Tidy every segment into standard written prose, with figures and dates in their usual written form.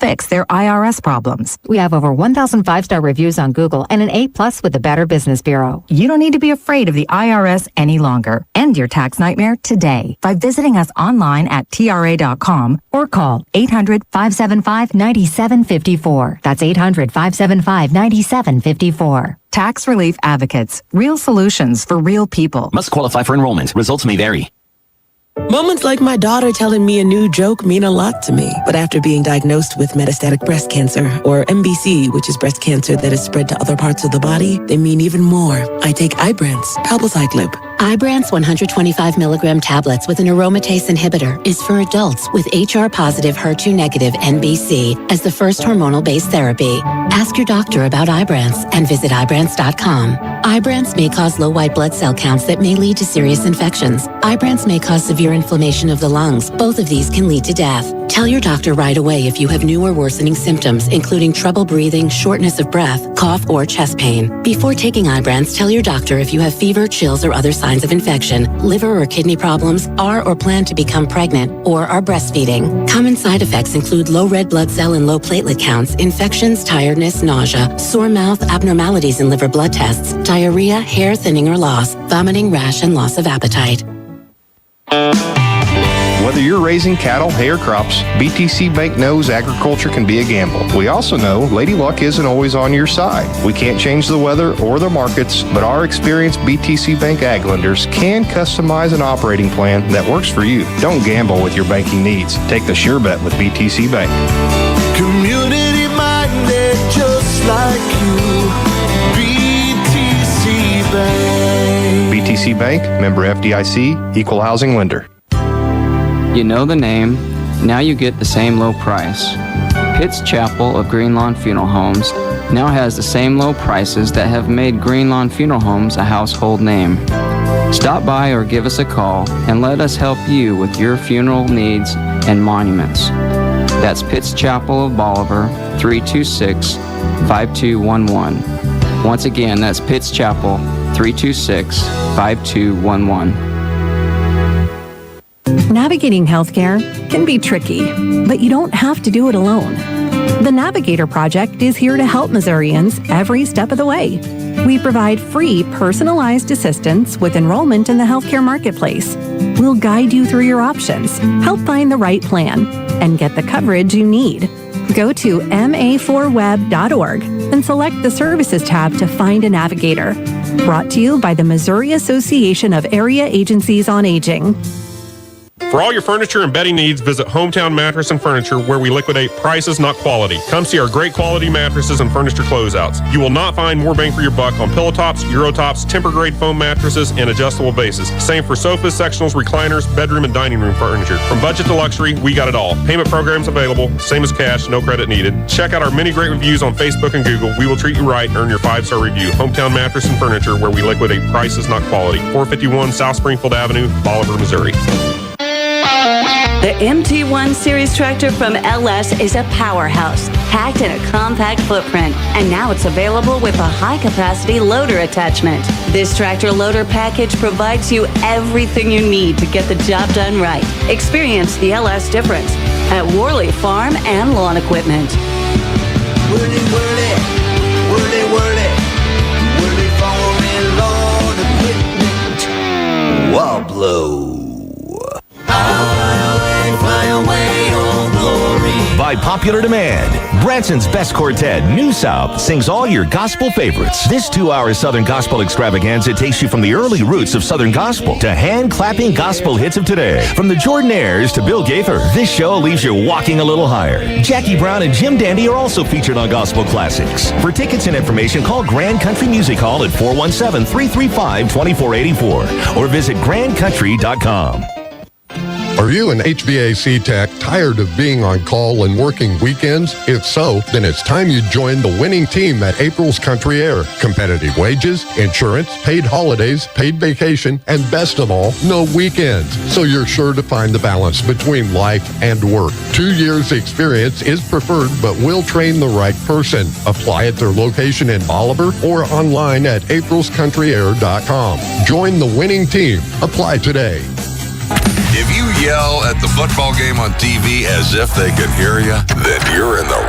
fix their IRS problems. We have over 1,000 5-star reviews on Google and an A+ with the Better Business Bureau. You don't need to be afraid of the IRS any longer. End your tax nightmare today by visiting us online at TRA.com or call 800-575-9754. That's 800-575-9754. Tax Relief Advocates. Real solutions for real people. Must qualify for enrollment. Results may vary. Moments like my daughter telling me a new joke mean a lot to me. But after being diagnosed with metastatic breast cancer, or MBC, which is breast cancer that is spread to other parts of the body, they mean even more. I take Ibrance, palbociclib. Ibrance 125 milligram tablets with an aromatase inhibitor is for adults with HR-positive, HER2-negative MBC as the first hormonal-based therapy. Ask your doctor about Ibrance and visit Ibrance.com. Ibrance may cause low white blood cell counts that may lead to serious infections. Ibrance may cause severe inflammation of the lungs. Both of these can lead to death. Tell your doctor right away if you have new or worsening symptoms, including trouble breathing, shortness of breath, cough, or chest pain. Before taking Ibrance, tell your doctor if you have fever, chills, or other signs of infection, liver or kidney problems, are or plan to become pregnant, or are breastfeeding. Common side effects include low red blood cell and low platelet counts, infections, tiredness, nausea, sore mouth, abnormalities in liver blood tests, diarrhea, hair thinning or loss, vomiting, rash, and loss of appetite. Whether you're raising cattle, hay, or crops, BTC Bank knows agriculture can be a gamble. We also know Lady Luck isn't always on your side. We can't change the weather or the markets, but our experienced BTC Bank ag lenders can customize an operating plan that works for you. Don't gamble with your banking needs. Take the sure bet with BTC Bank. Community minded, just like you. BTC Bank. BTC Bank, member FDIC, equal housing lender. You know the name, now you get the same low price. Pitt's Chapel of Greenlawn Funeral Homes now has the same low prices that have made Greenlawn Funeral Homes a household name. Stop by or give us a call and let us help you with your funeral needs and monuments. That's Pitt's Chapel of Bolivar, 326-5211. Once again, that's Pitt's Chapel, 326-5211. Navigating healthcare can be tricky, but you don't have to do it alone. The Navigator Project is here to help Missourians every step of the way. We provide free, personalized assistance with enrollment in the healthcare marketplace. We'll guide you through your options, help find the right plan, and get the coverage you need. Go to ma4web.org and select the Services tab to find a navigator. Brought to you by the Missouri Association of Area Agencies on Aging. For all your furniture and bedding needs, visit Hometown Mattress and Furniture, where we liquidate prices, not quality. Come see our great quality mattresses and furniture closeouts. You will not find more bang for your buck on pillow tops, Euro tops, temper-grade foam mattresses, and adjustable bases. Same for sofas, sectionals, recliners, bedroom, and dining room furniture. From budget to luxury, we got it all. Payment programs available, same as cash, no credit needed. Check out our many great reviews on Facebook and Google. We will treat you right and earn your 5-star review. Hometown Mattress and Furniture, where we liquidate prices, not quality. 451 South Springfield Avenue, Bolivar, Missouri. The MT1 Series tractor from LS is a powerhouse, packed in a compact footprint, and now it's available with a high-capacity loader attachment. This tractor loader package provides you everything you need to get the job done right. Experience the LS difference at Worley Farm and Lawn Equipment. Worley, Worley, Worley, Worley, Worley Farm and Lawn Equipment. Woblo. Fly away, oh glory. By popular demand, Branson's Best Quartet, New South, sings all your gospel favorites. This 2-hour Southern Gospel extravaganza takes you from the early roots of Southern Gospel to hand-clapping gospel hits of today. From the Jordanaires to Bill Gaither, this show leaves you walking a little higher. Jackie Brown and Jim Dandy are also featured on Gospel Classics. For tickets and information, call Grand Country Music Hall at 417-335-2484 or visit grandcountry.com. Are you an HVAC tech tired of being on call and working weekends? If so, then it's time you join the winning team at April's Country Air. Competitive wages, insurance, paid holidays, paid vacation, and best of all, no weekends. So you're sure to find the balance between life and work. 2 years experience is preferred, but we'll train the right person. Apply at their location in Bolivar or online at aprilscountryair.com. Join the winning team. Apply today. If you yell at the football game on TV as if they can hear you, then you're in the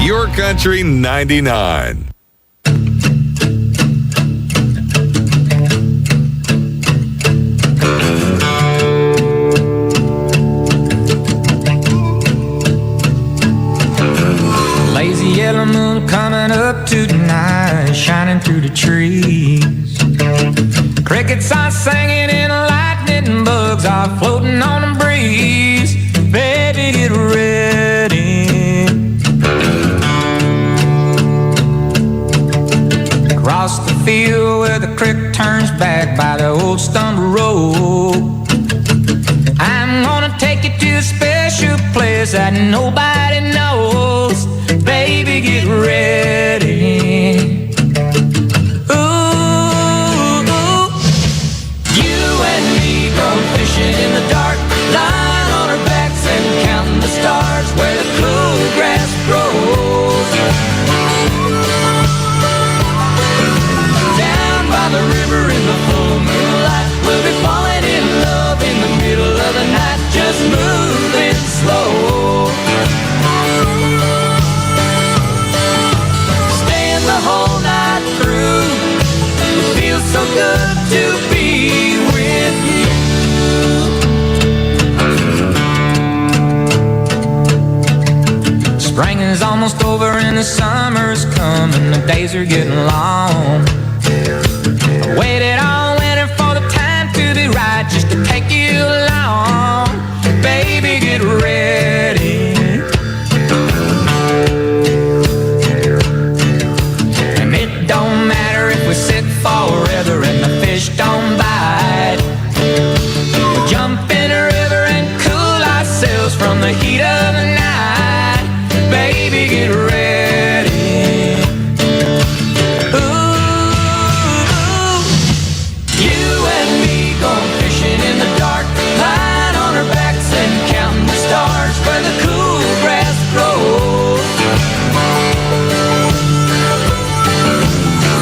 Your Country 99. Lazy yellow moon coming up tonight, shining through the trees. Crickets are singing and lightning bugs are floating on the breeze. Baby, get ready. Across the field where the creek turns back by the old stumble road, I'm gonna take you to a special place that nobody knows. Baby, get ready. Fishing in the dark, lying on our backs and counting the stars where the cool grass grows. Down by the river in the full moonlight, we'll be falling in love in the middle of the night, just moving slow. Staying the whole night through, it feels so good to be with you. Spring is almost over and the summer's coming, the days are getting long. I waited all winter for the time to be right, just to take you along. Baby, get ready. And it don't matter if we sit forever and the fish don't bite. We'll jump in a river and cool ourselves from the heat of the night. Baby, get ready. Ooh, you and me going fishing in the dark, lying on our backs and counting the stars where the cool grass grows.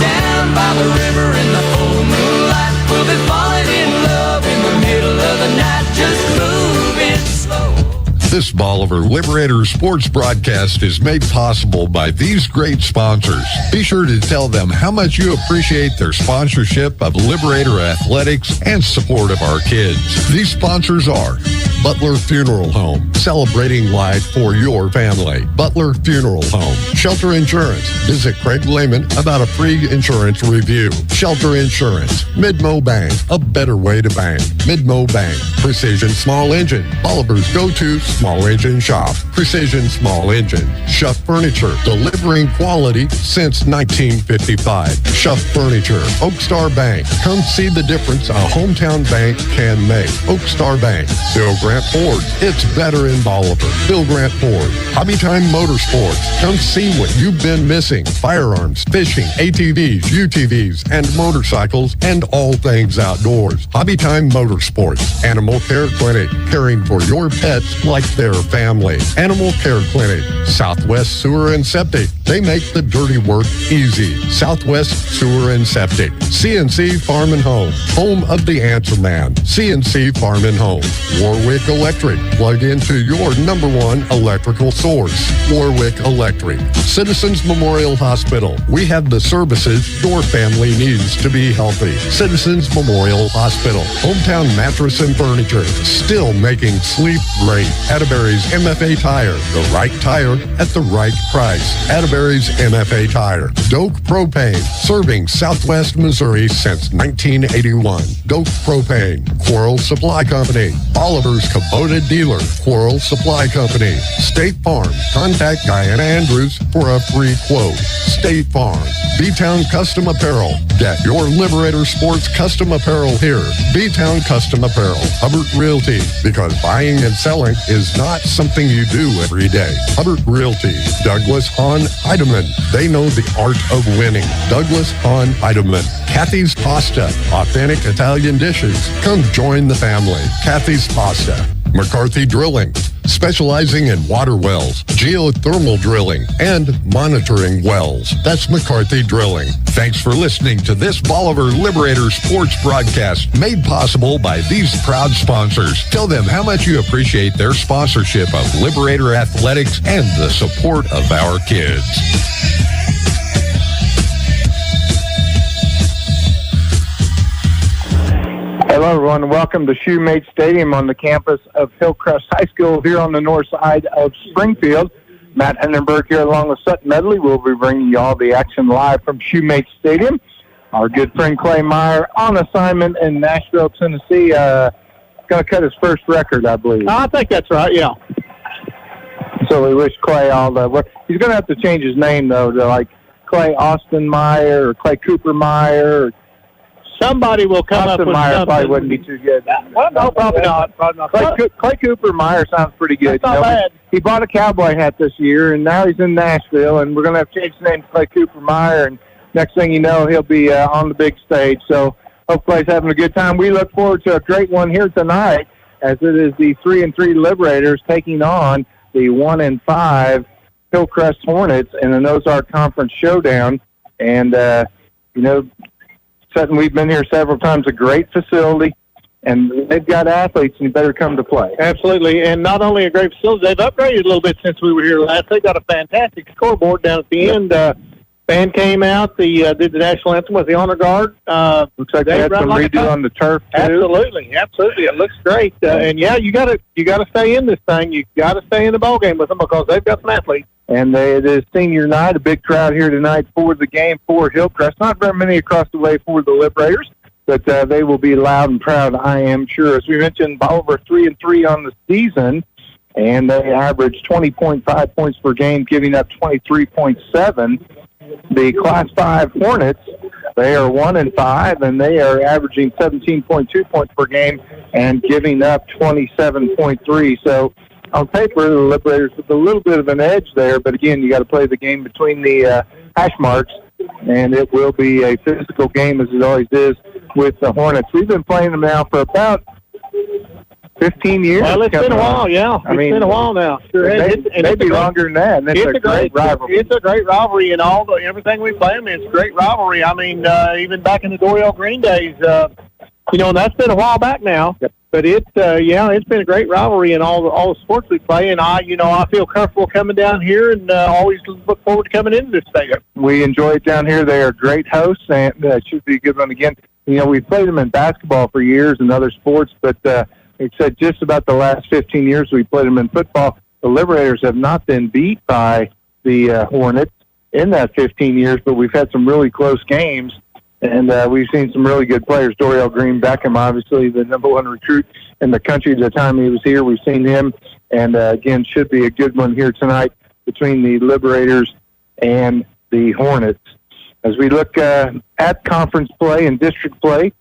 Down by the river in the full moonlight, we'll be falling in love in the middle of the night, just moving slow. This Bolivar Liberators sports broadcast is made possible by these great sponsors. Be sure to tell them how much you appreciate their sponsorship of Liberator Athletics and support of our kids. These sponsors are Butler Funeral Home, celebrating life for your family. Butler Funeral Home. Shelter Insurance. Visit Craig Lehman about a free insurance review. Shelter Insurance. Midmo Bank, a better way to bank. Midmo Bank. Precision Small Engine. Bolivar's go-to small engine shop. Precision Small Engine. Schuff Furniture. Delivering quality since 1955. Schuff Furniture. Oak Star Bank. Come see the difference a hometown bank can make. Oak Star Bank. Bill Grant Ford. It's better in Bolivar. Bill Grant Ford. Hobby Time Motorsports. Come see what you've been missing. Firearms, fishing, ATVs, UTVs, and motorcycles, and all things outdoors. Hobby Time Motorsports. Animal Care Clinic. Caring for your pets like their family. Animal Care Clinic. Southwest Sewer and Septic. They make the dirty work easy. Southwest Sewer and Septic. CNC Farm and Home. Home of the Answer Man. CNC Farm and Home. Warwick Electric. Plug into your number one electrical source. Warwick Electric. Citizens Memorial Hospital. We have the services your family needs to be healthy. Citizens Memorial Hospital. Hometown Mattress and Furniture. Still making sleep great. Atterbury's MFA Tire. The right tire at the right price. Atterbury's MFA Tire. Doak Propane. Serving Southwest Missouri since 1981. Doak Propane. Quarrel Supply Company. Bolivar's Kubota dealer. Quarrel Supply Company. State Farm. Contact Diana Andrews for a free quote. State Farm. B-Town Custom Apparel. Get your Liberator Sports custom apparel here. B-Town Custom Apparel. Hubbard Realty. Because buying and selling is not something you do every day. Hubbard Realty. Douglas Hahn Heidemann. They know the art of winning. Douglas Hahn Heidemann. Kathy's Pasta. Authentic Italian dishes. Come join the family. Kathy's Pasta. McCarthy Drilling. specializing in water wells, geothermal drilling, and monitoring wells. That's McCarthy Drilling. Thanks for listening to this Bolivar Liberator sports broadcast made possible by these proud sponsors. Tell them how much you appreciate their sponsorship of Liberator Athletics and the support of our kids. Hello, everyone. Welcome to Shoemate Stadium on the campus of Hillcrest High School here on the north side of Springfield. Matt Hindenburg here along with Sutton Medley. We'll be bringing you all the action live from Shoemate Stadium. Our good friend Clay Meyer on assignment in Nashville, Tennessee. Going to cut his first record, I believe. I think that's right, yeah. So we wish Clay all the work. He's going to have to change his name, though, to like Clay Austin Meyer or Clay Cooper Meyer or somebody will come up with Meyer something. Probably wouldn't be too good. Well, no, probably not. Clay Cooper Meyer sounds pretty good. That's not bad. He bought a cowboy hat this year, and now he's in Nashville, and we're going to have to change the name to Clay Cooper Meyer, and next thing you know, he'll be on the big stage. So hopefully he's having a good time. We look forward to a great one here tonight, as it is the 3-3 Liberators taking on the 1-5 Hillcrest Hornets in an Ozark Conference showdown. And, Sutton, we've been here several times, a great facility, and they've got athletes, and you better come to play. Absolutely, and not only a great facility, they've upgraded a little bit since we were here last. They've got a fantastic scoreboard down at the end. Band came out, did the national anthem with the honor guard. Looks like they had some redo on the turf, too. Absolutely, it looks great. And, you got to stay in this thing. You got to stay in the ball game with them because they've got some athletes. And it is senior night, a big crowd here tonight for the game for Hillcrest. Not very many across the way for the Liberators, but they will be loud and proud, I am sure. As we mentioned, Bolivar 3-3 on the season, and they average 20.5 points per game, giving up 23.7. The Class 5 Hornets, they are 1-5, and they are averaging 17.2 points per game and giving up 27.3. So on paper, the Liberators with a little bit of an edge there, but again, you got to play the game between the hash marks, and it will be a physical game as it always is with the Hornets. We've been playing them now for about 15 years. Well, it's been a while, yeah. It's been a while now. Sure, maybe longer than that. And it's a great rivalry. It's a great rivalry, and everything we play them, it's a great rivalry. I mean, even back in the Doriel Green days, and that's been a while back now. Yep. But it's been a great rivalry in all the sports we play, and I feel comfortable coming down here, and always look forward to coming into this stadium. We enjoy it down here. They are great hosts, and it should be a good one again. We've played them in basketball for years and other sports, but like I said, just about the last 15 years we played them in football. The Liberators have not been beat by the Hornets in that 15 years, but we've had some really close games. And we've seen some really good players. Doriel Green Beckham, obviously the number one recruit in the country at the time he was here. We've seen him. And, again, should be a good one here tonight between the Liberators and the Hornets. As we look at conference play and district play,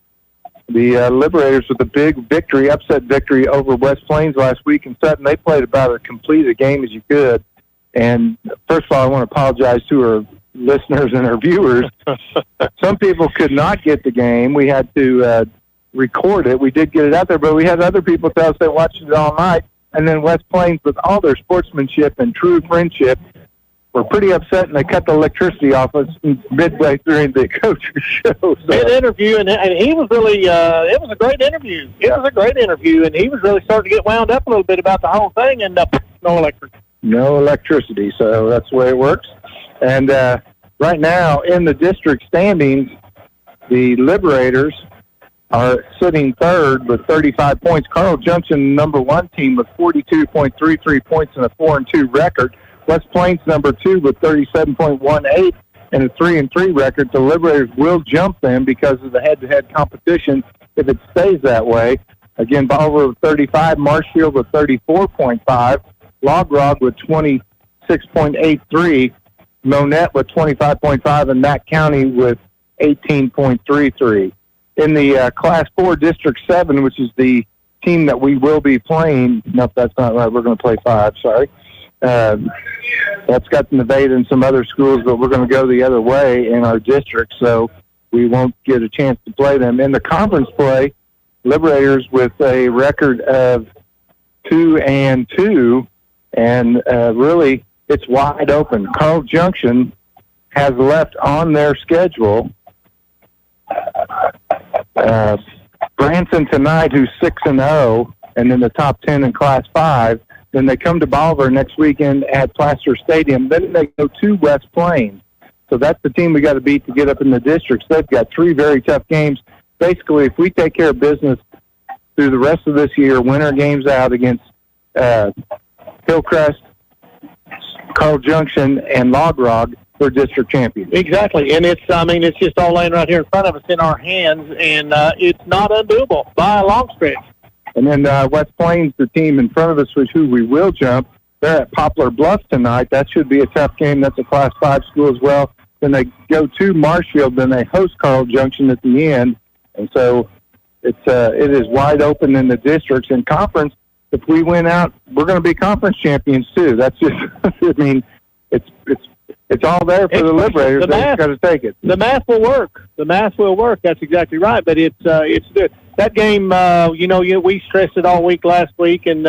the Liberators with a big victory, upset victory over West Plains last week in Sutton. They played about as complete a game as you could. And, first of all, I want to apologize to our listeners and our viewers. Some people could not get the game. We had to record it. We did get it out there, but we had other people tell us they watched it all night. And then West Plains, with all their sportsmanship and true friendship, were pretty upset, and they cut the electricity off us midway during the coach's show. So. Good interview, and he was really, it was a great interview. It was a great interview, and he was really starting to get wound up a little bit about the whole thing, and no electricity. No electricity, so that's the way it works. And right now, in the district standings, the Liberators are sitting third with 35 points. Carl Junction, number one team, with 42.33 points and a 4-2 record. West Plains, number two, with 37.18 and a 3-3 record. The Liberators will jump them because of the head-to-head competition if it stays that way. Again, Bolivar with 35, Marshfield with 34.5, Log Rod with 26.83, Monette with 25.5, and Mack County with 18.33. In the Class 4 District 7, which is the team that we will be playing, no, that's not right, we're going to play 5, sorry. That's got Nevada and some other schools, but we're going to go the other way in our district, so we won't get a chance to play them. In the conference play, Liberators with a record of 2-2, and really it's wide open. Carl Junction has left on their schedule Branson tonight, who's 6-0, and in the top 10 in Class 5. Then they come to Bolivar next weekend at Plaster Stadium. Then they go to West Plains. So that's the team we got to beat to get up in the districts. They've got 3 very tough games. Basically, if we take care of business through the rest of this year, win our games out against Hillcrest, Carl Junction, and Log Rock, we're district champions. Exactly, and it's just all laying right here in front of us in our hands, and it's not undoable by a long stretch. And then West Plains, the team in front of us, which who we will jump, they're at Poplar Bluff tonight. That should be a tough game. That's a Class 5 school as well. Then they go to Marshfield, then they host Carl Junction at the end, and so it is wide open in the districts. In conference, if we win out, we're going to be conference champions too. That's just, it's all there for the Liberators. They've got to take it. The math will work. That's exactly right. But it's good. That game, we stressed it all week last week, and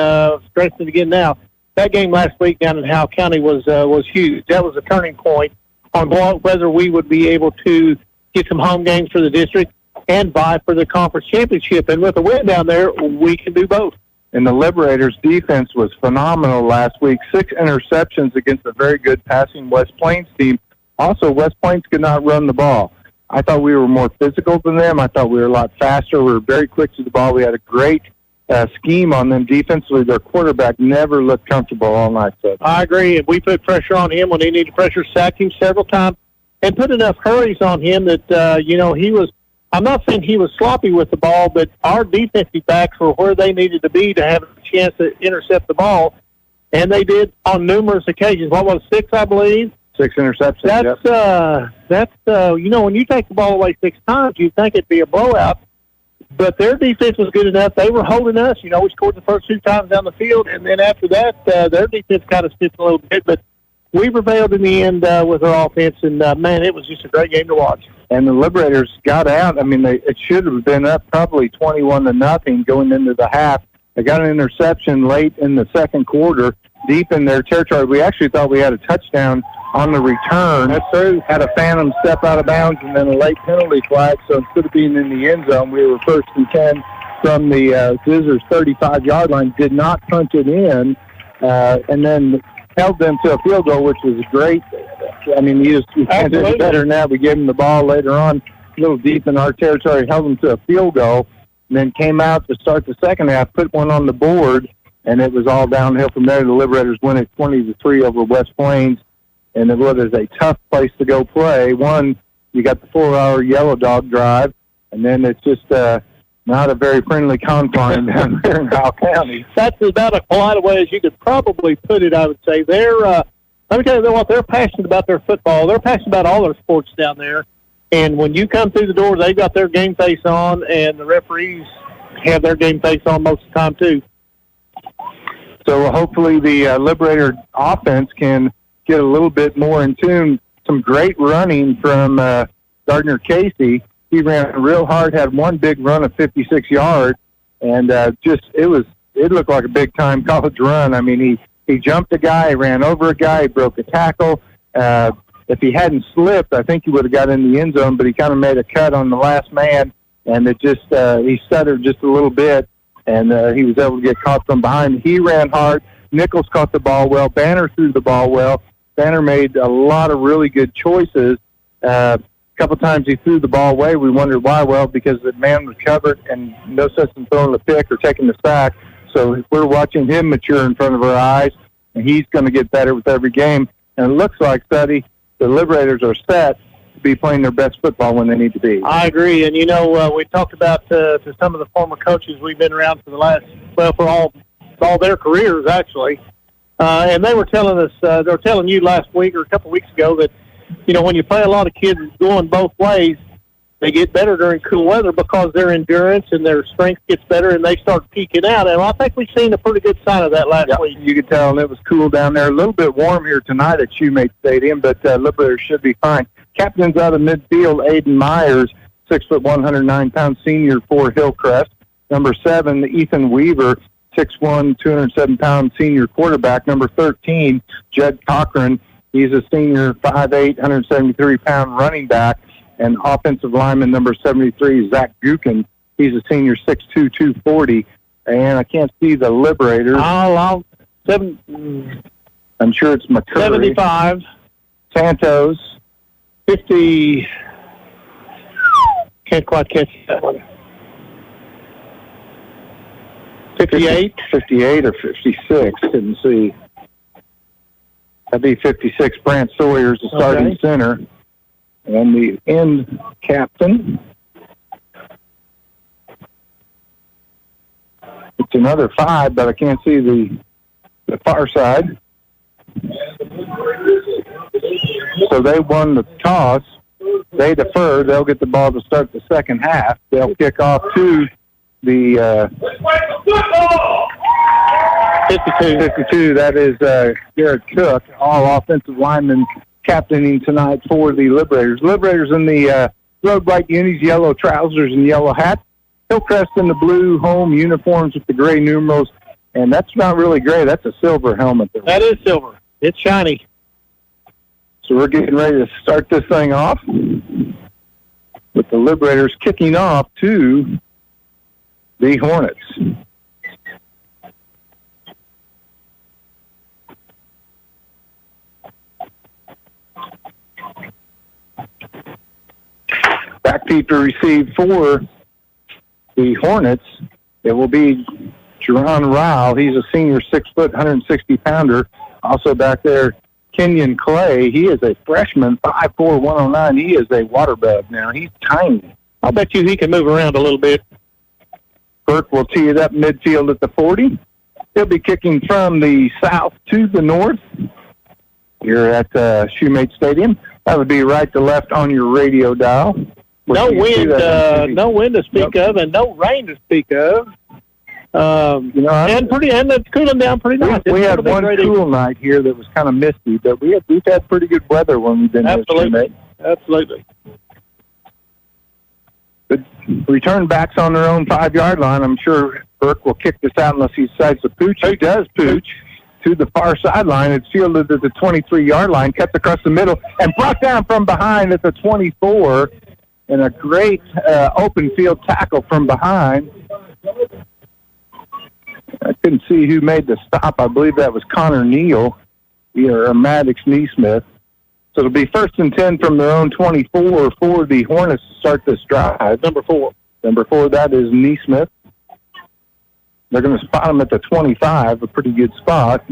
stressed it again now. That game last week down in Howell County was huge. That was a turning point on whether we would be able to get some home games for the district and vie for the conference championship. And with a win down there, we can do both. And the Liberators' defense was phenomenal last week. 6 interceptions against a very good passing West Plains team. Also, West Plains could not run the ball. I thought we were more physical than them. I thought we were a lot faster. We were very quick to the ball. We had a great scheme on them defensively. Their quarterback never looked comfortable all night. So I agree. We put pressure on him when he needed pressure, sacked him several times, and put enough hurries on him that, he was – I'm not saying he was sloppy with the ball, but our defensive backs were where they needed to be to have a chance to intercept the ball, and they did on numerous occasions. What was 6, I believe? 6 interceptions. That's when you take the ball away 6 times, you'd think it'd be a blowout, but their defense was good enough. They were holding us. We scored the first 2 times down the field, and then after that, their defense kind of slipped a little bit, but we prevailed in the end with our offense, and, man, it was just a great game to watch. And the Liberators got out. It should have been up probably 21-0 going into the half. They got an interception late in the second quarter, deep in their territory. We actually thought we had a touchdown on the return. That's true. Had a phantom step out of bounds and then a late penalty flag. So instead of being in the end zone, we were 1st and 10 from the Scissors 35-yard line. Did not punch it in, and then held them to a field goal, which was great. We can't do it better than that. We gave them the ball later on, a little deep in our territory, held them to a field goal, and then came out to start the second half, put one on the board, and it was all downhill from there. The Liberators win it 20-3 over West Plains, and it was a tough place to go play. One, you got the 4-hour Yellow Dog drive, and then it's just not a very friendly confine down there in Howell County. That's about as polite a way as you could probably put it, I would say. Let me tell you what, they're passionate about their football. They're passionate about all their sports down there. And when you come through the door, they've got their game face on, and the referees have their game face on most of the time, too. So hopefully the Liberator offense can get a little bit more in tune. Some great running from Gardner Casey. He ran real hard, had one big run of 56 yards, and it looked like a big-time college run. He jumped a guy, he ran over a guy, he broke a tackle. If he hadn't slipped, I think he would have got in the end zone, but he kind of made a cut on the last man, and he stuttered just a little bit, and he was able to get caught from behind. He ran hard. Nichols caught the ball well. Banner threw the ball well. Banner made a lot of really good choices. A couple times he threw the ball away. We wondered why. Well, because the man was covered and no sense in throwing the pick or taking the sack. So we're watching him mature in front of our eyes, and he's going to get better with every game. And it looks like, Study, the Liberators are set to be playing their best football when they need to be. I agree. And, we talked about to some of the former coaches we've been around for for all their careers, actually. And they were telling us, they were telling you last week or a couple of weeks ago that, when you play a lot of kids going both ways, they get better during cool weather because their endurance and their strength gets better and they start peaking out. And I think we've seen a pretty good sign of that last week. You could tell, and it was cool down there. A little bit warm here tonight at Shoemate Stadium, but Liberators should be fine. Captains out of midfield, Aiden Myers, 6', 109-pound senior for Hillcrest. Number 7, Ethan Weaver, 6'1", 207-pound senior quarterback. Number 13, Judd Cochran. He's a senior, 5'8", 173-pound running back. And offensive lineman number 73, Zach Gukin. He's a senior, 6'2", 240. And I can't see the Liberators. I'm sure it's McCurry. 75. Santos. 50. Can't quite catch that one. 58? 58 or 56. Couldn't see. That'd be 56. Brant Sawyer's the starting center. And the end captain. It's another 5, but I can't see the far side. So they won the toss. They defer. They'll get the ball to start the second half. They'll kick off to the 52. That is Garrett Cook, all offensive linemen captaining tonight for the Liberators. Liberators in the road white unis, yellow trousers and yellow hats. Hillcrest in the blue home uniforms with the gray numerals. And that's not really gray. That's a silver helmet. That is silver. It's shiny. So we're getting ready to start this thing off with the Liberators kicking off to the Hornets. Back feet to receive for the Hornets. It will be Jerron Ryle. He's a senior, 6 foot, 160-pounder. Also back there, Kenyon Clay. He is a freshman, 5'4", 109. He is a water bug now. He's tiny. I'll bet you he can move around a little bit. Burke will tee it up midfield at the 40. He'll be kicking from the south to the north here at Shoemate Stadium. That would be right to left on your radio dial. No wind to speak of, and no rain to speak of. And it's cooling down pretty nice. We had one cool night here that was kind of misty, but we've had pretty good weather when we've been here. Absolutely. Good return backs on their own 5-yard line. I'm sure Burke will kick this out unless he decides to pooch. He does pooch to the far sideline. It's fielded at the 23-yard line, cuts across the middle, and brought down from behind at the 24. And a great open field tackle from behind. I couldn't see who made the stop. I believe that was Connor Neal or Maddox Neesmith. So it'll be 1st and 10 from their own 24 for the Hornets to start this drive. Number 4, that is Neesmith. They're going to spot him at the 25, a pretty good spot.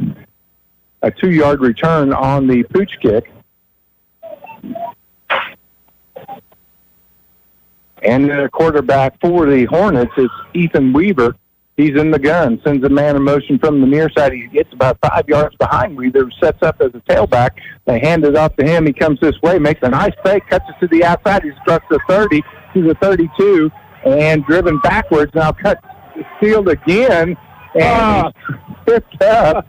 A 2-yard return on the pooch kick. And the quarterback for the Hornets is Ethan Weaver. He's in the gun, sends a man in motion from the near side. He gets about 5 yards behind Weaver, sets up as a tailback. They hand it off to him. He comes this way, makes a nice fake, cuts it to the outside. He's across the 30 to the 32, and driven backwards. Now cuts the field again, and picked up.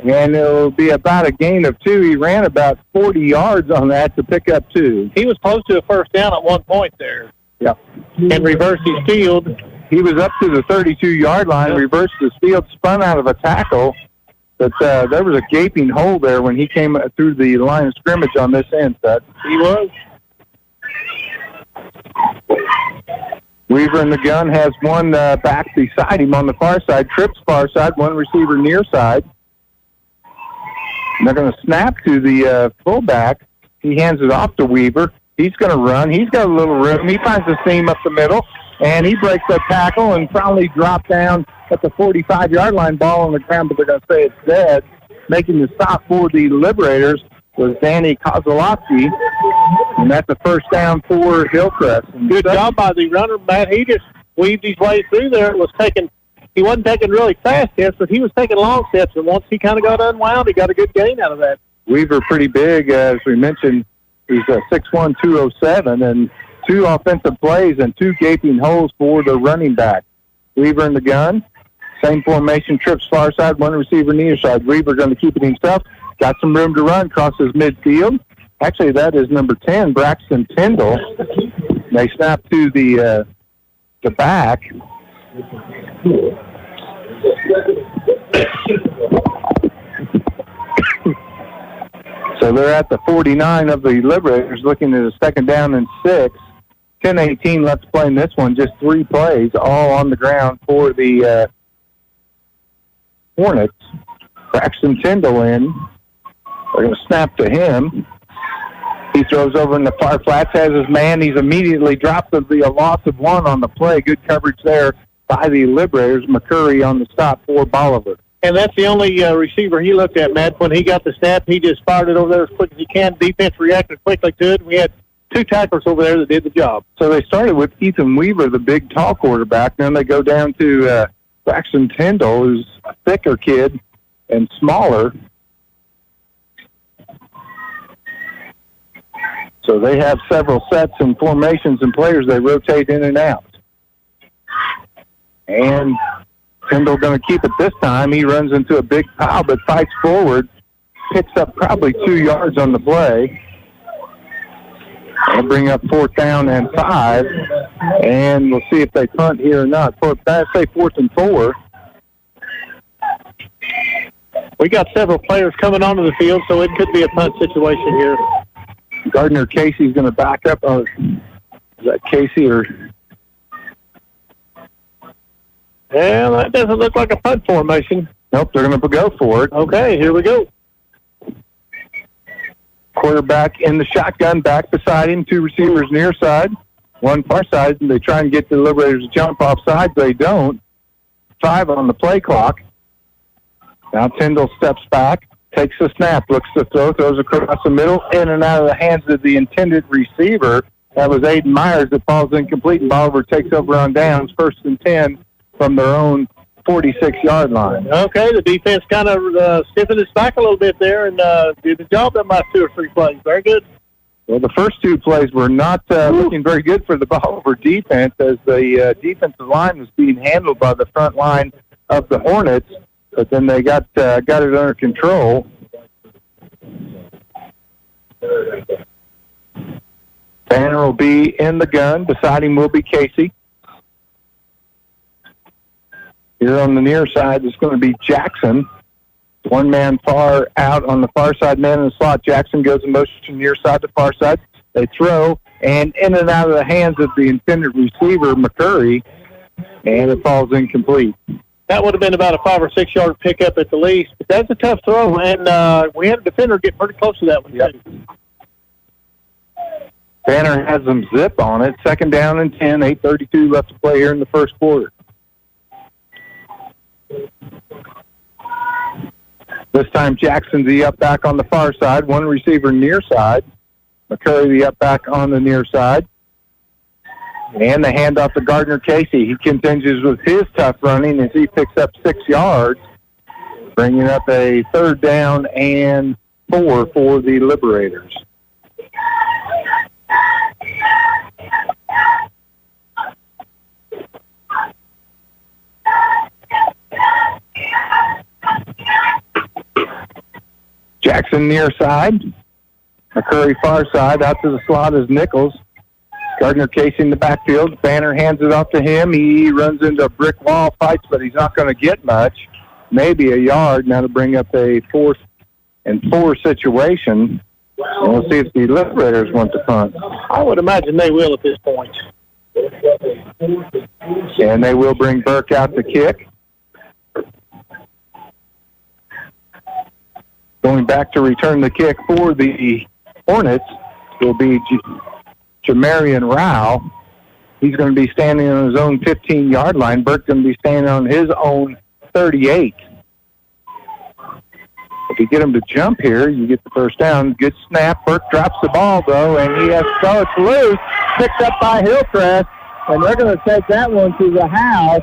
And it'll be about a gain of 2. He ran about 40 yards on that to pick up 2. He was close to a first down at one point there. Yeah. And reversed his field. He was up to the 32-yard line, reversed his field, spun out of a tackle. But there was a gaping hole there when he came through the line of scrimmage on this end, Seth. He was. Weaver in the gun has one back beside him on the far side, trips far side, one receiver near side. And they're going to snap to the fullback. He hands it off to Weaver. He's going to run. He's got a little room. He finds a seam up the middle, and he breaks that tackle and finally dropped down at the 45-yard line, ball on the ground, but they're going to say it's dead. Making the stop for the Liberators was Danny Kozlowski, and that's a first down for Hillcrest. Good job by the runner, Matt. He just weaved his way through there. He wasn't taking really fast steps, but he was taking long steps, and once he kind of got unwound, he got a good gain out of that. Weaver pretty big, as we mentioned. He's 6'1", 207, and 2 offensive plays and 2 gaping holes for the running back. Weaver in the gun. Same formation, trips far side, 1 receiver near side. Weaver going to keep it himself. Got some room to run, crosses midfield. Actually, that is number 10, Braxton Tyndall. They snap to the back. So they're at the 49 of the Liberators, looking at a second down and 6. 10-18 left to play in this one. Just 3 plays, all on the ground for the Hornets. Braxton Tyndall in. They're going to snap to him. He throws over in the far flats, has his man. He's immediately dropped the loss of 1 on the play. Good coverage there by the Liberators. McCurry on the stop for Bolivar. And that's the only receiver he looked at, Matt. When he got the snap, he just fired it over there as quick as he can. Defense reacted quickly to it. We had 2 tacklers over there that did the job. So they started with Ethan Weaver, the big, tall quarterback. Then they go down to Braxton Tyndall, who's a thicker kid and smaller. So they have several sets and formations and players they rotate in and out. And Tyndall going to keep it this time. He runs into a big pile but fights forward, picks up probably 2 yards on the play. They'll bring up 4th down and 5, and we'll see if they punt here or not. I'd say 4th and 4. We got several players coming onto the field, so it could be a punt situation here. Gardner Casey's going to back up. Is that Casey or? Yeah, that doesn't look like a punt formation. Nope, they're going to go for it. Okay, here we go. Quarterback in the shotgun, back beside him, 2 receivers near side, 1 far side, and they try and get the Liberators to jump off sides. They don't. 5 on the play clock. Now Tyndall steps back, takes the snap, looks to throw, throws across the middle, in and out of the hands of the intended receiver. That was Aiden Myers that falls incomplete, and Bolivar takes over on downs, 1st and 10 from their own 46-yard line. Okay, the defense kind of stiffened its back a little bit there and did the job that last 2 or 3 plays. Very good. Well, the first 2 plays were not looking very good for the Bolivar defense, as the defensive line was being handled by the front line of the Hornets, but then they got it under control. Banner will be in the gun. Beside him will be Casey. Here on the near side is going to be Jackson. 1 man far out on the far side, man in the slot. Jackson goes in motion near side to far side. They throw, and in and out of the hands of the intended receiver, McCurry, and it falls incomplete. That would have been about a 5 or 6 yard pickup at the least. But that's a tough throw, and we had a defender get pretty close to that one, too. Banner has them zip on it. 2nd down and 10, 8:32 left to play here in the first quarter. This time Jackson the up back on the far side, 1 receiver near side. McCurry the up back on the near side. And the handoff to Gardner Casey. He continues with his tough running as he picks up 6 yards, bringing up a 3rd down and 4 for the Liberators. Jackson near side. McCurry far side. Out to the slot is Nichols. Gardner Casey in the backfield. Banner hands it off to him. He runs into a brick wall, fights, but he's not going to get much. Maybe a yard. Now to bring up a 4th and 4 situation. And we'll see if the Liberators want to punt. I would imagine they will at this point. And they will bring Burke out to kick. Going back to return the kick for the Hornets will be Jamarian Rao. He's going to be standing on his own 15-yard line. Burke's going to be standing on his own 38. If you get him to jump here, you get the 1st down. Good snap. Burke drops the ball, though, and he has to throw it loose. Picked up by Hillcrest, and they're going to take that one to the house.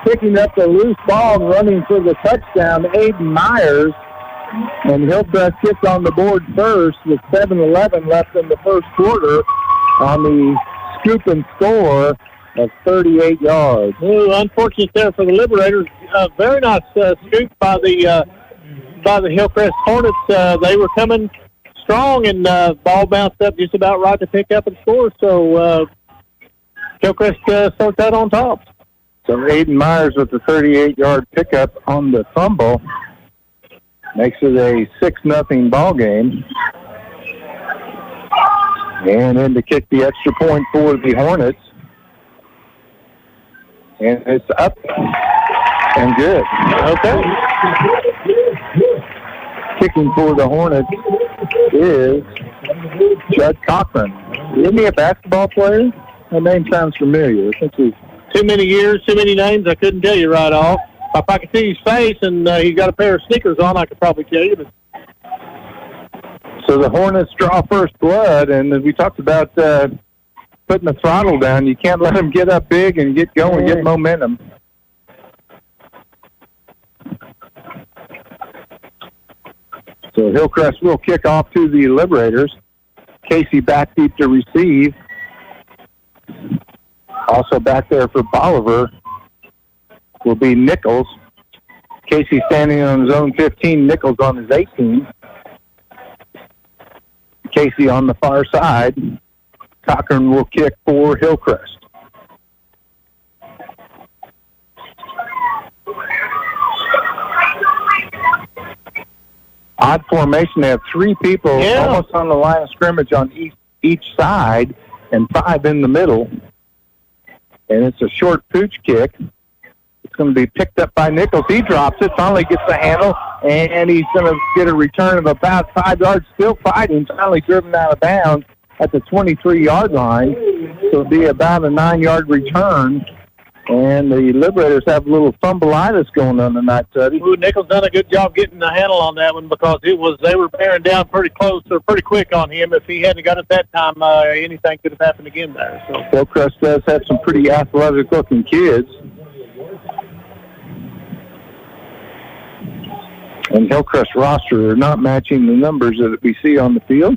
Picking up the loose ball and running for the touchdown, Aiden Myers. And Hillcrest gets on the board first with 7:11 left in the first quarter on the scoop and score of 38 yards. Ooh, unfortunate there for the Liberators. Very nice scoop by the Hillcrest Hornets. They were coming strong, and ball bounced up just about right to pick up and score. So Hillcrest starts out on top. So Aiden Myers with the 38-yard pickup on the fumble makes it a 6-0 ball game. And then to kick the extra point for the Hornets. And it's up and good. Okay. Kicking for the Hornets is Judd Cochran. Isn't he a basketball player? That name sounds familiar. I think he's too many years, too many names. I couldn't tell you right off. If I could see his face and he's got a pair of sneakers on, I could probably tell you. But so the Hornets draw first blood, and as we talked about putting the throttle down, you can't let them get up big and get going, get momentum. So Hillcrest will kick off to the Liberators. Casey back deep to receive. Also back there for Bolivar will be Nichols. Casey standing on his own 15, Nichols on his 18. Casey on the far side. Cochran will kick for Hillcrest. Odd formation. They have 3 people almost on the line of scrimmage on each side and 5 in the middle. And it's a short pooch kick. It's going to be picked up by Nichols. He drops it, finally gets the handle, and he's going to get a return of about 5 yards, still fighting, finally driven out of bounds at the 23-yard line. So it'll be about a 9-yard return. And the Liberators have a little fumbleitis going on tonight, Teddy. Ooh, Nichols done a good job getting the handle on that one because they were bearing down pretty close or pretty quick on him. If he hadn't got it that time, anything could have happened again there. So Hillcrest does have some pretty athletic-looking kids. And Hillcrest roster are not matching the numbers that we see on the field.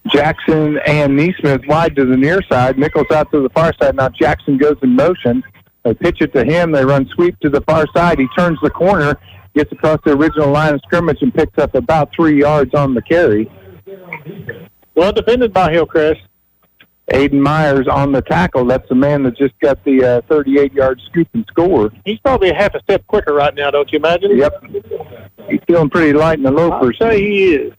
Jackson and Neesmith wide to the near side. Nichols out to the far side. Now Jackson goes in motion. They pitch it to him. They run sweep to the far side. He turns the corner, gets across the original line of scrimmage, and picks up about 3 yards on the carry. Well defended by Hillcrest. Aiden Myers on the tackle. That's the man that just got the 38-yard scoop and score. He's probably a half a step quicker right now, don't you imagine? Yep. He's feeling pretty light in the loafers. I'll say he is.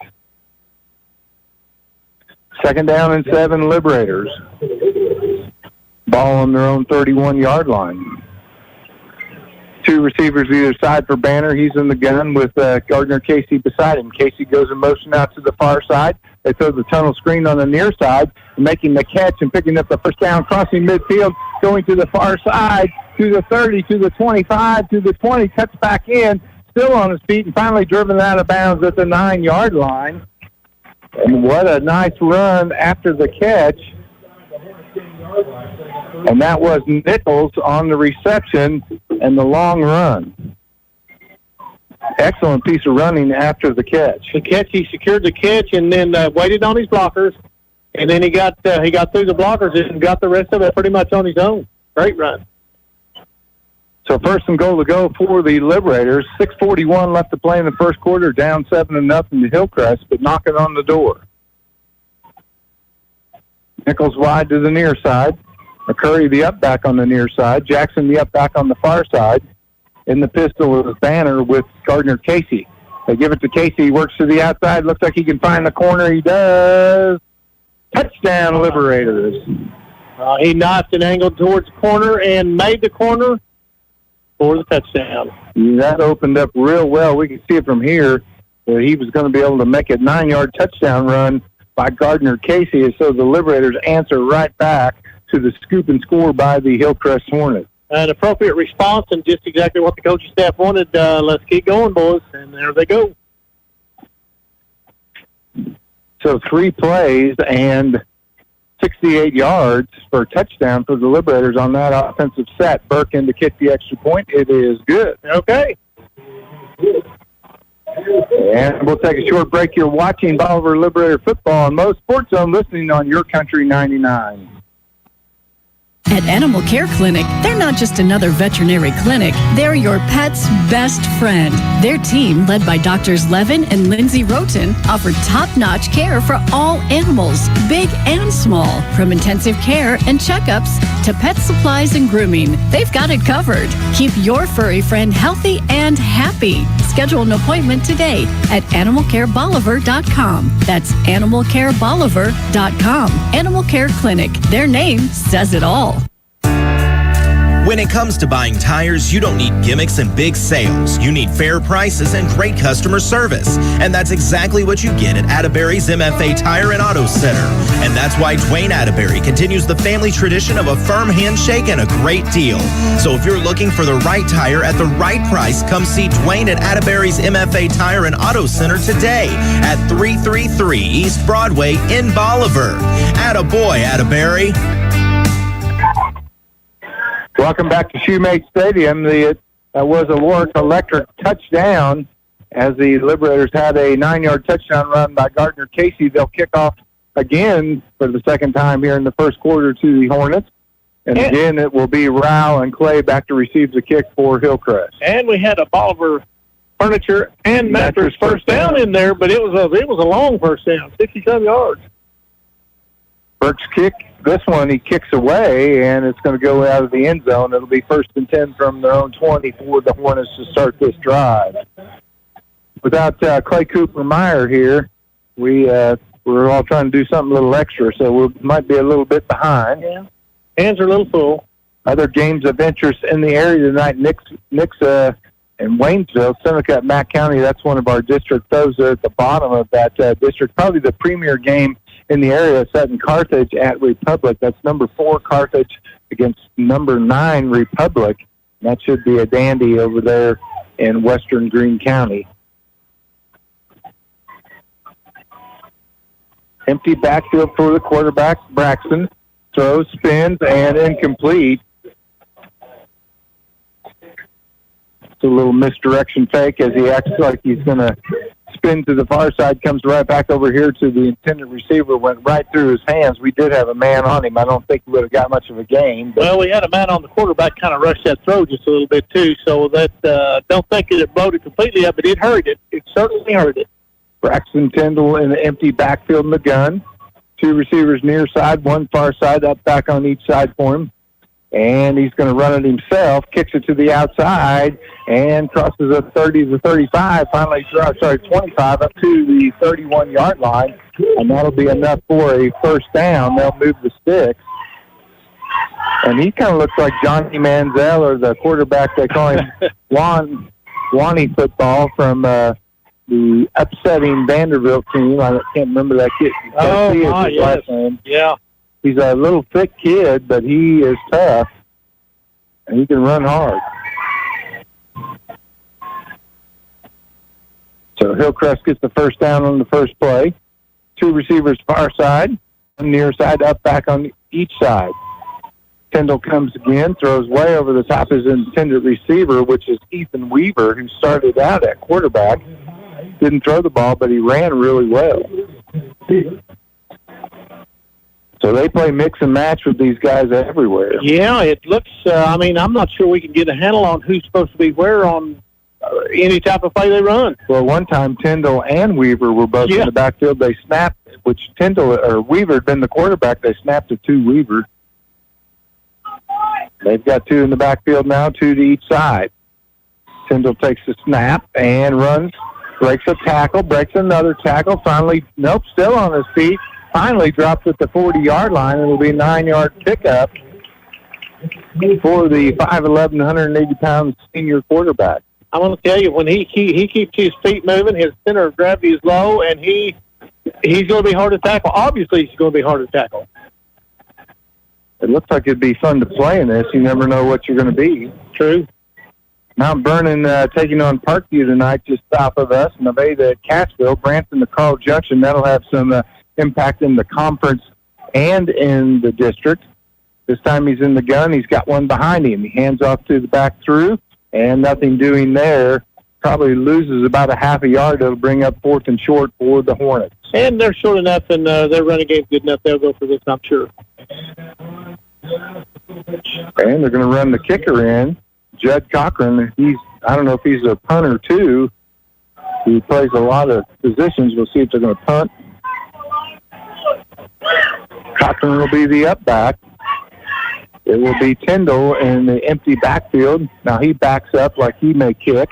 2nd down and 7, Liberators. Ball on their own 31-yard line. 2 receivers either side for Banner. He's in the gun with Gardner Casey beside him. Casey goes in motion out to the far side. They throw the tunnel screen on the near side, making the catch and picking up the first down, crossing midfield, going to the far side, to the 30, to the 25, to the 20, cuts back in, still on his feet, and finally driven out of bounds at the 9-yard line. And what a nice run after the catch. And that was Nichols on the reception and the long run. Excellent piece of running after the catch. The catch, he secured the catch and then waited on his blockers. And then he got through the blockers and got the rest of it pretty much on his own. Great run. So 1st and goal to go for the Liberators. 6:41 left to play in the first quarter, down 7-0 to Hillcrest, but knocking on the door. Nichols wide to the near side. McCurry the up back on the near side. Jackson the up back on the far side. In the pistol is Banner with Gardner Casey. They give it to Casey. He works to the outside. Looks like he can find the corner. He does. Touchdown, Liberators. He knifed and angled towards the corner and made the corner for the touchdown. That opened up real well. We can see it from here. He was going to be able to make a 9-yard touchdown run by Gardner Casey. And so the Liberators answer right back to the scoop and score by the Hillcrest Hornets. An appropriate response and just exactly what the coaching staff wanted. Let's keep going, boys. And there they go. So 3 plays and 68 yards for a touchdown for the Liberators on that offensive set. Burke in to kick the extra point. It is good. Okay. And we'll take a short break. You're watching Bolivar Liberator football on MoSportsZone, listening on Your Country 99. At Animal Care Clinic, they're not just another veterinary clinic. They're your pet's best friend. Their team, led by Doctors Levin and Lindsay Roten, offer top-notch care for all animals, big and small. From intensive care and checkups to pet supplies and grooming, they've got it covered. Keep your furry friend healthy and happy. Schedule an appointment today at animalcarebolivar.com. That's animalcarebolivar.com. Animal Care Clinic. Their name says it all. When it comes to buying tires, you don't need gimmicks and big sales. You need fair prices and great customer service. And that's exactly what you get at Atterbury's MFA Tire and Auto Center. And that's why Dwayne Atterbury continues the family tradition of a firm handshake and a great deal. So if you're looking for the right tire at the right price, come see Dwayne at Atterbury's MFA Tire and Auto Center today at 333 East Broadway in Bolivar. Attaboy, Atterbury. Welcome back to Shoemake Stadium. That was a Warwick Electric touchdown as the Liberators had a 9-yard touchdown run by Gardner Casey. They'll kick off again for the second time here in the first quarter to the Hornets. And again, it will be Rao and Clay back to receive the kick for Hillcrest. And we had a Bolivar Furniture and Mattress first down in there, but it was a long first down, 67 yards. Burke's kick. This one he kicks away, and it's going to go out of the end zone. It'll be 1st and 10 from their own 20 for the Hornets to start this drive. Without Clay Cooper-Meyer here, we're all trying to do something a little extra, so we might be a little bit behind. Yeah. Hands are a little full. Other games of interest in the area tonight, Nixa and Waynesville, Seneca at Mack County. That's one of our district. Those are at the bottom of that district. Probably the premier game in the area, set in Carthage at Republic. That's number 4 Carthage against number 9 Republic. That should be a dandy over there in western Greene County. Empty backfield for the quarterback. Braxton throws, spins, and incomplete. It's a little misdirection fake as he acts like he's going to spin to the far side, comes right back over here to the intended receiver, went right through his hands. We did have a man on him. I don't think he would have got much of a gain. But well, we had a man on the quarterback, kind of rushed that throw just a little bit too, so that don't think it blowed it completely up, but it hurt it. It certainly hurt it. Braxton Tyndall in the empty backfield in the gun. 2 receivers near side, 1 far side, up back on each side for him. And he's going to run it himself, kicks it to the outside, and crosses a 30 to 35, 25 up to the 31-yard line. And that'll be enough for a first down. They'll move the sticks. And he kind of looks like Johnny Manziel, or the quarterback they call him, Wani football from the upsetting Vanderbilt team. I can't remember that kid. Last name. Yeah. He's a little thick kid, but he is tough, and he can run hard. So Hillcrest gets the first down on the first play. 2 receivers far side, 1 near side, up back on each side. Tyndall comes again, throws way over the top his intended receiver, which is Ethan Weaver, who started out at quarterback. Didn't throw the ball, but he ran really well. So they play mix and match with these guys everywhere. Yeah, it looks, I'm not sure we can get a handle on who's supposed to be where on any type of play they run. Well, one time Tyndall and Weaver were both in the backfield. They snapped, which Weaver had been the quarterback. They snapped it to Weaver. They've got 2 in the backfield now, 2 to each side. Tyndall takes the snap and runs, breaks a tackle, breaks another tackle, still on his feet. Finally drops at the 40-yard line. It'll be a 9-yard pickup for the 5'11", 180-pound senior quarterback. I'm going to tell you, when he keeps his feet moving, his center of gravity is low, and he's going to be hard to tackle. Obviously, he's going to be hard to tackle. It looks like it'd be fun to play in this. You never know what you're going to be. True. Mount Vernon taking on Parkview tonight just south of us. Nevada at Cassville. Branson to Carl Junction. That'll have some impact in the conference and in the district. This time he's in the gun. He's got one behind him. He hands off to the back through, and nothing doing there. Probably loses about a half a yard. It'll bring up 4th and short for the Hornets. And they're short enough, and their running game's good enough. They'll go for this, I'm sure. And they're going to run the kicker in. Judd Cochran, I don't know if he's a punter too. He plays a lot of positions. We'll see if they're going to punt. Cochran will be the up back. It will be Tyndall in the empty backfield. Now he backs up like he may kick.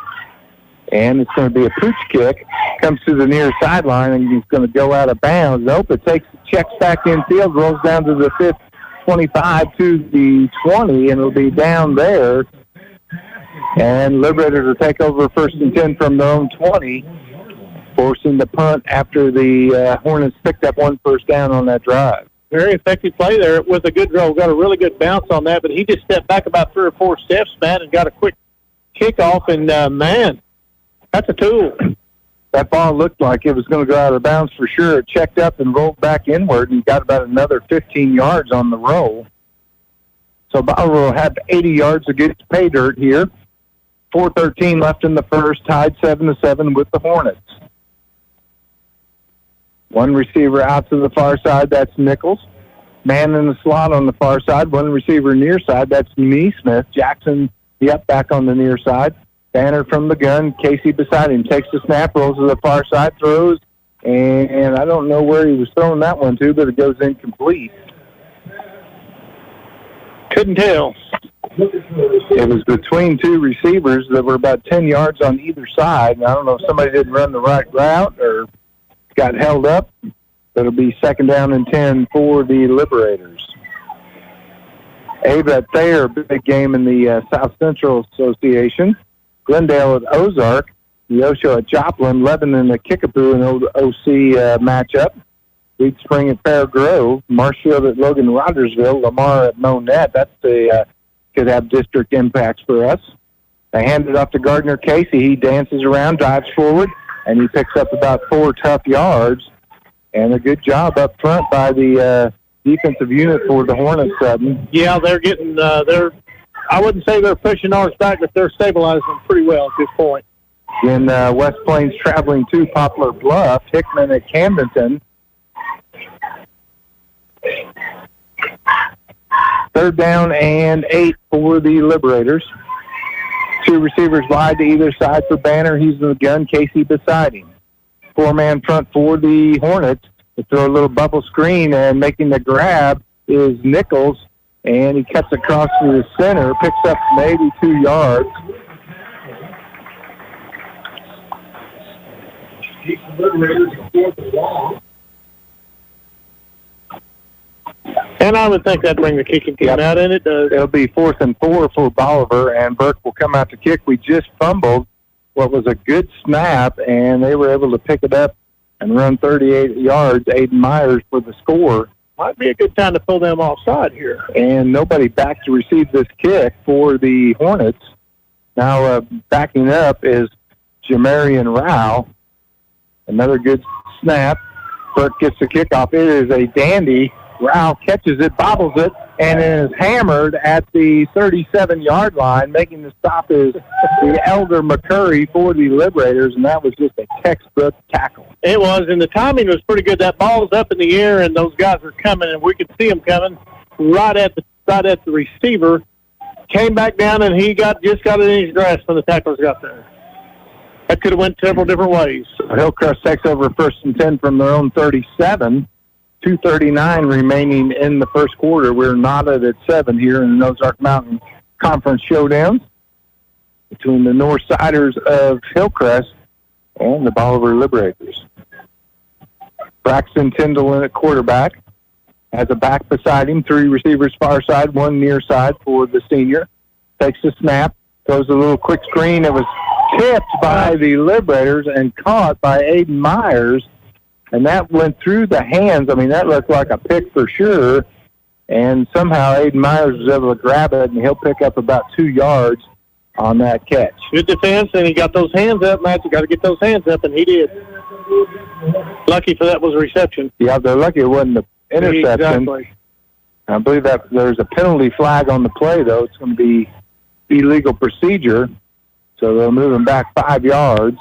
And it's going to be a pooch kick. Comes to the near sideline, and he's going to go out of bounds. Nope, it checks back infield, rolls down to the 25 to the 20, and it'll be down there. And Liberators will take over 1st and 10 from their own 20, forcing the punt after the Hornets picked up 1 first down on that drive. Very effective play there with a good roll. Got a really good bounce on that, but he just stepped back about 3 or 4 steps, Matt, and got a quick kickoff, and, man, that's a tool. That ball looked like it was going to go out of bounds for sure. It checked up and rolled back inward and got about another 15 yards on the roll. So Bolivar will have 80 yards against pay dirt here. 4:13 left in the first, tied 7-7 with the Hornets. One receiver out to the far side, that's Nichols. Man in the slot on the far side. One receiver near side, that's Neesmith. Jackson, the up back on the near side. Banner from the gun. Casey beside him. Takes the snap, rolls to the far side, throws. And I don't know where he was throwing that one to, but it goes incomplete. Couldn't tell. It was between 2 receivers that were about 10 yards on either side. And I don't know if somebody didn't run the right route or got held up. But it'll be 2nd down and 10 for the Liberators. Ava at Thayer, big game in the South Central Association. Glendale at Ozark, Neosho at Joplin, Lebanon at Kickapoo, an old OC matchup. Weed Spring at Fair Grove, Marshfield at Logan Rogersville, Lamar at Monette. That's could have district impacts for us. They hand it off to Gardner Casey. He dances around, drives forward, and he picks up about 4 tough yards. And a good job up front by the defensive unit for the Hornets, Sutton. Yeah, they're getting, I wouldn't say they're pushing ours back, but they're stabilizing them pretty well at this point. In West Plains traveling to Poplar Bluff, Hickman at Camdenton. 3rd down and 8 for the Liberators. 2 receivers wide to either side for Banner. He's in the gun. Casey beside him. 4-man front for the Hornets. They throw a little bubble screen, and making the grab is Nichols. And he cuts across to the center, picks up maybe 2 yards. And I would think that'd bring the kicking team out, and it does. It'll be 4th and 4 for Bolivar, and Burke will come out to kick. We just fumbled what was a good snap, and they were able to pick it up and run 38 yards. Aiden Myers for the score. Might be a good time to pull them offside here. And nobody back to receive this kick for the Hornets. Now backing up is Jamarian Rao. Another good snap. Burke gets the kickoff. It is a dandy. Rao catches it, bobbles it, and is hammered at the 37-yard line. Making the stop is the Elder McCurry for the Liberators, and that was just a textbook tackle. It was, and the timing was pretty good. That ball was up in the air, and those guys were coming, and we could see them coming right at the receiver. Came back down, and he just got it in his grasp when the tacklers got there. That could have went several different ways. Hillcrest takes over 1st and 10 from their own 37. 2:39 remaining in the first quarter. We're knotted at 7 here in the Ozark Mountain Conference Showdown between the Northsiders of Hillcrest and the Bolivar Liberators. Braxton Tyndall in at quarterback. Has a back beside him. 3 receivers far side, 1 near side for the senior. Takes the snap. Throws a little quick screen. It was tipped by the Liberators and caught by Aiden Myers. And that went through the hands. I mean, that looked like a pick for sure. And somehow Aiden Myers was able to grab it, and he'll pick up about 2 yards on that catch. Good defense, and he got those hands up, Matt. You got to get those hands up, and he did. Lucky for that was a reception. Yeah, they're lucky it wasn't an interception. Exactly. I believe that there's a penalty flag on the play, though. It's going to be illegal procedure. So they'll move him back 5 yards,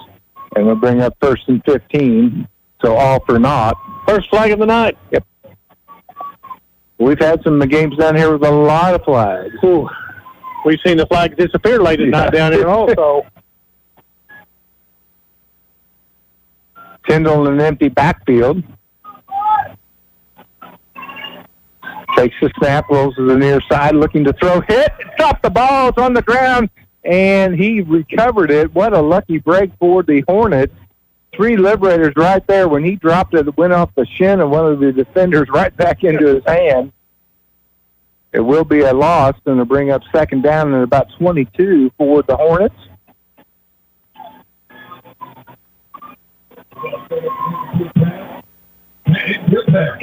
and they'll bring up 1st and 15. So all for naught. First flag of the night. Yep. We've had some games down here with a lot of flags. Ooh. We've seen the flags disappear late at night down here also. Tyndall in an empty backfield. Takes the snap, rolls to the near side, looking to throw, hit, dropped the ball, it's on the ground, and he recovered it. What a lucky break for the Hornets. 3 Liberators right there. When he dropped it, it went off the shin of one of the defenders right back into his hand. It will be a loss, and it'll bring up second down and about 22 for the Hornets.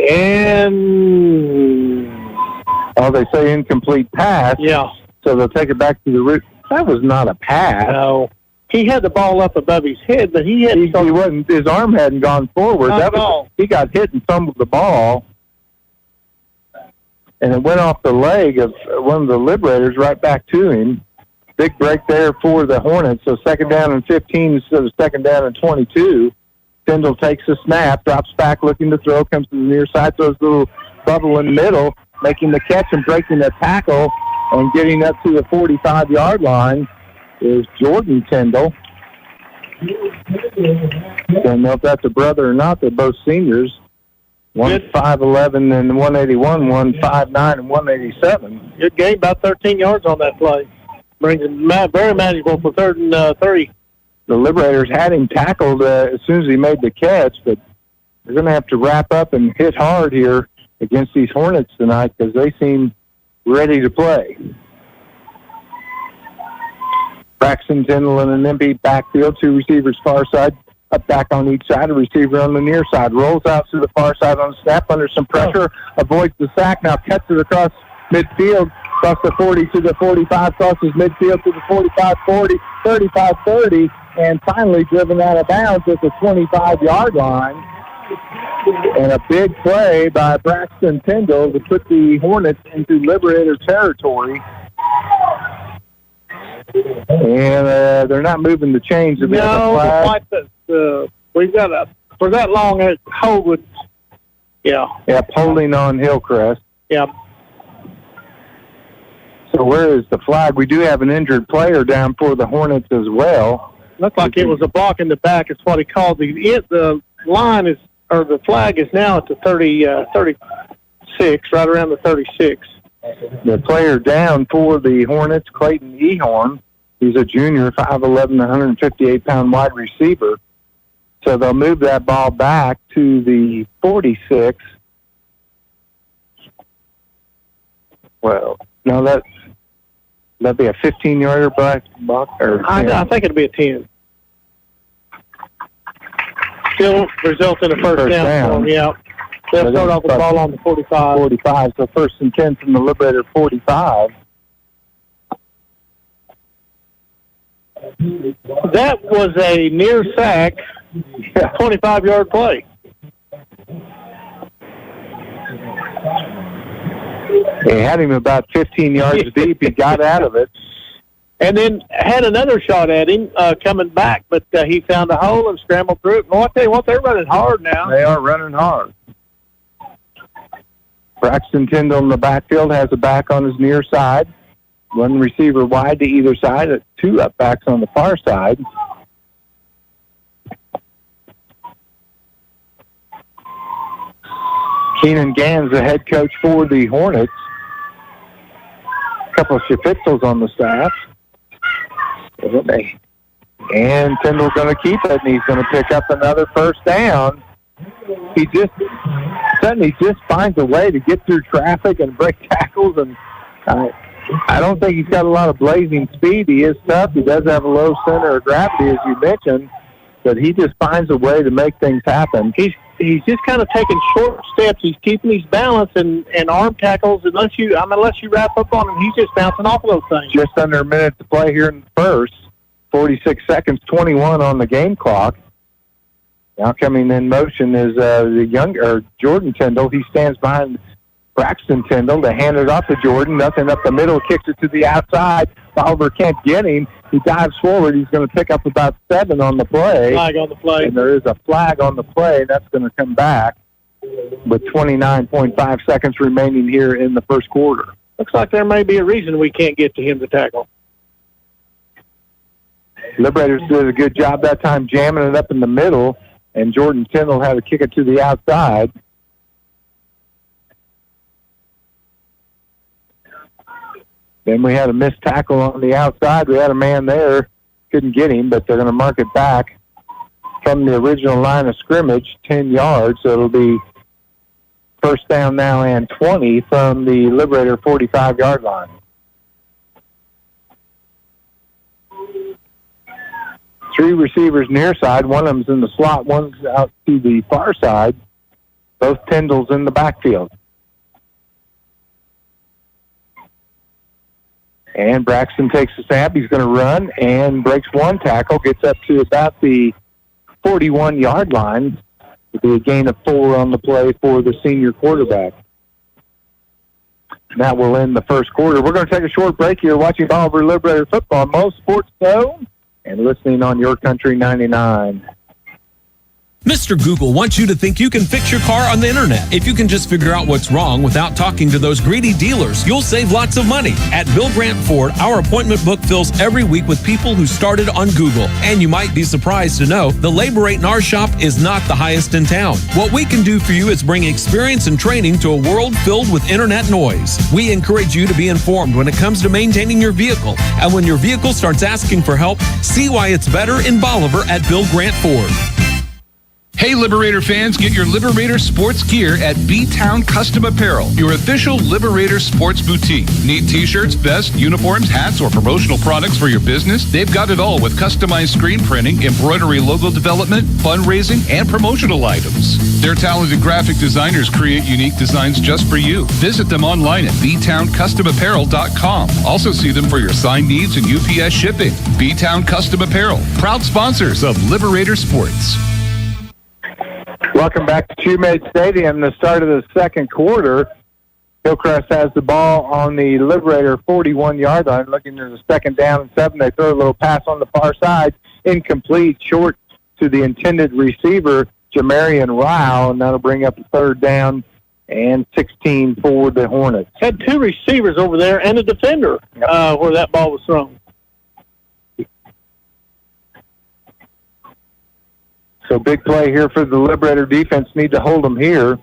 And they say incomplete pass. Yeah. So they'll take it back to the root. That was not a pass. No. He had the ball up above his head, but he wasn't. His arm hadn't gone forward. He got hit and fumbled the ball, and it went off the leg of one of the Liberators right back to him. Big break there for the Hornets. So second down and 15 instead of second down and 22. Tyndall takes the snap, drops back looking to throw, comes to the near side, throws a little bubble in the middle, making the catch and breaking the tackle and getting up to the 45-yard line is Jordan Tyndall. Don't know if that's a brother or not. They're both seniors. One 5'11" and 181, one 5'9" and 187. Good game, about 13 yards on that play. Brings it very manageable for 3rd and 3. The Liberators had him tackled as soon as he made the catch, but they're going to have to wrap up and hit hard here against these Hornets tonight because they seem ready to play. Braxton Tyndall in an empty backfield, 2 receivers far side, up back on each side, a receiver on the near side, rolls out to the far side on the snap under some pressure, avoids the sack, now cuts it across midfield, across the 40 to the 45, crosses midfield to the 45-40, 35-30, and finally driven out of bounds at the 25-yard line. And a big play by Braxton Tyndall to put the Hornets into Liberator territory. And they're not moving the chains. We've got for that long a hold would, holding on Hillcrest. Yeah. So where is the flag? We do have an injured player down for the Hornets as well. Looked like it was a block in the back. It's what he called the line is, or the flag is now at the 36, right around the 36. The player down for the Hornets, Clayton Ehorn. He's a junior, 5'11", 158-pound wide receiver. So they'll move that ball back to the 46. Well, no, that'd be a 15-yarder block. I think it'll be a 10. Still result in a first down. For them, yeah. They'll start off with the ball on the 45. 45, so 1st and 10 from the Liberator 45. That was a near sack, 25-yard play. They had him about 15 yards deep. He got out of it. And then had another shot at him coming back, but he found a hole and scrambled through it. Well, I'll tell you what, they're running hard now. They are running hard. Braxton Tyndall in the backfield has a back on his near side. One receiver wide to either side, 2 up backs on the far side. Keenan Gans, the head coach for the Hornets. A couple of Shafitzels on the staff. And Tyndall's going to keep it, and he's going to pick up another first down. He just finds a way to get through traffic and break tackles, and I don't think he's got a lot of blazing speed. He is tough. He does have a low center of gravity, as you mentioned, but he just finds a way to make things happen. He's just kind of taking short steps. He's keeping his balance and arm tackles. Unless you wrap up on him, he's just bouncing off of those things. Just under a minute to play here in the first. 46 seconds, 21 on the game clock. Now coming in motion is Jordan Tyndall. He stands behind Braxton Tyndall to hand it off to Jordan. Nothing up the middle, kicks it to the outside. Bolivar can't get him. He dives forward. He's going to pick up about 7 on the play. Flag on the play. And there is a flag on the play. That's going to come back. with 29.5 seconds remaining here in the first quarter. Looks like there may be a reason we can't get to him to tackle. Liberators did a good job that time jamming it up in the middle, and Jordan Tyndall had to kick it to the outside. Then we had a missed tackle on the outside. We had a man there, couldn't get him, but they're going to mark it back from the original line of scrimmage, 10 yards. So it'll be first down now and 20 from the Liberator 45-yard line. Three receivers near side. One of them's in the slot. One's out to the far side. Both Tyndalls in the backfield. And Braxton takes the snap. He's going to run and breaks one tackle, gets up to about the 41-yard line. It'll be a gain of 4 on the play for the senior quarterback. And that will end the first quarter. We're going to take a short break here watching Bolivar Liberator football, MoSportsZone, and listening on Your Country 99. Mr. Google wants you to think you can fix your car on the internet. If you can just figure out what's wrong without talking to those greedy dealers, you'll save lots of money. At Bill Grant Ford, our appointment book fills every week with people who started on Google. And you might be surprised to know the labor rate in our shop is not the highest in town. What we can do for you is bring experience and training to a world filled with internet noise. We encourage you to be informed when it comes to maintaining your vehicle. And when your vehicle starts asking for help, see why it's better in Bolivar at Bill Grant Ford. Hey Liberator fans, get your Liberator sports gear at B-Town Custom Apparel, your official Liberator sports boutique. Need t-shirts, vests, uniforms, hats, or promotional products for your business? They've got it all with customized screen printing, embroidery logo development, fundraising, and promotional items. Their talented graphic designers create unique designs just for you. Visit them online at btowncustomapparel.com. Also see them for your sign needs and UPS shipping. B-Town Custom Apparel, proud sponsors of Liberator Sports. Welcome back to Shoemade Stadium, the start of the second quarter. Hillcrest has the ball on the Liberator 41-yard line, looking at the second down and 7. They throw a little pass on the far side, incomplete, short to the intended receiver, Jamarian Ryle, and that'll bring up a third down and 16 for the Hornets. Had two receivers over there and a defender where that ball was thrown. So big play here for the Liberator defense. Need to hold them here,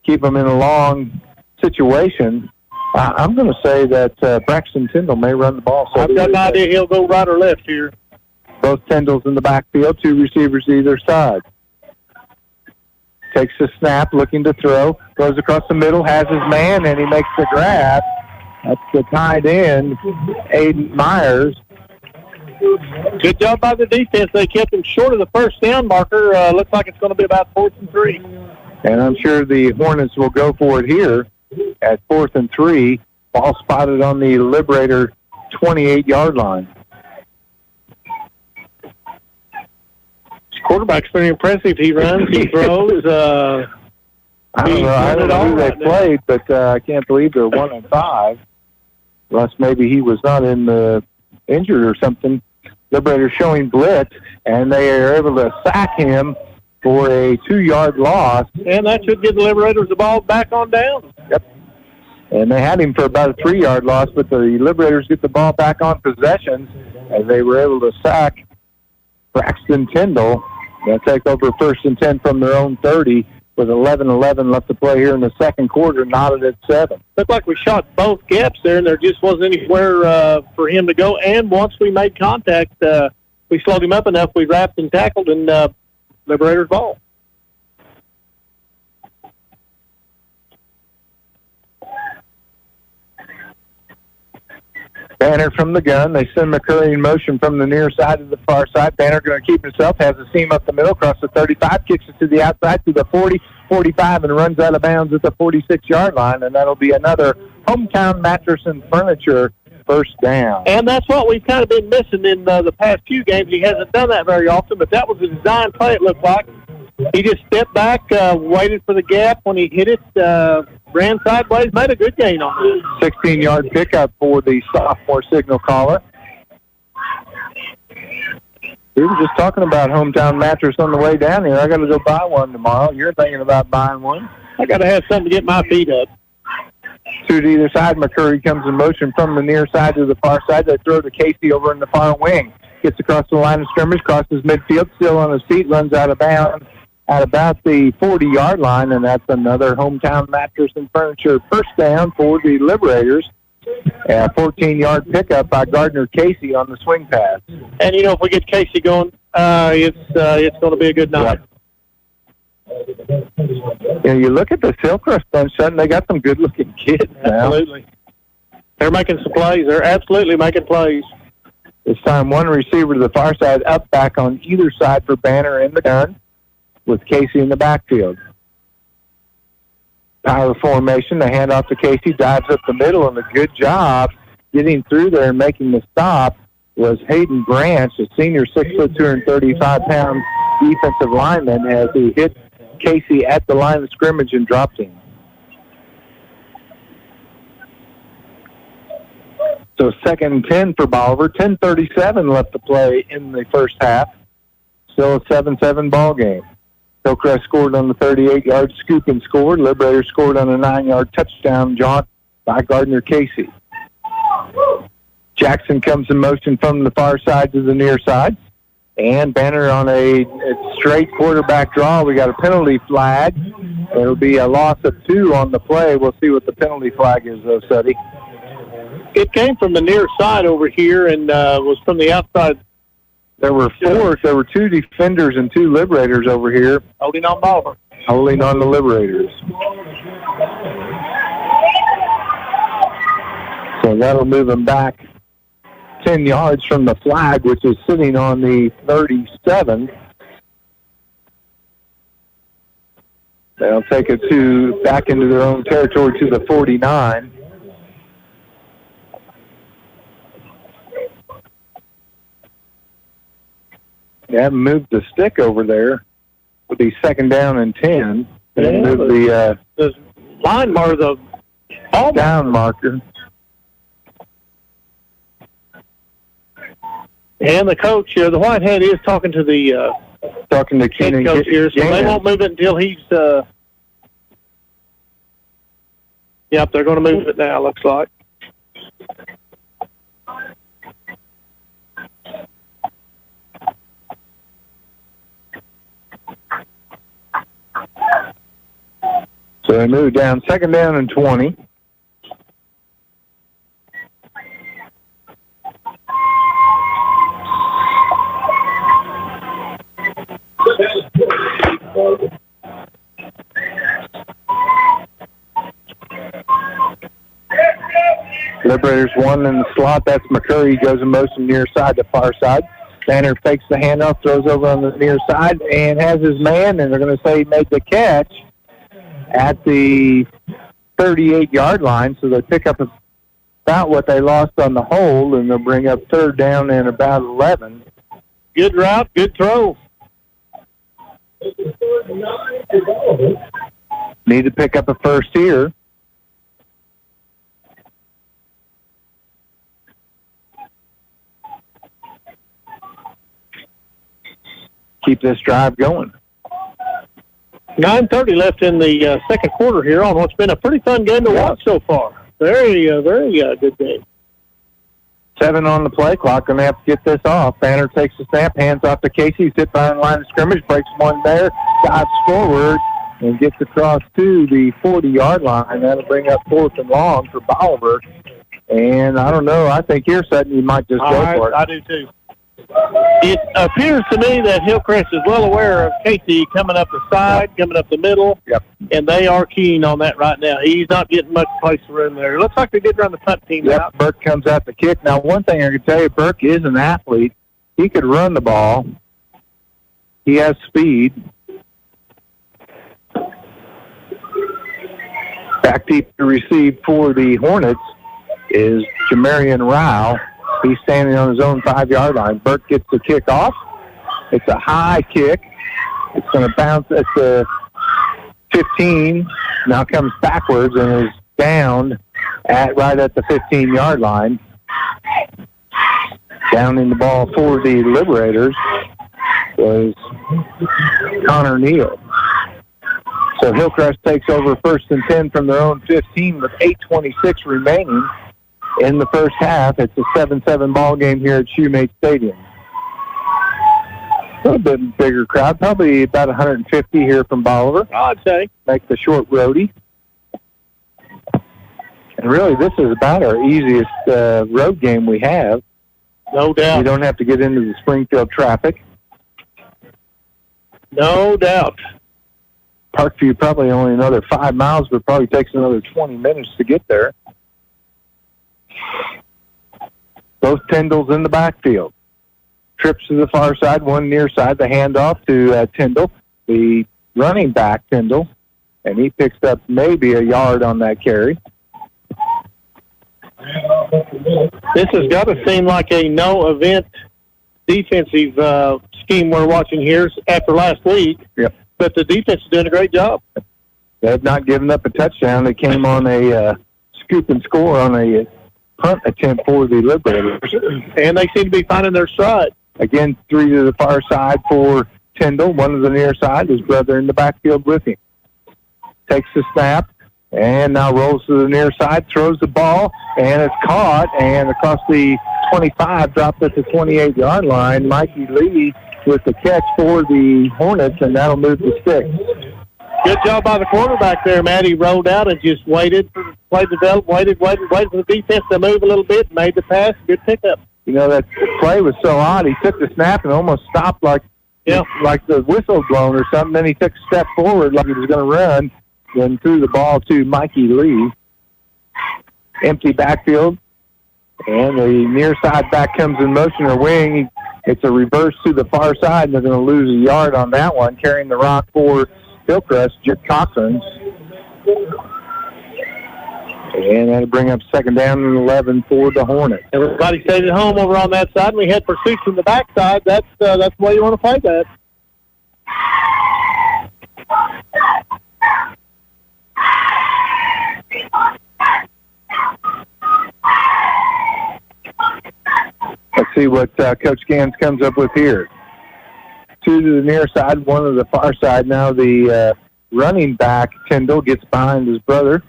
keep them in a long situation. I'm going to say that Braxton Tyndall may run the ball. So I've got an idea he'll go right or left here. Both Tyndalls in the backfield, two receivers either side. Takes the snap, looking to throw, goes across the middle, has his man, and he makes the grab. That's the tight end, Aiden Myers. Good job by the defense. They kept him short of the first down marker. Looks like it's going to be about 4th and 3. And I'm sure the Hornets will go for it here at 4th and 3. Ball spotted on the Liberator 28-yard line. His quarterback's pretty impressive. He runs, he throws. I don't know who they played, but I can't believe they're 1-5. Unless maybe he was not in the injured or something. Liberator showing blitz, and they are able to sack him for a 2-yard loss. And that should give the Liberators the ball back on down. Yep. And they had him for about a 3-yard loss, but the Liberators get the ball back on possessions as they were able to sack Braxton Tyndall. They'll take over 1st and 10 from their own 30 with 11:11 left to play here in the second quarter, knotted at 7. Looked like we shot both gaps there, and there just wasn't anywhere for him to go. And once we made contact, we slowed him up enough. We wrapped and tackled, and Liberators ball. Banner from the gun. They send McCurry in motion from the near side to the far side. Banner going to keep himself, has a seam up the middle, across the 35, kicks it to the outside to the 40, 45, and runs out of bounds at the 46-yard line, and that'll be another Hometown Mattress and Furniture first down. And that's what we've kind of been missing in the past few games. He hasn't done that very often, but that was a design play, it looked like. He just stepped back, waited for the gap. When he hit it, ran sideways, made a good gain on it. 16-yard pickup for the sophomore signal caller. We were just talking about Hometown Mattress on the way down here. I got to go buy one tomorrow. You're thinking about buying one? I got to have something to get my feet up. Two to either side. McCurry comes in motion from the near side to the far side. They throw to Casey over in the far wing. Gets across the line of scrimmage, crosses midfield, still on his feet, runs out of bounds at about the 40-yard line, and that's another Hometown Mattress and Furniture first down for the Liberators. A 14-yard pickup by Gardner Casey on the swing pass. And, you know, if we get Casey going, it's going to be a good night. Yeah, you look at the Hillcrest bunch, they got some good-looking kids now. Absolutely. They're making some plays. They're absolutely making plays. This time, one receiver to the far side, up back on either side for Banner in the gun, with Casey in the backfield. Power formation, the handoff to Casey, dives up the middle, and a good job getting through there and making the stop was Hayden Branch, a senior 6', 235-pound defensive lineman, as he hit Casey at the line of scrimmage and dropped him. So 2nd and 10 for Bolivar. 10:37 left to play in the first half. Still a 7-7 ball game. Hillcrest scored on the 38-yard scoop and scored. Liberators scored on a 9-yard touchdown jaunt by Gardner Casey. Jackson comes in motion from the far side to the near side. And Banner on a straight quarterback draw. We got a penalty flag. It'll be a loss of 2 on the play. We'll see what the penalty flag is, though, Suddy. It came from the near side over here and was from the outside. There were 2 defenders and 2 Liberators over here. Holding on Bolivar. Holding on the Liberators. So that'll move them back 10 yards from the flag, which is sitting on the 37. They'll take it back into their own territory to the 49. They haven't moved the stick over there. It'll be 2nd down and 10. They moved the line marker, the ball down marker. And the coach, the Whitehead, is talking to the Keenan coach here, so they won't move it until he's. Yep, they're going to move it now. Looks like. So they move down 2nd down and 20. Liberators 1 in the slot. That's McCurry. He goes in motion near side to far side. Banner fakes the handoff, throws over on the near side, and has his man, and they're going to say he made the catch at the 38-yard line. So they pick up about what they lost on the hold, and they'll bring up 3rd down and about 11. Good route, good throw. Need to pick up a first here. Keep this drive going. 9:30 left in the second quarter here on what's been a pretty fun game to watch so far. Very good game. 7 on the play clock. Going to have to get this off. Banner takes the snap, hands off to Casey, sits behind the line of scrimmage, breaks one there, dives forward, and gets across to the 40-yard line. That'll bring up 4th and long for Bolivar. And I don't know. I think here, Sutton, you might just go for it. I do too. It appears to me that Hillcrest is well aware of Casey coming up the side, coming up the middle, and they are keen on that right now. He's not getting much place room there. It looks like they did run the punt team out. Burke comes out the kick. Now, one thing I can tell you, Burke is an athlete. He could run the ball. He has speed. Back deep to receive for the Hornets is Jamarian Rao. He's standing on his own 5-yard line. Burke gets the kick off. It's a high kick. It's going to bounce at the 15. Now comes backwards and is down right at the 15-yard line. Down in the ball for the Liberators. was Connor Neal. So Hillcrest takes over 1st and 10 from their own 15 with 8:26 remaining in the first half. It's a 7-7 ball game here at Shoemate Stadium. A little bit bigger crowd, probably about 150 here from Bolivar. I'd say. Make the short roadie. And really, this is about our easiest road game we have. No doubt. You don't have to get into the Springfield traffic. No doubt. Parkview probably only another 5 miles, but probably takes another 20 minutes to get there. Both Tyndalls in the backfield. Trips to the far side, one near side, the handoff to Tyndall, the running back Tyndall, and he picks up maybe a yard on that carry. This has got to seem like a no-event defensive scheme we're watching here after last week. Yep. But the defense is doing a great job. They have not given up a touchdown. They came on a scoop and score on a punt attempt for the Liberators. And they seem to be finding their stride. Again, 3 to the far side for Tyndall, 1 to the near side, his brother in the backfield with him. Takes the snap, and now rolls to the near side, throws the ball, and it's caught, and across the 25, dropped at the 28-yard line. Mikey Lee with the catch for the Hornets, and that'll move the sticks. Good job by the quarterback there, Matt. He rolled out and just waited, played develop, waited for the defense to move a little bit, made the pass, good pickup. You know, that play was so odd. He took the snap and almost stopped like the whistle blown or something. Then he took a step forward like he was going to run, then threw the ball to Mikey Lee. Empty backfield, and the near side back comes in motion or wing. It's a reverse to the far side, and they're going to lose a yard on that one. Carrying the rock for Hillcrest, Jip Cochran. And that'll bring up 2nd down and 11 for the Hornets. Everybody stayed at home over on that side. We had pursuits from the backside. That's the way you want to play that. Let's see what Coach Gans comes up with here. 2 to the near side, 1 to the far side. Now the running back, Tyndall, gets behind his brother,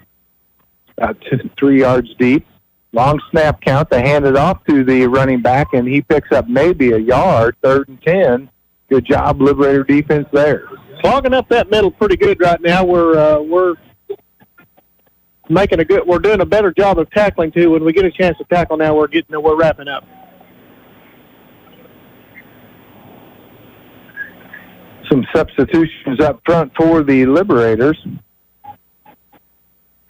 about 3 yards deep. Long snap count. They hand it off to the running back, and he picks up maybe a yard, 3rd and 10. Good job, Liberator defense there. Clogging up that middle pretty good right now. We're doing a better job of tackling too. When we get a chance to tackle now, we're wrapping up. Some substitutions up front for the Liberators.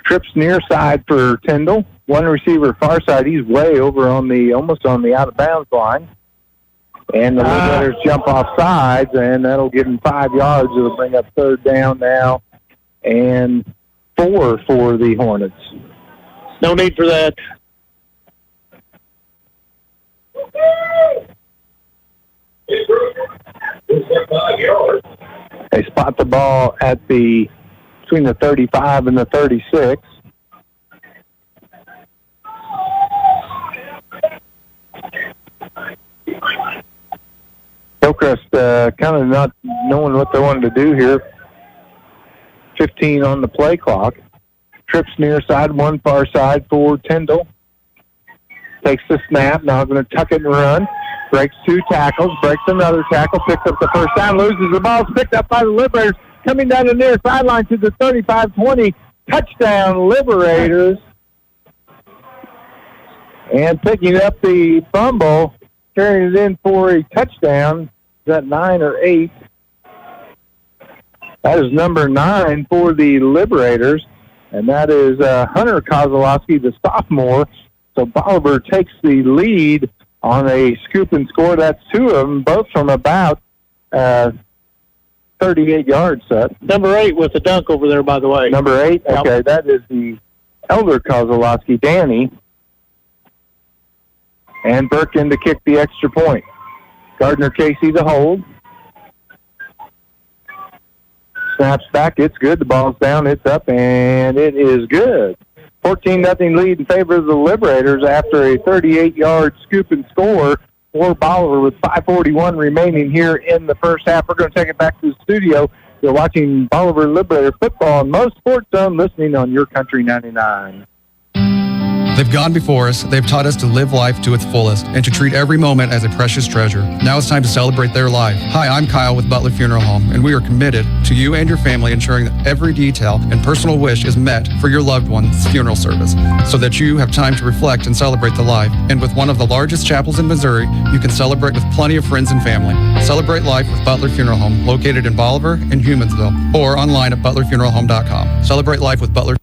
Trips near side for Tyndall. 1 receiver far side. He's way over almost on the out of bounds line. And the Liberators jump off sides, and that'll give them 5 yards. It'll bring up 3rd down now and 4 for the Hornets. No need for that. They spot the ball at between the 35 and the 36. Hillcrest kind of not knowing what they wanted to do here. 15 on the play clock. Trips near side, 1 far side for Tyndall. Takes the snap, now going to tuck it and run. Breaks 2 tackles, breaks another tackle, picks up the first down, loses the ball, picked up by the Liberators, coming down the near sideline to the 35-20. Touchdown, Liberators. And picking up the fumble, carrying it in for a touchdown. Is that 9 or 8? That is number 9 for the Liberators, and that is Hunter Kozlowski, the sophomore. So Bolivar takes the lead on a scoop and score. That's 2 of them, both from about 38 yards, Seth. Number 8 with the dunk over there, by the way. Number 8? Okay, that is the elder Kozlowski, Danny. And Birkin to kick the extra point. Gardner Casey to hold. Snaps back, it's good. The ball's down, it's up, and it is good. 14-0 lead in favor of the Liberators after a 38-yard scoop and score for Bolivar with 5:41 remaining here in the first half. We're going to take it back to the studio. You're watching Bolivar Liberator football on MoSportsZone, listening on Your Country 99. They've gone before us, they've taught us to live life to its fullest and to treat every moment as a precious treasure. Now it's time to celebrate their life. Hi, I'm Kyle with Butler Funeral Home, and we are committed to you and your family ensuring that every detail and personal wish is met for your loved one's funeral service so that you have time to reflect and celebrate the life. And with one of the largest chapels in Missouri, you can celebrate with plenty of friends and family. Celebrate life with Butler Funeral Home, located in Bolivar and Humansville, or online at butlerfuneralhome.com. Celebrate life with Butler.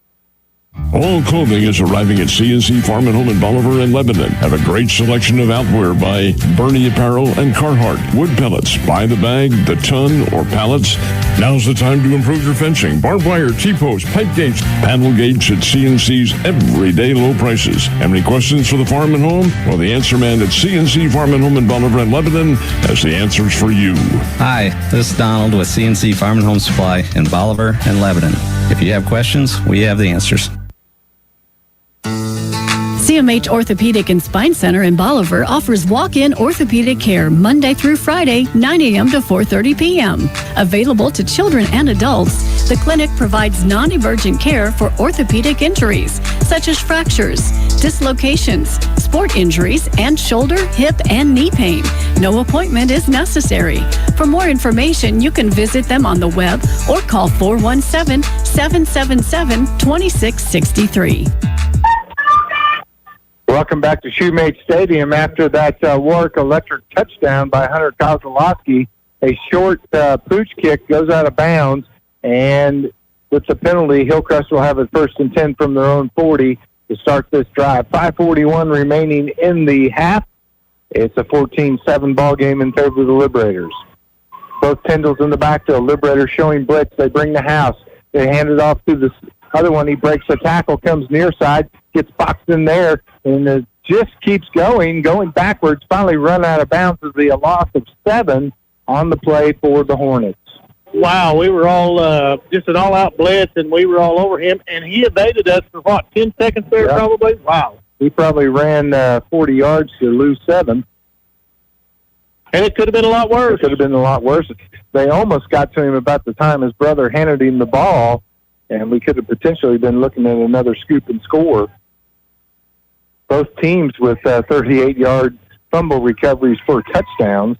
All clothing is arriving at C&C Farm and Home in Bolivar and Lebanon. Have a great selection of outwear by Bernie Apparel and Carhartt. Wood pellets by the bag, the ton, or pallets. Now's the time to improve your fencing. Barbed wire, T-posts, pipe gates, panel gates at C&C's everyday low prices. Have any questions for the Farm and Home? Well, the answer man at C&C Farm and Home in Bolivar and Lebanon has the answers for you. Hi, this is Donald with C&C Farm and Home Supply in Bolivar and Lebanon. If you have questions, we have the answers. CMH Orthopedic and Spine Center in Bolivar offers walk-in orthopedic care Monday through Friday, 9 a.m. to 4:30 p.m. Available to children and adults, the clinic provides non-emergent care for orthopedic injuries, such as fractures, dislocations, sport injuries, and shoulder, hip, and knee pain. No appointment is necessary. For more information, you can visit them on the web or call 417-777-2663. Welcome back to Shoemate Stadium after that Warwick Electric touchdown by Hunter Kozlowski. A short pooch kick goes out of bounds, and with the penalty, Hillcrest will have it 1st and 10 from their own 40 to start this drive. 5:41 remaining in the half. It's a 14-7 ball game in favor of the Liberators. Both Tyndall's in the backfield. Liberators showing blitz. They bring the house. They hand it off to the other one. He breaks the tackle, comes near side, gets boxed in there, and it just keeps going backwards. Finally run out of bounds as the loss of 7 on the play for the Hornets. Wow, we were all just an all-out blitz, and we were all over him, and he evaded us for, 10 seconds there probably? Wow. He probably ran 40 yards to lose 7. And it could have been a lot worse. It could have been a lot worse. They almost got to him about the time his brother handed him the ball, and we could have potentially been looking at another scoop and score. Both teams with 38-yard fumble recoveries for touchdowns.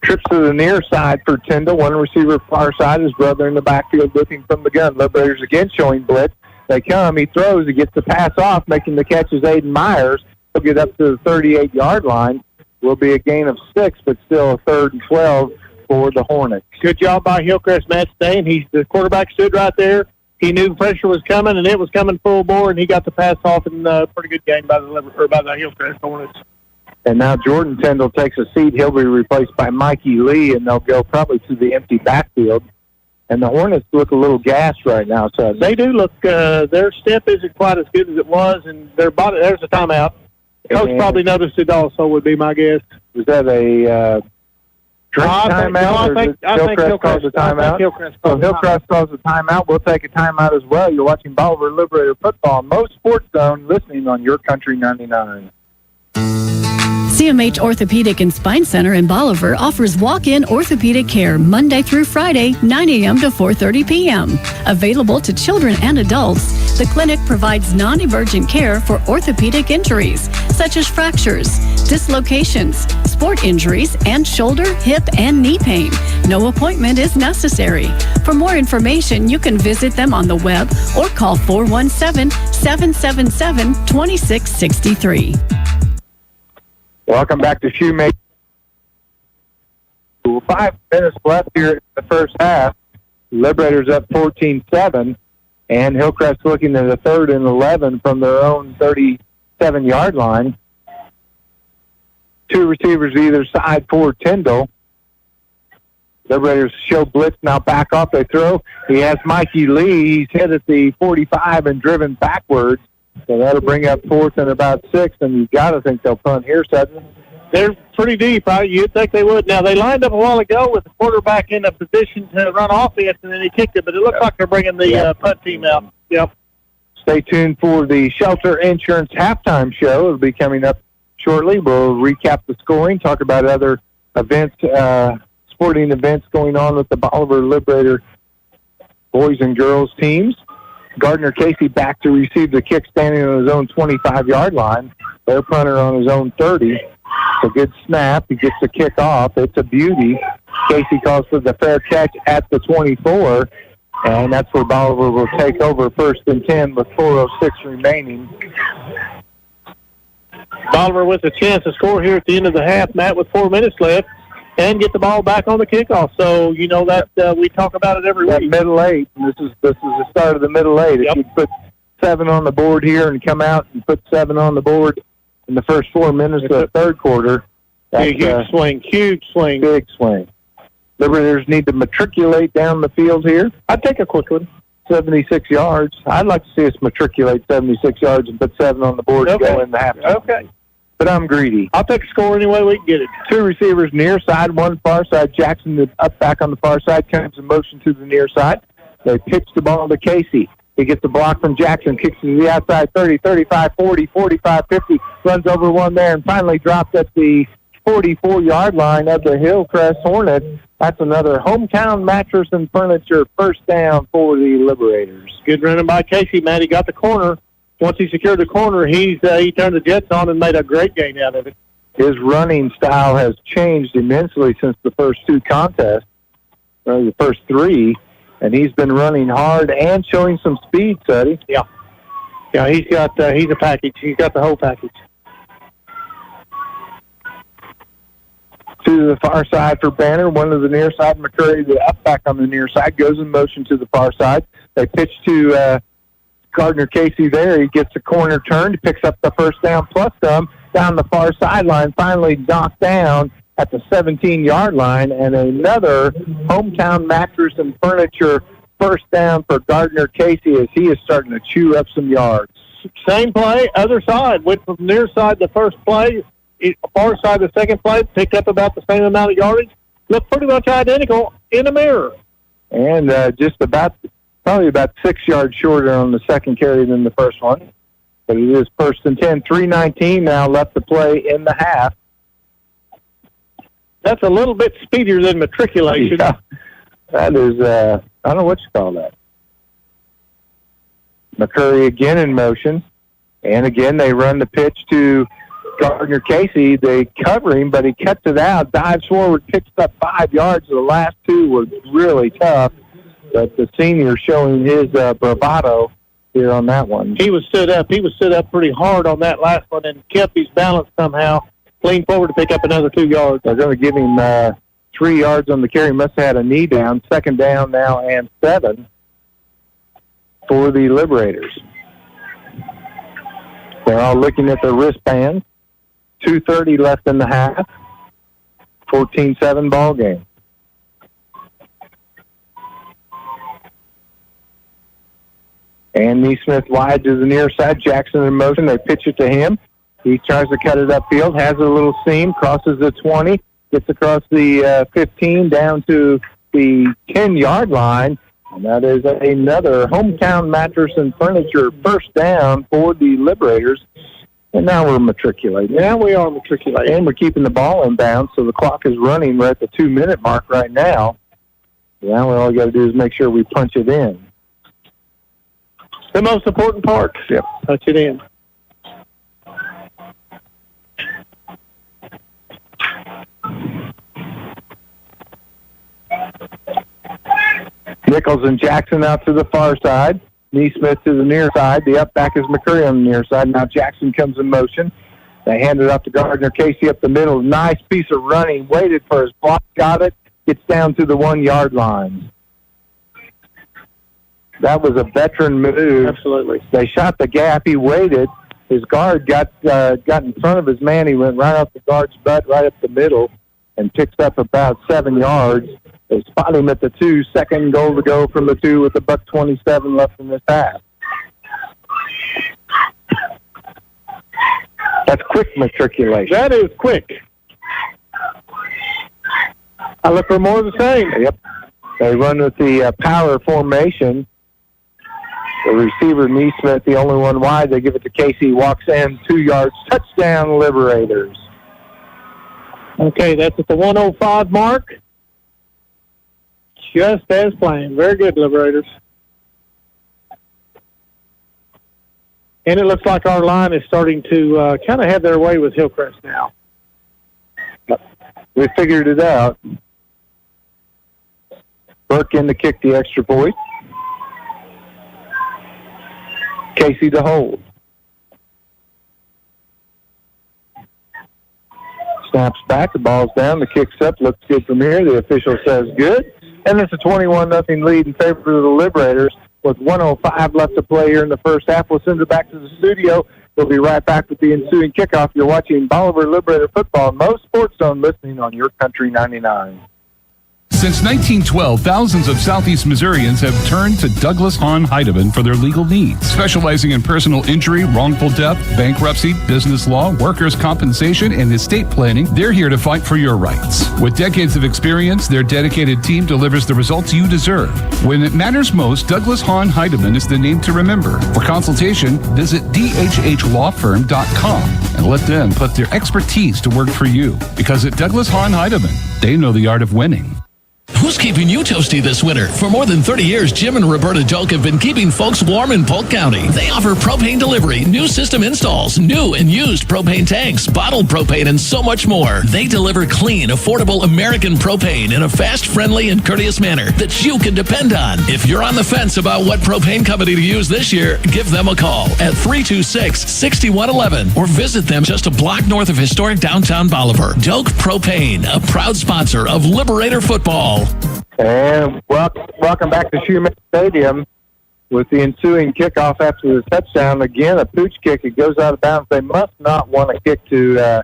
Trips to the near side for Tyndall. One receiver far side, his brother in the backfield with him from the gun. Liberators again showing blitz. They come, he throws, he gets the pass off, making the catch is Aiden Myers. He'll get up to the 38-yard line. Will be a gain of 6, but still a 3rd and 12 for the Hornets. Good job by Hillcrest, Matt Stain. The quarterback stood right there. He knew pressure was coming, and it was coming full bore, and he got the pass off in a pretty good game by the Hillcrest Hornets. And now Jordan Tyndall takes a seat. He'll be replaced by Mikey Lee, and they'll go probably to the empty backfield. And the Hornets look a little gassed right now. So they do look. Their step isn't quite as good as it was, and their body. There's a timeout. Coach probably noticed it also, would be my guess. Was that a drink timeout, or did Hillcrest cause a timeout? Hillcrest calls a timeout. We'll take a timeout as well. You're watching Bolivar Liberator football on MoSportsZone, listening on Your Country 99. CMH Orthopedic and Spine Center in Bolivar offers walk-in orthopedic care Monday through Friday, 9 a.m. to 4:30 p.m. Available to children and adults, the clinic provides non-emergent care for orthopedic injuries, such as fractures, dislocations, sport injuries, and shoulder, hip, and knee pain. No appointment is necessary. For more information, you can visit them on the web or call 417-777-2663. Welcome back to Shoemate. 5 minutes left here in the first half. Liberators up 14-7, and Hillcrest looking at a 3rd and 11 from their own 37-yard line. 2 receivers either side for Tyndall. Liberators show blitz, now back off, they throw. He has Mikey Lee. He's hit at the 45 and driven backwards. So that'll bring up 4th and about 6, and you've got to think they'll punt here, Sutton. They're pretty deep. You'd think they would. Now, they lined up a while ago with the quarterback in a position to run offense, and then he kicked it, but it looks like they're bringing the punt team out. Yep. Stay tuned for the Shelter Insurance halftime show. It'll be coming up shortly. We'll recap the scoring, talk about other events, sporting events going on with the Bolivar Liberator boys and girls teams. Gardner Casey back to receive the kick, standing on his own 25-yard line. Their punter on his own 30. It's a good snap. He gets the kick off. It's a beauty. Casey calls for the fair catch at the 24, and that's where Bolivar will take over 1st and 10 with 4:06 remaining. Bolivar with a chance to score here at the end of the half, Matt, with 4 minutes left, and get the ball back on the kickoff. So, you know that we talk about it every week. Middle eight. This is the start of the middle eight. If you put 7 on the board here and come out and put 7 on the board in the first 4 minutes of the third quarter, that's a huge swing, big swing. Liberators need to matriculate down the field here. I'd take a quick one. 76 yards. I'd like to see us matriculate 76 yards and put 7 on the board and go in the half. Okay. But I'm greedy. I'll take a score any way we can get it. 2 receivers near side, 1 far side. Jackson up back on the far side, comes in motion to the near side. They pitch the ball to Casey. He gets the block from Jackson, kicks to the outside 30, 35, 40, 45, 50, runs over one there, and finally dropped at the 44-yard line of the Hillcrest Hornets. That's another hometown mattress and furniture first down for the Liberators. Good running by Casey, Matt. He got the corner. Once he secured the corner, he turned the Jets on and made a great gain out of it. His running style has changed immensely since the first 2 contests, or the first 3, and he's been running hard and showing some speed, Suddy. Yeah, he's a package. He's got the whole package. To the far side for Banner, one to the near side. McCurry, the up back on the near side, goes in motion to the far side. They pitch to Gardner Casey there. He gets the corner turned, picks up the first down plus some down the far sideline, finally knocked down at the 17-yard line, and another hometown mattress and furniture first down for Gardner Casey as he is starting to chew up some yards. Same play, other side. Went from near side the first play, far side the second play, picked up about the same amount of yardage. Looked pretty much identical in the mirror. And probably about 6 yards shorter on the second carry than the first one. But it is 1st and 10, 3:19 now left to play in the half. That's a little bit speedier than matriculation. Yeah, that is, I don't know what you call that. McCurry again in motion. And again, they run the pitch to Gardner Casey. They cover him, but he cuts it out, dives forward, picks up 5 yards. The last 2 were really tough. But the senior showing his bravado here on that one. He was stood up. He was stood up pretty hard on that last one and kept his balance somehow. Leaned forward to pick up another 2 yards. They're going to give him 3 yards on the carry. Must have had a knee down. 2nd down now and 7 for the Liberators. They're all looking at their wristbands. 2:30 left in the half. 14-7 ball game. And Neesmith wide to the near side. Jackson in motion. They pitch it to him. He tries to cut it upfield, has a little seam, crosses the 20, gets across the 15 down to the 10-yard line. And that is another hometown mattress and furniture first down for the Liberators. And now we're matriculating. Now we are matriculating. And we're keeping the ball in bounds, so the clock is running. We're at the 2-minute mark right now. Now all we got to do is make sure we punch it in. The most important part. Yep. Punch it in. Nichols and Jackson out to the far side. Neesmith to the near side. The up back is McCurry on the near side. Now Jackson comes in motion. They hand it off to Gardner Casey up the middle. Nice piece of running. Waited for his block. Got it. Gets down to the 1-yard line. That was a veteran move. Absolutely. They shot the gap. He waited. His guard got in front of his man. He went right off the guard's butt, right up the middle, and picked up about 7 yards. They spot him at the 2. Second goal to go from the 2 with $1:27 left in this half. That's quick matriculation. That is quick. I look for more of the same. Yep. They run with the power formation. The receiver, Neesmith, the only one wide. They give it to Casey. Walks in, 2 yards. Touchdown, Liberators. Okay, that's at the 105 mark. Just as planned. Very good, Liberators. And it looks like our line is starting to kind of have their way with Hillcrest now. We figured it out. Burke in to kick the extra point. Casey to hold. Snaps back, the ball's down, the kick's up, looks good from here. The official says good. And it's a 21-0 lead in favor of the Liberators with 1:05 left to play here in the first half. We'll send it back to the studio. We'll be right back with the ensuing kickoff. You're watching Bolivar Liberator football, MoSportsZone, listening on Your Country 99. Since 1912, thousands of Southeast Missourians have turned to Douglas Hahn Heidemann for their legal needs. Specializing in personal injury, wrongful death, bankruptcy, business law, workers' compensation, and estate planning, they're here to fight for your rights. With decades of experience, their dedicated team delivers the results you deserve. When it matters most, Douglas Hahn Heidemann is the name to remember. For consultation, visit dhhlawfirm.com and let them put their expertise to work for you. Because at Douglas Hahn Heidemann, they know the art of winning. Who's keeping you toasty this winter? For more than 30 years, Jim and Roberta Doak have been keeping folks warm in Polk County. They offer propane delivery, new system installs, new and used propane tanks, bottled propane, and so much more. They deliver clean, affordable American propane in a fast, friendly, and courteous manner that you can depend on. If you're on the fence about what propane company to use this year, give them a call at 326-6111 or visit them just a block north of historic downtown Bolivar. Doak Propane, a proud sponsor of Liberator football. And welcome back to Shoemaker Stadium with the ensuing kickoff after the touchdown. Again, a pooch kick. It goes out of bounds. They must not want to kick to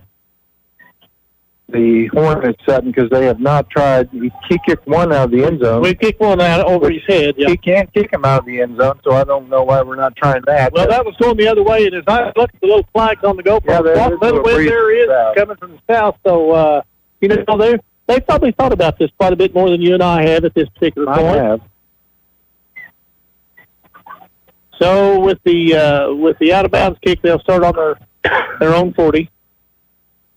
the Hornets, Sutton, because they have not tried. He kicked one out of the end zone. We kicked one out over his head. Yeah. He can't kick him out of the end zone, so I don't know why we're not trying that. Well, that was going the other way, and as I look at the little flags on the GoPro, Yeah, the little wind there is coming from the south, so, they probably thought about this quite a bit more than you and I have at this particular point. I have. So with the out of bounds kick, they'll start on their own 40.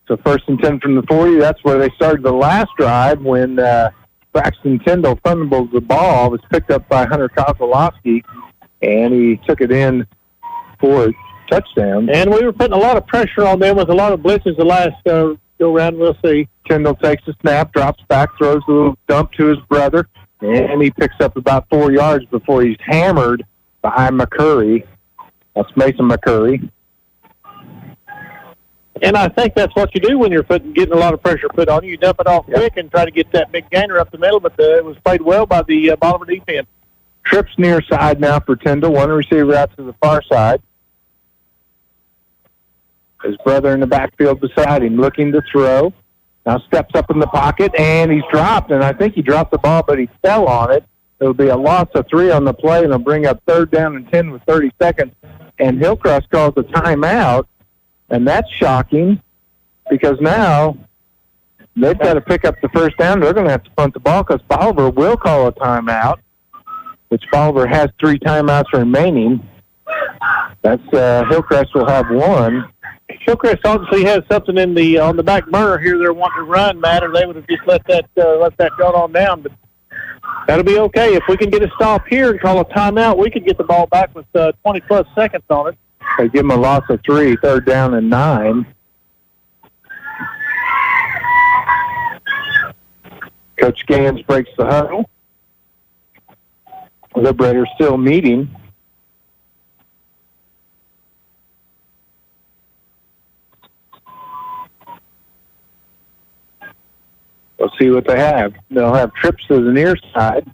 So 1st and 10 from the 40. That's where they started the last drive when Braxton Tyndall fumbled the ball. It was picked up by Hunter Kozlowski, and he took it in for a touchdown. And we were putting a lot of pressure on them with a lot of blitzes the last go round. We'll see. Tyndall takes a snap, drops back, throws a little dump to his brother, and he picks up about 4 yards before he's hammered by McCurry. That's Mason McCurry. And I think that's what you do when you're getting a lot of pressure put on you. You dump it off quick and try to get that big gainer up the middle, but it was played well by the Bolivar defense. Trips near side now for Tyndall. One receiver out to the far side. His brother in the backfield beside him, looking to throw. Now steps up in the pocket, and he's dropped. And I think he dropped the ball, but he fell on it. It'll be a loss of 3 on the play, and it'll bring up 3rd down and 10 with 30 seconds. And Hillcrest calls a timeout, and that's shocking because now they've got to pick up the 1st down. They're going to have to punt the ball because Bolivar will call a timeout, which Bolivar has 3 timeouts remaining. That's Hillcrest will have 1. Hillcrest obviously has something in the on the back burner here. They're wanting to run, Matt, or they would have just let that run on down. But that'll be okay. If we can get a stop here and call a timeout, we could get the ball back with 20-plus seconds on it. They give him a loss of 3, 3rd down and 9. Coach Gans breaks the huddle. Liberators still meeting. We'll see what they have. They'll have trips to the near side.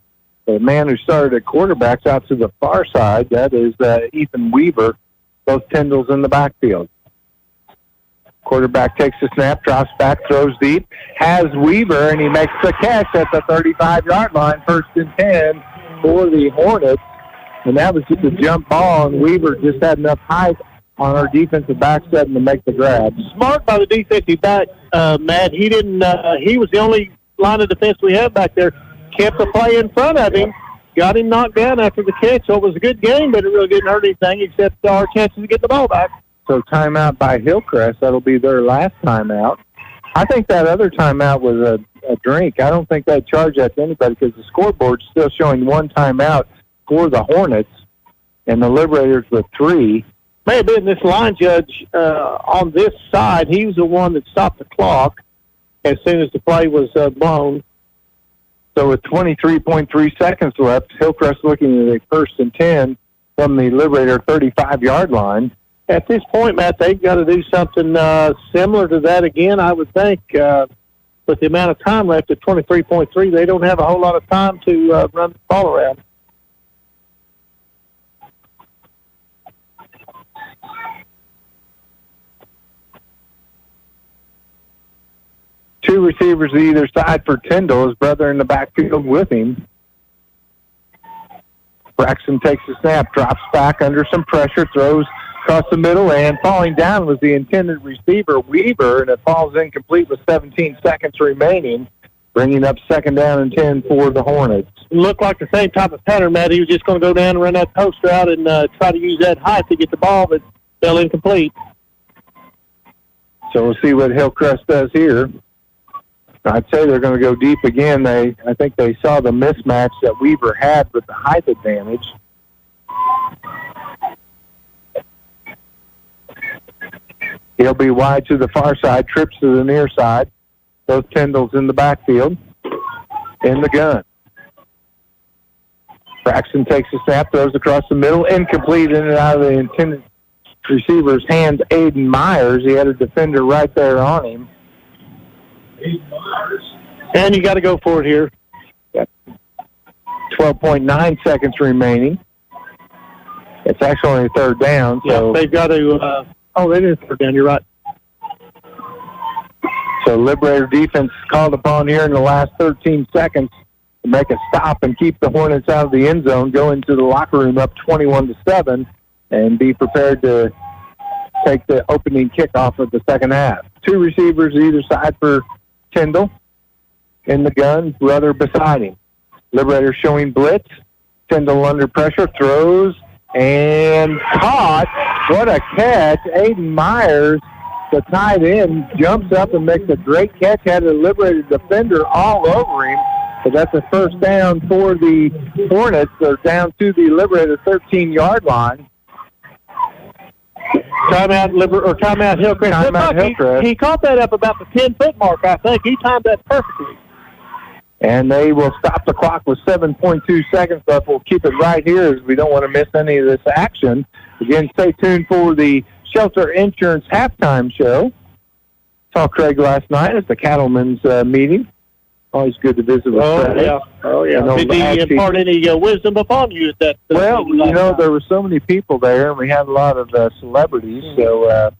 The man who started at quarterback's out to the far side. That is Ethan Weaver. Both Tyndalls in the backfield. Quarterback takes the snap, drops back, throws deep, has Weaver, and he makes the catch at the 35-yard line, 1st and 10 for the Hornets. And that was just a jump ball, and Weaver just had enough height on our defensive back setting to make the grab. Smart by the defensive back, Matt. He didn't. He was the only line of defense we had back there. Kept the play in front of him, got him knocked down after the catch. So it was a good game, but it really didn't hurt anything except our chances to get the ball back. So timeout by Hillcrest. That'll be their last timeout. I think that other timeout was a drink. I don't think they'd charge that to anybody because the scoreboard's still showing one timeout for the Hornets and the Liberators with 3. May have been this line judge on this side. He was the one that stopped the clock as soon as the play was blown. So with 23.3 seconds left, Hillcrest looking at a 1st and 10 from the Liberator 35-yard line. At this point, Matt, they've got to do something similar to that again, I would think. With the amount of time left at 23.3, they don't have a whole lot of time to run the ball around. Two receivers either side for Tyndall, his brother in the backfield with him. Braxton takes the snap, drops back under some pressure, throws across the middle, and falling down was the intended receiver, Weaver, and it falls incomplete with 17 seconds remaining, bringing up 2nd down and 10 for the Hornets. It looked like the same type of pattern, Matt. He was just going to go down and run that post route and try to use that height to get the ball, but fell incomplete. So we'll see what Hillcrest does here. I'd say they're going to go deep again. I think they saw the mismatch that Weaver had with the height advantage. He'll be wide to the far side, trips to the near side. Both Tyndall's in the backfield. In the gun. Braxton takes a snap, throws across the middle, incomplete in and out of the intended receiver's hands, Aiden Myers. He had a defender right there on him. And you got to go for it here. Yep. 12.9 seconds remaining. It's actually only 3rd down. So yeah, they've got to... they didn't 3rd down. You're right. So Liberator defense called upon here in the last 13 seconds to make a stop and keep the Hornets out of the end zone, go into the locker room up 21-7, and be prepared to take the opening kickoff of the second half. Two receivers either side for Tyndall. In the gun, brother beside him. Liberator showing blitz. Tyndall under pressure, throws, and caught. What a catch. Aiden Myers, the tight end, jumps up and makes a great catch. Had a Liberator defender all over him. But that's a 1st down for the Hornets. They're down to the Liberator 13-yard line. Timeout Hillcrest. Timeout Hillcrest. He caught that up about the 10-foot mark, I think. He timed that perfectly. And they will stop the clock with 7.2 seconds left. We'll keep it right here as we don't want to miss any of this action. Again, stay tuned for the Shelter Insurance halftime show. Saw Craig last night at the Cattlemen's meeting. Always good to visit with Craig. Oh, yeah. Did he impart any wisdom upon you at that Well, there were so many people there, and we had a lot of celebrities, so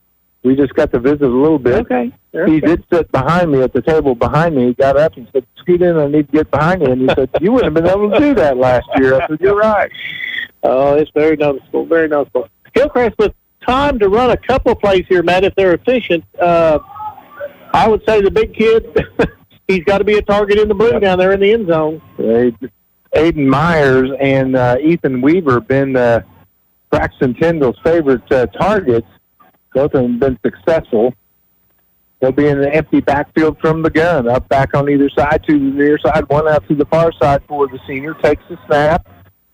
we just got to visit a little bit. Okay. He did sit behind me at the table behind me. He got up and said, "Scoot in, I need to get behind you." And he said, "You wouldn't have been able to do that last year." I said, "You're right." Oh, it's very noticeable, very noticeable. Hillcrest with time to run a couple plays here, Matt, if they're efficient. I would say the big kid, he's got to be a target in the blue down there in the end zone. Aiden Myers and Ethan Weaver have been Braxton Tyndall's favorite targets. Both of them have been successful. They'll be in the empty backfield from the gun. Up back on either side to the near side, one out to the far side for the senior. Takes the snap,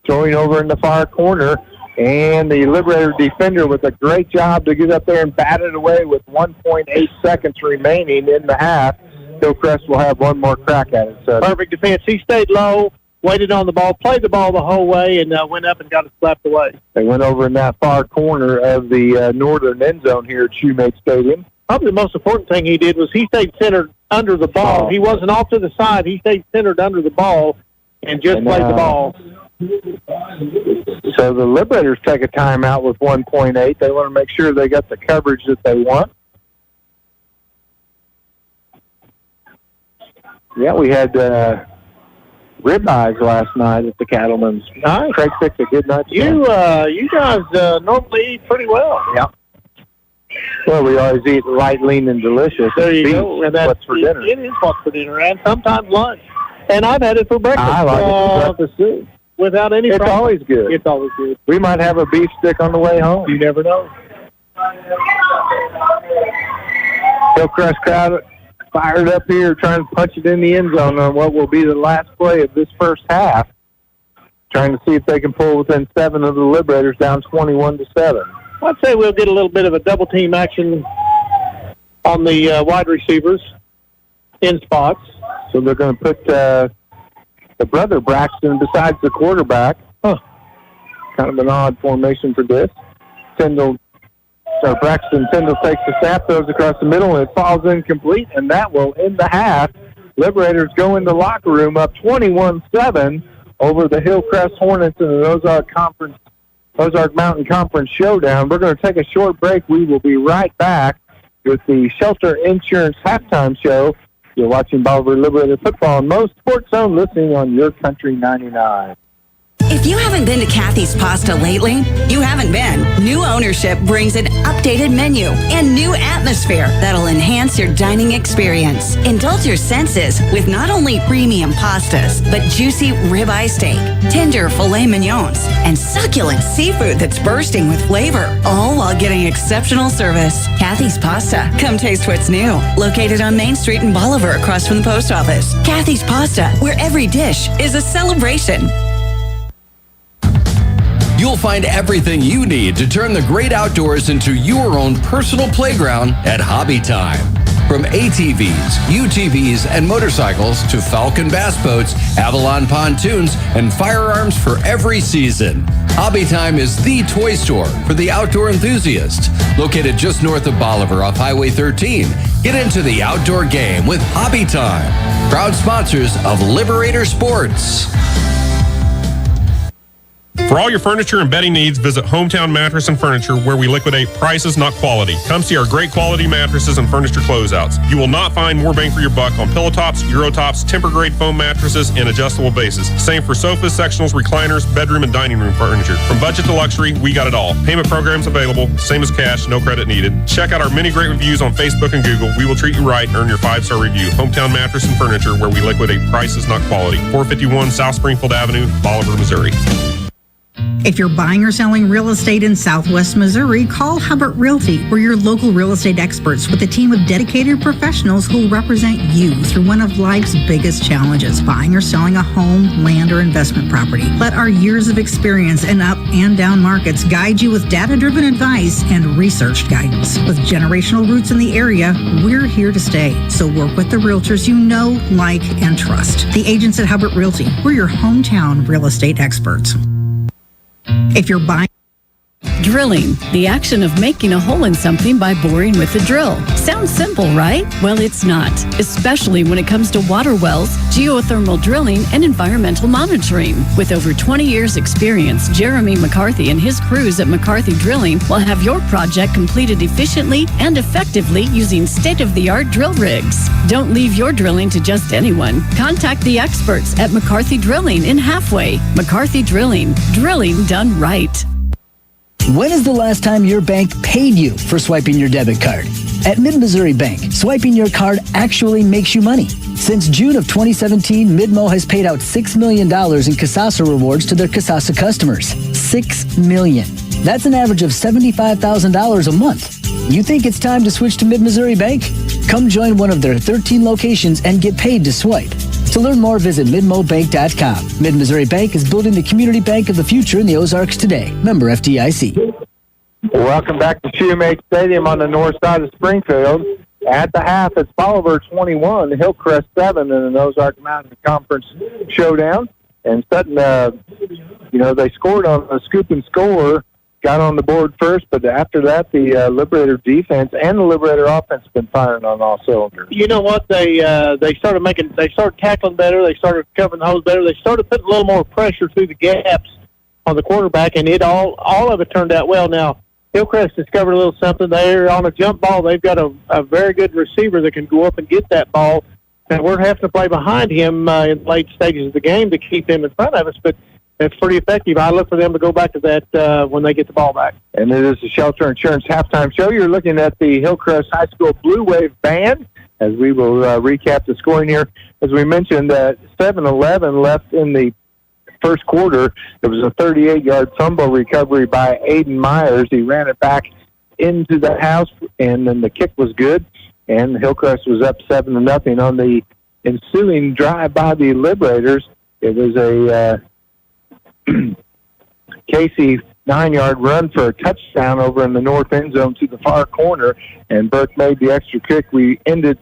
throwing over in the far corner. And the Liberator defender with a great job to get up there and bat it away with 1.8 seconds remaining in the half. Hillcrest will have one more crack at it. So perfect defense. He stayed low, waited on the ball, played the ball the whole way, and went up and got it slapped away. They went over in that far corner of the northern end zone here at Shoemate Stadium. Probably the most important thing he did was he stayed centered under the ball. He wasn't off to the side. He stayed centered under the ball and just played the ball. So the Liberators take a timeout with 1.8. They want to make sure they got the coverage that they want. Yeah, we had ribeyes last night at the Cattlemen's. Nice. Craig picked a good night. You guys normally eat pretty well. Yeah. Well, we always eat light, lean, and delicious. There you go. And what's for dinner. It is what's for dinner, and sometimes lunch. And I've had it for breakfast. I like it for breakfast, too. without any It's problem. always good. It's always good. We might have a beef stick on the way home. You never know. Hillcrest crowd fired up here, trying to punch it in the end zone on what will be the last play of this first half. Trying to see if they can pull within 7 of the Liberators, down 21-7. I'd say we'll get a little bit of a double team action on the wide receivers in spots. So they're going to put the brother Braxton besides the quarterback. Kind of an odd formation for this. Braxton Tyndall takes the snap, throws across the middle, and it falls incomplete, and that will end the half. Liberators go in the locker room up 21-7 over the Hillcrest Hornets in the Ozark Mountain Conference Showdown. We're going to take a short break. We will be right back with the Shelter Insurance Halftime Show. You're watching Bolivar Liberator Football on MoSportsZone, listening on Your Country 99. If you haven't been to Kathy's Pasta lately, you haven't been. New ownership brings an updated menu and new atmosphere that'll enhance your dining experience. Indulge your senses with not only premium pastas, but juicy ribeye steak, tender filet mignons, and succulent seafood that's bursting with flavor, all while getting exceptional service. Kathy's Pasta. Come taste what's new. Located on Main Street in Bolivar, across from the post office. Kathy's Pasta, where every dish is a celebration. You'll find everything you need to turn the great outdoors into your own personal playground at Hobby Time. From ATVs, UTVs, and motorcycles to Falcon bass boats, Avalon pontoons, and firearms for every season. Hobby Time is the toy store for the outdoor enthusiast. Located just north of Bolivar off Highway 13. Get into the outdoor game with Hobby Time. Proud sponsors of Liberator Sports. For all your furniture and bedding needs, visit Hometown Mattress and Furniture, where we liquidate prices, not quality. Come see our great quality mattresses and furniture closeouts. You will not find more bang for your buck on pillow tops, Euro tops, temper-grade foam mattresses, and adjustable bases. Same for sofas, sectionals, recliners, bedroom, and dining room furniture. From budget to luxury, we got it all. Payment programs available, same as cash, no credit needed. Check out our many great reviews on Facebook and Google. We will treat you right and earn your 5-star review. Hometown Mattress and Furniture, where we liquidate prices, not quality. 451 South Springfield Avenue, Bolivar, Missouri. If you're buying or selling real estate in Southwest Missouri, call Hubbard Realty. We're your local real estate experts with a team of dedicated professionals who will represent you through one of life's biggest challenges, buying or selling a home, land, or investment property. Let our years of experience in up and down markets guide you with data-driven advice and researched guidance. With generational roots in the area, we're here to stay. So work with the realtors you know, like, and trust. The agents at Hubbard Realty. We're your hometown real estate experts. If you're buying... Drilling, the action of making a hole in something by boring with a drill. Sounds simple, right? Well, it's not, especially when it comes to water wells, geothermal drilling, and environmental monitoring. With over 20 years experience, Jeremy McCarthy and his crews at McCarthy Drilling will have your project completed efficiently and effectively using state-of-the-art drill rigs. Don't leave your drilling to just anyone. Contact the experts at McCarthy Drilling in Halfway. McCarthy Drilling done right. When is the last time your bank paid you for swiping your debit card? At Mid-Missouri Bank, swiping your card actually makes you money. Since June of 2017, Midmo has paid out $6 million in Kasasa rewards to their Kasasa customers. $6 million. That's an average of $75,000 a month. You think it's time to switch to Mid-Missouri Bank? Come join one of their 13 locations and get paid to swipe. To learn more, visit midmobank.com. Mid-Missouri Bank is building the community bank of the future in the Ozarks today. Member FDIC. Welcome back to Shoemake Stadium on the north side of Springfield. At the half, it's Bolivar 21, Hillcrest 7 in the Ozark Mountain Conference Showdown. And Sutton, they scored on a scoop and score, got on the board first, but after that, the Liberator defense and the Liberator offense have been firing on all cylinders. You know what? They started tackling better. They started covering the holes better. They started putting a little more pressure through the gaps on the quarterback, and it all of it turned out well. Now, Hillcrest discovered a little something there on a jump ball. They've got a very good receiver that can go up and get that ball, and we're having to play behind him in late stages of the game to keep him in front of us, but it's pretty effective. I look for them to go back to that when they get the ball back. And it is the Shelter Insurance Halftime Show. You're looking at the Hillcrest High School Blue Wave Band as we will recap the scoring here. As we mentioned, 7-11 left in the first quarter, it was a 38-yard fumble recovery by Aiden Myers. He ran it back into the house, and then the kick was good, and Hillcrest was up 7-0 on the ensuing drive by the Liberators. It was a Casey 9-yard run for a touchdown over in the north end zone to the far corner, and Burke made the extra kick. We ended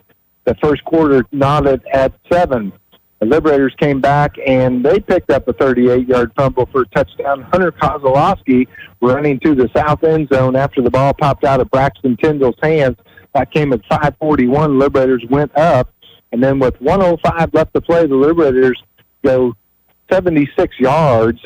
the first quarter knotted at 7. The Liberators came back, and they picked up a 38-yard fumble for a touchdown. Hunter Kozlowski running to the south end zone after the ball popped out of Braxton Tyndall's hands. That came at 5:41. Liberators went up, and then with 1:05 left to play, the Liberators go 76 yards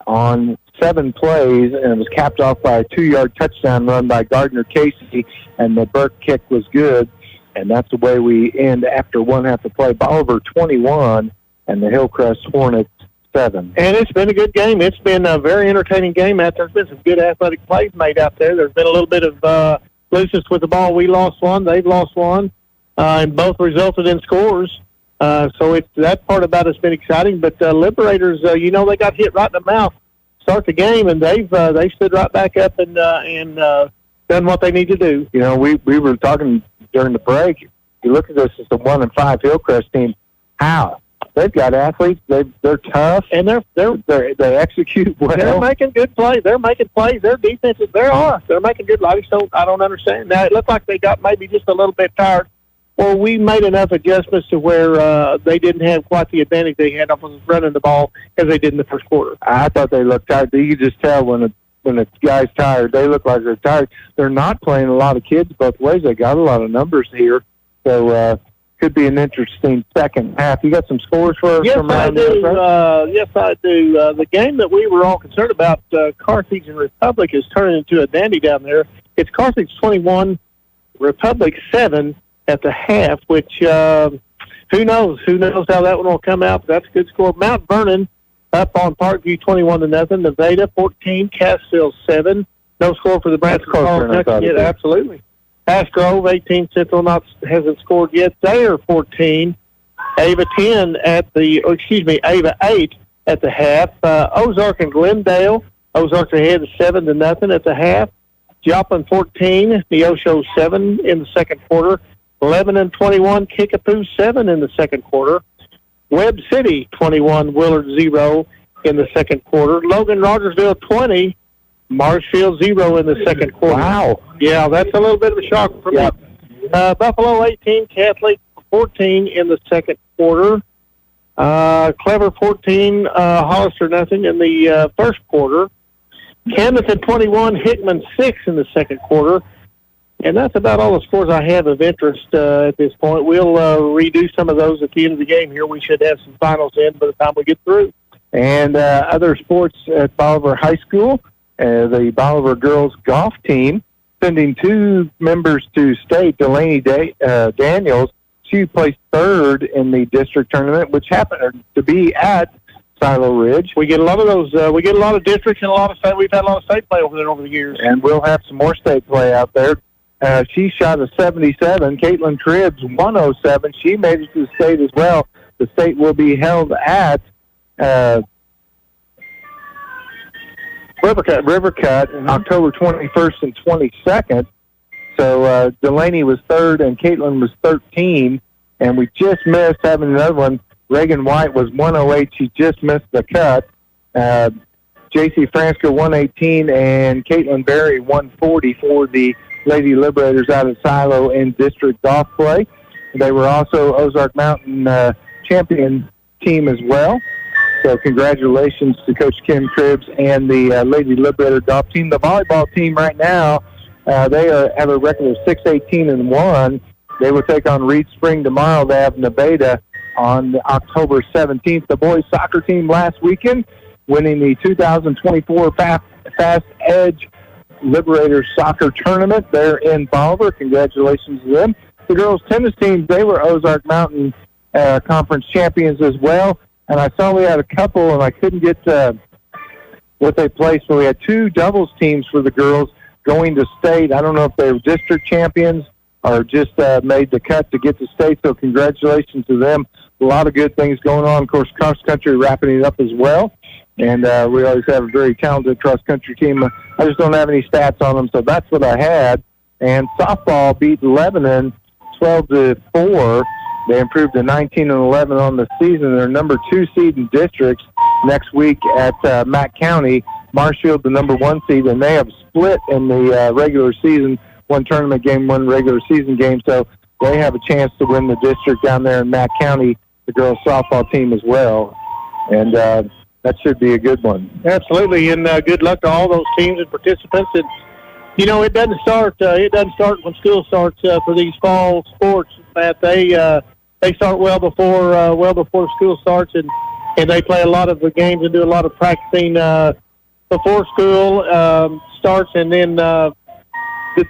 on 7 plays, and it was capped off by a 2-yard touchdown run by Gardner Casey, and the Burke kick was good. And that's the way we end after 1 half to play. Bolivar 21 and the Hillcrest Hornets 7. And it's been a good game. It's been a very entertaining game out there. There's been some good athletic plays made out there. There's been a little bit of looseness with the ball. We lost one. They've lost one. And both resulted in scores. So that part about it's been exciting. But Liberators, they got hit right in the mouth to start the game, and they stood right back up and done what they need to do. We were talking during the break. You look at this as the 1-5 Hillcrest team. How they've got athletes, they're tough, and they execute well. They're making good plays. They're making plays. Their defenses, they're making good plays. So I don't understand. Now it looked like they got maybe just a little bit tired, or we made enough adjustments to where they didn't have quite the advantage they had off of running the ball as they did in the first quarter. I thought they looked tired. You could just tell when the guy's tired. They look like they're tired. They're not playing a lot of kids both ways. They got a lot of numbers here. So could be an interesting second half. You got some scores for us? Yes, I do. Yes, I do. The game that we were all concerned about, Carthage and Republic, is turning into a dandy down there. It's Carthage 21, Republic 7 at the half, which who knows? Who knows how that one will come out? But that's a good score. Mount Vernon up on Parkview 21-0. Nevada 14, Cassville 7. No score for the Brants. Yeah, absolutely. Pass Grove 18, Central hasn't scored yet. They are 14. Ava 10 Ava 8 at the half. Ozark and Glendale. Ozark's ahead 7-0 at the half. Joplin 14, Neosho 7 in the second quarter. 11-21, Kickapoo 7 in the second quarter. Webb City 21, Willard 0 in the second quarter. Logan Rogersville 20, Marshfield 0 in the second quarter. Wow. Yeah, that's a little bit of a shock for me. Buffalo 18, Catholic 14 in the second quarter. Clever 14, Hollister nothing in the first quarter. Camden 21, Hickman 6 in the second quarter. And that's about all the scores I have of interest at this point. We'll redo some of those at the end of the game here. We should have some finals in by the time we get through. And other sports at Bolivar High School, the Bolivar girls golf team sending 2 members to state. Delaney Daniels, she placed 3rd in the district tournament, which happened to be at Silo Ridge. We get a lot of those. We get a lot of districts and a lot of state. We've had a lot of state play over there over the years. And we'll have some more state play out there. She shot a 77. Caitlin Tribbs, 107. She made it to the state as well. The state will be held at Rivercut on October 21st and 22nd. So Delaney was 3rd and Caitlin was 13. And we just missed having another one. Reagan White was 108. She just missed the cut. J.C. Franska, 118. And Caitlin Berry, 140 for the Lady Liberators out of Silo in district golf play. They were also Ozark Mountain champion team as well. So congratulations to Coach Kim Tribbs and the Lady Liberator golf team. The volleyball team right now, they have a record of 6-18-1. They will take on Reed Spring tomorrow. They have Nevada on October 17th. The boys soccer team last weekend winning the 2024 Fast Edge Liberators soccer tournament. They're in Bolivar. Congratulations to them. The girls tennis team, they were Ozark Mountain Conference champions as well. And I saw we had a couple, and I couldn't get what they placed, but we had 2 doubles teams for the girls going to state. I don't know if they were district champions or just made the cut to get to state, so congratulations to them. A lot of good things going on. Of course, cross country wrapping it up as well. And we always have a very talented cross-country team. I just don't have any stats on them, so that's what I had. And softball beat Lebanon 12-4. They improved to 19-11 on the season. They're number 2 seed in districts next week at Mack County. Marshfield, the number 1 seed, and they have split in the regular season. 1 tournament game, 1 regular season game, so they have a chance to win the district down there in Mack County, the girls softball team as well. And that should be a good one. Absolutely, and good luck to all those teams and participants. And it doesn't start. It doesn't start when school starts for these fall sports. That they start well before school starts, and they play a lot of the games and do a lot of practicing before school starts, and then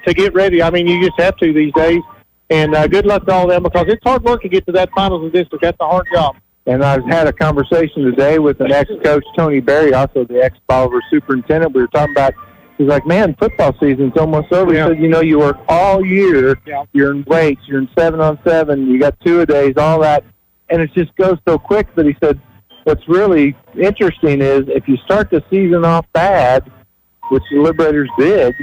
to get ready. I mean, you just have to these days. And good luck to all of them, because it's hard work to get to that finals of district. That's a hard job. And I've had a conversation today with an ex-coach, Tony Berry, also the ex-Bolivar superintendent. We were talking about, he's like, man, football season's almost over. Yeah. He said, you work all year. Yeah. You're in weights. You're in 7-on-7. You got 2-a-days, all that. And it just goes so quick. But he said, what's really interesting is if you start the season off bad, which the Liberators did,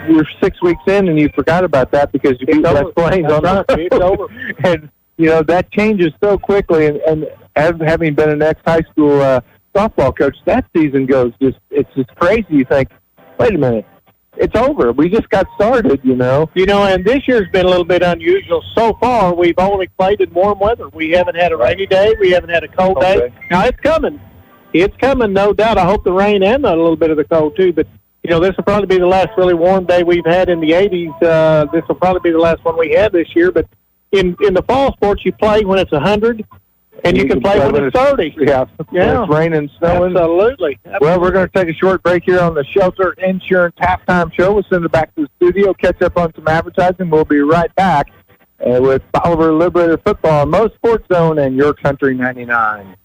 you're 6 weeks in and you forgot about that because you beat West Plains on the road. It's over. And, that changes so quickly. And as having been an ex-high school softball coach, that season it's just crazy. You think, wait a minute, it's over. We just got started, and this year's been a little bit unusual. So far, we've only played in warm weather. We haven't had a rainy day. We haven't had a cold day. Now, it's coming. It's coming, no doubt. I hope the rain and a little bit of the cold, too. But, this will probably be the last really warm day we've had in the 80s. This will probably be the last one we had this year. But in the fall sports, you play when it's 100, and you can play when it's 30. Yeah. When it's raining and snowing. Absolutely. Well, we're going to take a short break here on the Shelter Insurance Halftime Show. We'll send it back to the studio, catch up on some advertising. We'll be right back with Bolivar Liberator Football on MoSportsZone and Your Country 99.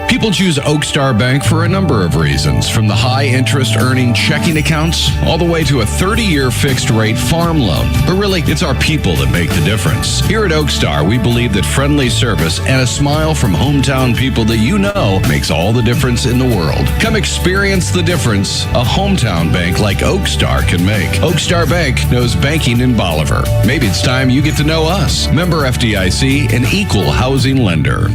People choose Oak Star Bank for a number of reasons, from the high interest earning checking accounts all the way to a 30-year fixed rate farm loan. But really, it's our people that make the difference. Here at Oak Star, we believe that friendly service and a smile from hometown people that makes all the difference in the world. Come experience the difference a hometown bank like Oak Star can make. Oak Star Bank knows banking in Bolivar. Maybe it's time you get to know us. Member FDIC, an equal housing lender.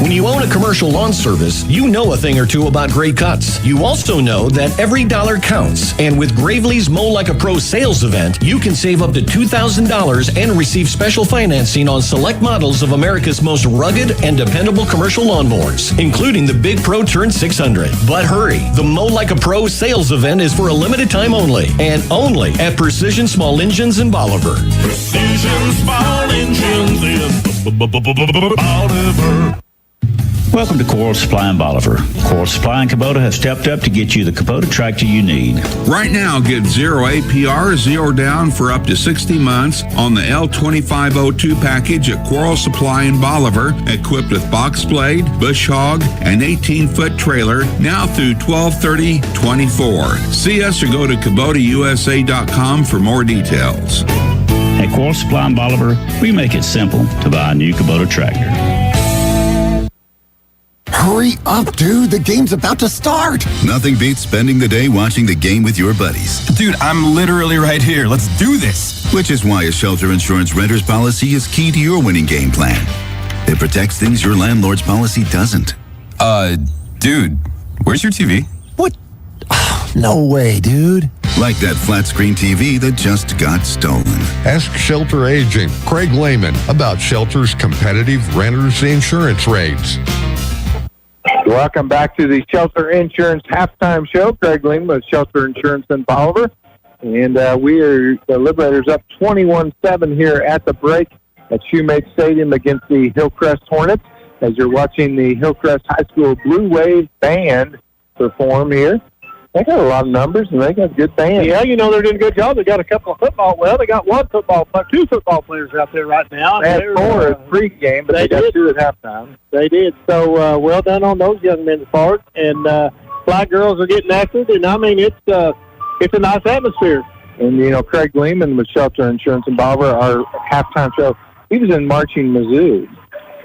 When you own a commercial lawn service, you know a thing or two about great cuts. You also know that every dollar counts. And with Gravely's Mow Like a Pro sales event, you can save up to $2,000 and receive special financing on select models of America's most rugged and dependable commercial lawnmowers, including the Big Pro Turn 600. But hurry, the Mow Like a Pro sales event is for a limited time only, and only at Precision Small Engines in Bolivar. Precision Small Engines in Bolivar. Welcome to Coral Supply in Bolivar. Coral Supply and Kubota have stepped up to get you the Kubota tractor you need. Right now, get 0 APR, 0 down for up to 60 months on the L2502 package at Coral Supply in Bolivar, equipped with box blade, bush hog, and 18-foot trailer, now through 12/30/24. See us or go to KubotaUSA.com for more details. At Coral Supply in Bolivar, we make it simple to buy a new Kubota tractor. Hurry up, dude. The game's about to start. Nothing beats spending the day watching the game with your buddies. Dude, I'm literally right here. Let's do this. Which is why a shelter insurance renter's policy is key to your winning game plan. It protects things your landlord's policy doesn't. Dude, where's your TV? What? Oh, no way, dude. Like that flat screen TV that just got stolen. Ask Shelter Agent Craig Lehman about Shelter's competitive renters insurance rates. Welcome back to the Shelter Insurance Halftime Show. Craig Lehman with Shelter Insurance in Bolivar. And we are the Liberators up 21-7 here at the break at Shoemate Stadium against the Hillcrest Hornets, as you're watching the Hillcrest High School Blue Wave Band perform here. They got a lot of numbers, and they got good bands. Yeah, they're doing a good job. They got a couple of they got two football players out there right now. They had 4 at pregame, but they got 2 at halftime. They did. So, well done on those young men's part. And Black girls are getting active, and, I mean, it's a nice atmosphere. And, Craig Lehman with Shelter Insurance in Bolivar, our halftime show, he was in Marching Mizzou.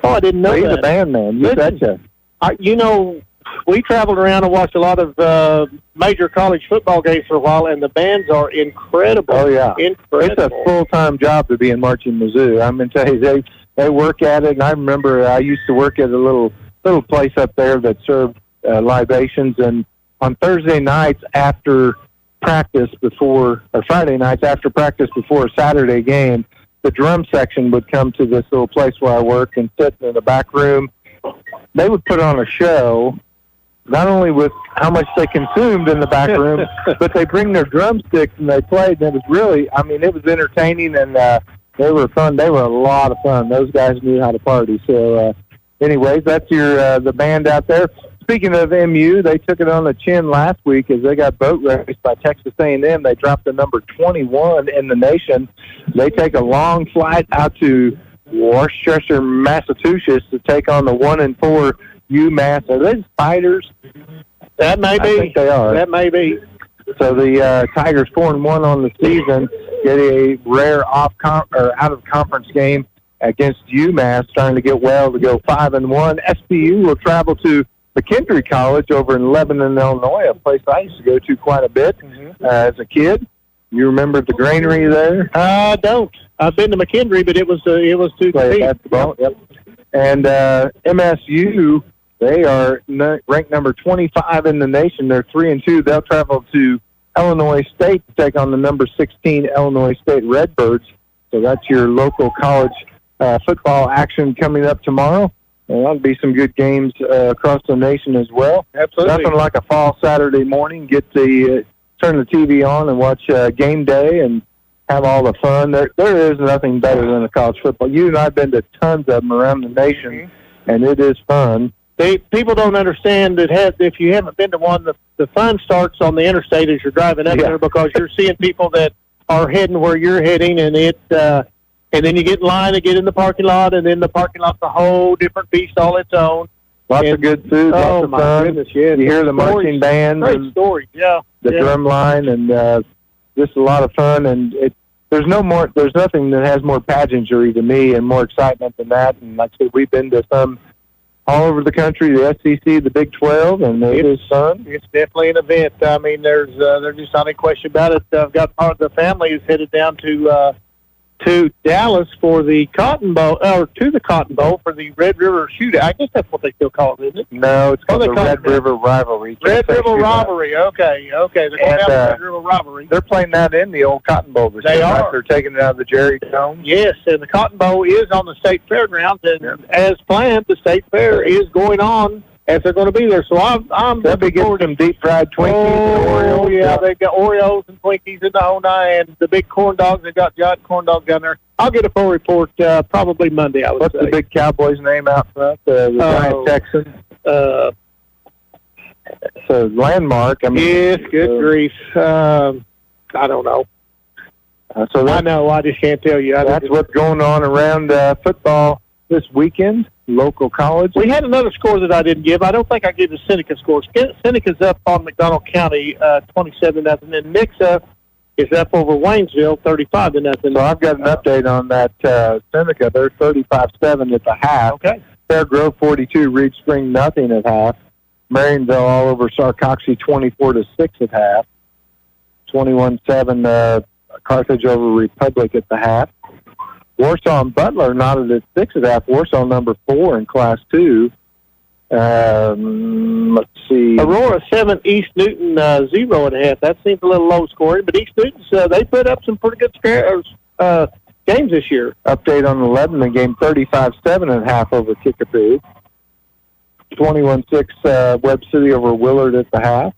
Oh, I didn't know He's that. a band man. You betcha. We traveled around and watched a lot of major college football games for a while, and the bands are incredible. Oh, yeah. Incredible. It's a full-time job to be in marching Mizzou. I'm going to tell you, they work at it, and I remember I used to work at a little place up there that served libations, and on Thursday nights after practice or Friday nights after practice before a Saturday game, the drum section would come to this little place where I work and sit in the back room. They would put on a show, not only with how much they consumed in the back room, but they bring their drumsticks and they played, and it was really, it was entertaining, and they were fun. They were a lot of fun. Those guys knew how to party. So, anyways, that's the band out there. Speaking of MU, they took it on the chin last week as they got boat raced by Texas A&M. They dropped the number 21 in the nation. They take a long flight out to Worcester, Massachusetts to take on the 1-4 UMass. Are they Spiders? That may be. I think they are. That may be. So the Tigers 4-1 on the season, get a rare out of conference game against UMass, trying to get well to go 5-1. SPU will travel to McKendree College over in Lebanon, Illinois, a place I used to go to quite a bit as a kid. You remember the granary there? I don't. I've been to McKendree, but it was too Play basketball. Yep. And MSU, they are ranked number 25 in the nation. They're 3-2. They'll travel to Illinois State to take on the number 16 Illinois State Redbirds. So that's your local college football action coming up tomorrow. And that'll be some good games across the nation as well. Absolutely. Nothing like a fall Saturday morning. Turn the TV on and watch game day and have all the fun. There is nothing better than a college football. You and I have been to tons of them around the nation, and it is fun. People don't understand that if you haven't been to one, the fun starts on the interstate as you're driving up there, because you're seeing people that are heading where you're heading, and and then you get in line to get in the parking lot, and then the parking lot's a whole different beast all its own. Lots of good food, lots of fun. Goodness, yeah. You hear the marching band. Great stories, yeah. The drum line, and just a lot of fun. And there's nothing that has more pageantry to me and more excitement than that. And like I said, we've been to some all over the country, the SEC, the Big 12, and it is fun. It's definitely an event. I mean, there's just not any question about it. I've got part of the family who's headed down to Dallas for the Cotton Bowl, or to the Cotton Bowl for the Red River Shootout. I guess that's what they still call it, isn't it? No, it's called the Red River Rivalry. Red River Rivalry. Okay. They're going down the Red River Rivalry. They're playing that in the old Cotton Bowl this year. Are. They're taking it out of the Jerry Dome. Yes, and the Cotton Bowl is on the state fairgrounds, and as planned, the state fair is going on as they're going to be there. So I'm they'll be getting some deep fried Twinkies and Oreos. Yeah, they've got Oreos and Twinkies in the Ona, and the big corn dogs. They've got giant corn dogs down there. I'll get a full report probably Monday, I would say. What's the big Cowboys name out front? The Giant Texans. It's a landmark. Yes, good grief. I don't know. I know. I just can't tell you. That's what's going on around football this weekend. Local college. We had another score that I didn't give. I don't think I gave the Seneca score. Seneca's up on McDonald County 27-0, and Nixa is up over Waynesville 35-0. So I've got an update on that Seneca. They're 35-7 at the half. Okay. Fair Grove 42, Reed Spring nothing at half. Marionville all over Sarcoxy 24-6 at half. 21-7 Carthage over Republic at the half. Warsaw and Butler knotted at 6 at half. Warsaw number 4 in Class 2. Let's see. Aurora 7, East Newton 0 at half. That seems a little low scoring, but East Newton's they put up some pretty good games this year. Update on the Lebanon game: 35-7 at half over Kickapoo. 21-6 Webb City over Willard at the half.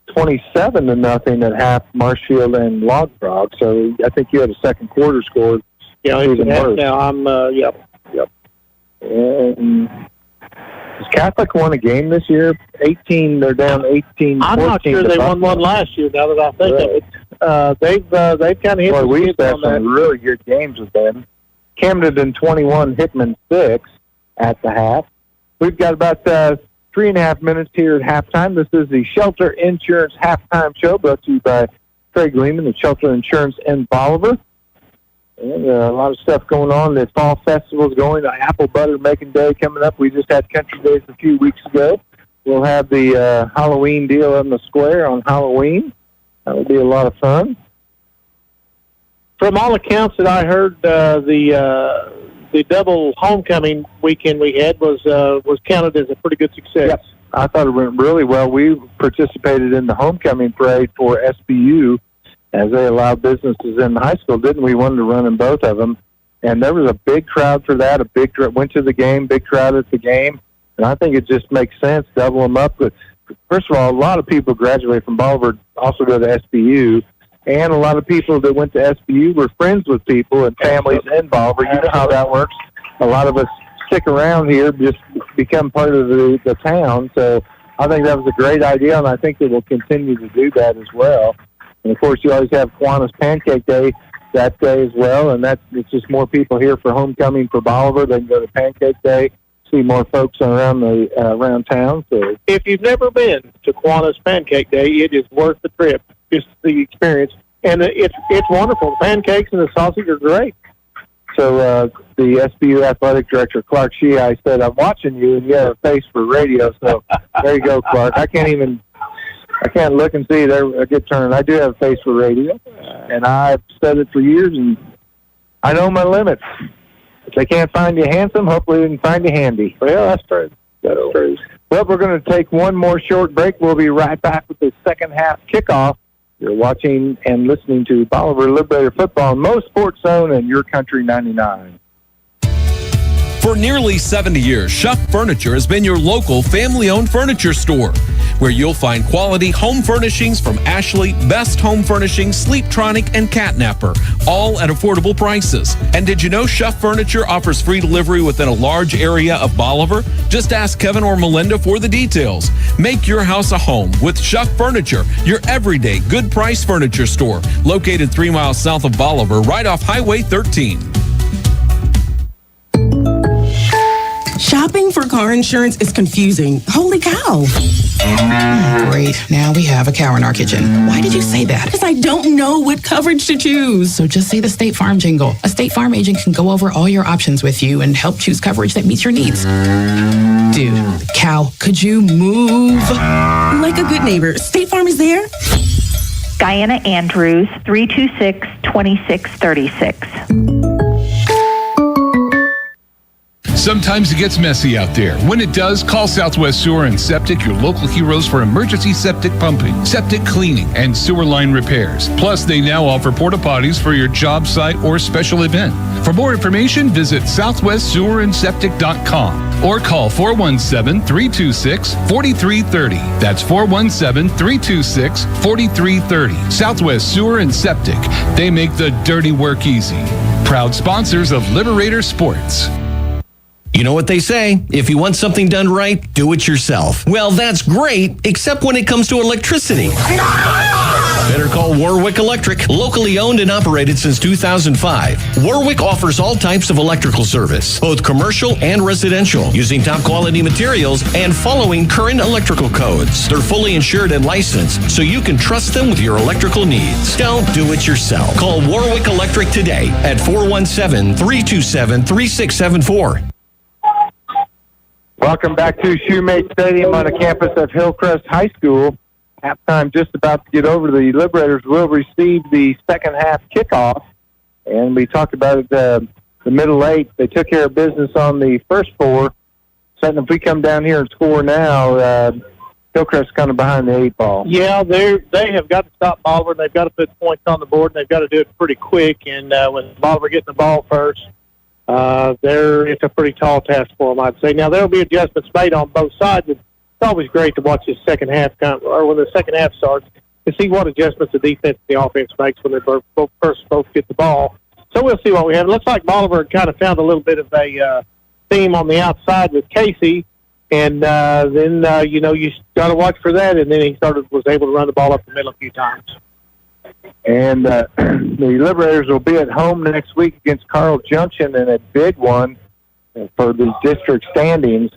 27-0 at half Marshfield and Log Frog. So I think you had a second quarter score. Yeah, even worse. Now I'm yep. And has Catholic won a game this year? 18. They're down 18. I'm not sure they won one last year. Now that I think of it, they've kind of hit. Boy, the we've had on that. some really good games with them. Camden 21, Hickman 6 at the half. We've got about 3.5 minutes here at halftime. This is the Shelter Insurance Halftime Show brought to you by Craig Lehman, the Shelter Insurance in Bolivar. And a lot of stuff going on. The fall festival's going. The Apple Butter Making Day coming up. We just had Country Days a few weeks ago. We'll have the Halloween deal in the square on Halloween. That will be a lot of fun. From all accounts that I heard, the double homecoming weekend we had was counted as a pretty good success. Yes, I thought it went really well. We participated in the homecoming parade for SBU as they allowed businesses in the high school, didn't we? Wanted to run in both of them. And there was a big crowd for that. Went to the game, big crowd at the game. And I think it just makes sense, double them up. But first of all, a lot of people graduate from Bolivar also go to SBU. And a lot of people that went to SBU were friends with people and families in Bolivar. You know how that works. A lot of us stick around here, just become part of the town. So I think that was a great idea, and I think that we'll continue to do that as well. And, of course, you always have Kiwanis Pancake Day that day as well, and it's just more people here for homecoming for Bolivar. They can go to Pancake Day, see more folks around town. So if you've never been to Kiwanis Pancake Day, it is worth the trip, just the experience. And it's wonderful. The pancakes and the sausage are great. So the SBU athletic director, Clark Shea, said, I'm watching you, and you have a face for radio. So there you go, Clark. I can't look and see. They're a good turn. I do have a face for radio, and I've said it for years, and I know my limits. If they can't find you handsome, hopefully they can find you handy. Well, that's true. That's true. Well, we're going to take one more short break. We'll be right back with the second half kickoff. You're watching and listening to Bolivar Liberator Football on MoSportsZone and Your Country 99. For nearly 70 years, Shuck Furniture has been your local family-owned furniture store, where you'll find quality home furnishings from Ashley, Best Home Furnishings, Sleeptronic, and Catnapper, all at affordable prices. And did you know Shuck Furniture offers free delivery within a large area of Bolivar? Just ask Kevin or Melinda for the details. Make your house a home with Shuck Furniture, your everyday good price furniture store, located 3 miles south of Bolivar, right off Highway 13. Shopping for car insurance is confusing. Holy cow. Great. Now we have a cow in our kitchen. Why did you say that? Because I don't know what coverage to choose. So just say the State Farm jingle. A State Farm agent can go over all your options with you and help choose coverage that meets your needs. Dude, cow, could you move? Like a good neighbor, State Farm is there. Diana Andrews, 326-2636. Sometimes it gets messy out there. When it does, call Southwest Sewer and Septic, your local heroes for emergency septic pumping, septic cleaning, and sewer line repairs. Plus, they now offer porta potties for your job site or special event. For more information, visit southwestsewerandseptic.com or call 417-326-4330. That's 417-326-4330. Southwest Sewer and Septic. They make the dirty work easy. Proud sponsors of Liberator Sports. You know what they say, if you want something done right, do it yourself. Well, that's great, except when it comes to electricity. Better call Warwick Electric, locally owned and operated since 2005. Warwick offers all types of electrical service, both commercial and residential, using top quality materials and following current electrical codes. They're fully insured and licensed, so you can trust them with your electrical needs. Don't do it yourself. Call Warwick Electric today at 417-327-3674. Welcome back to Shoemate Stadium on the campus of Hillcrest High School. Halftime just about to get over. The Liberators will receive the second half kickoff. And we talked about it, the middle eight. They took care of business on the first four. So if we come down here and score now, Hillcrest's kind of behind the eight ball. Yeah, they have got to stop Bolivar. They've got to put points on the board, and they've got to do it pretty quick. And when Bolivar getting the ball first, it's a pretty tall task for them, I'd say. Now, there will be adjustments made on both sides. It's always great to watch this second half, or when the second half starts, to see what adjustments the defense and the offense makes when they both get the ball. So we'll see what we have. It looks like Bolivar kind of found a little bit of a theme on the outside with Casey, and then you got to watch for that. And then he was able to run the ball up the middle a few times. And the Liberators will be at home next week against Carl Junction in a big one for the district standings.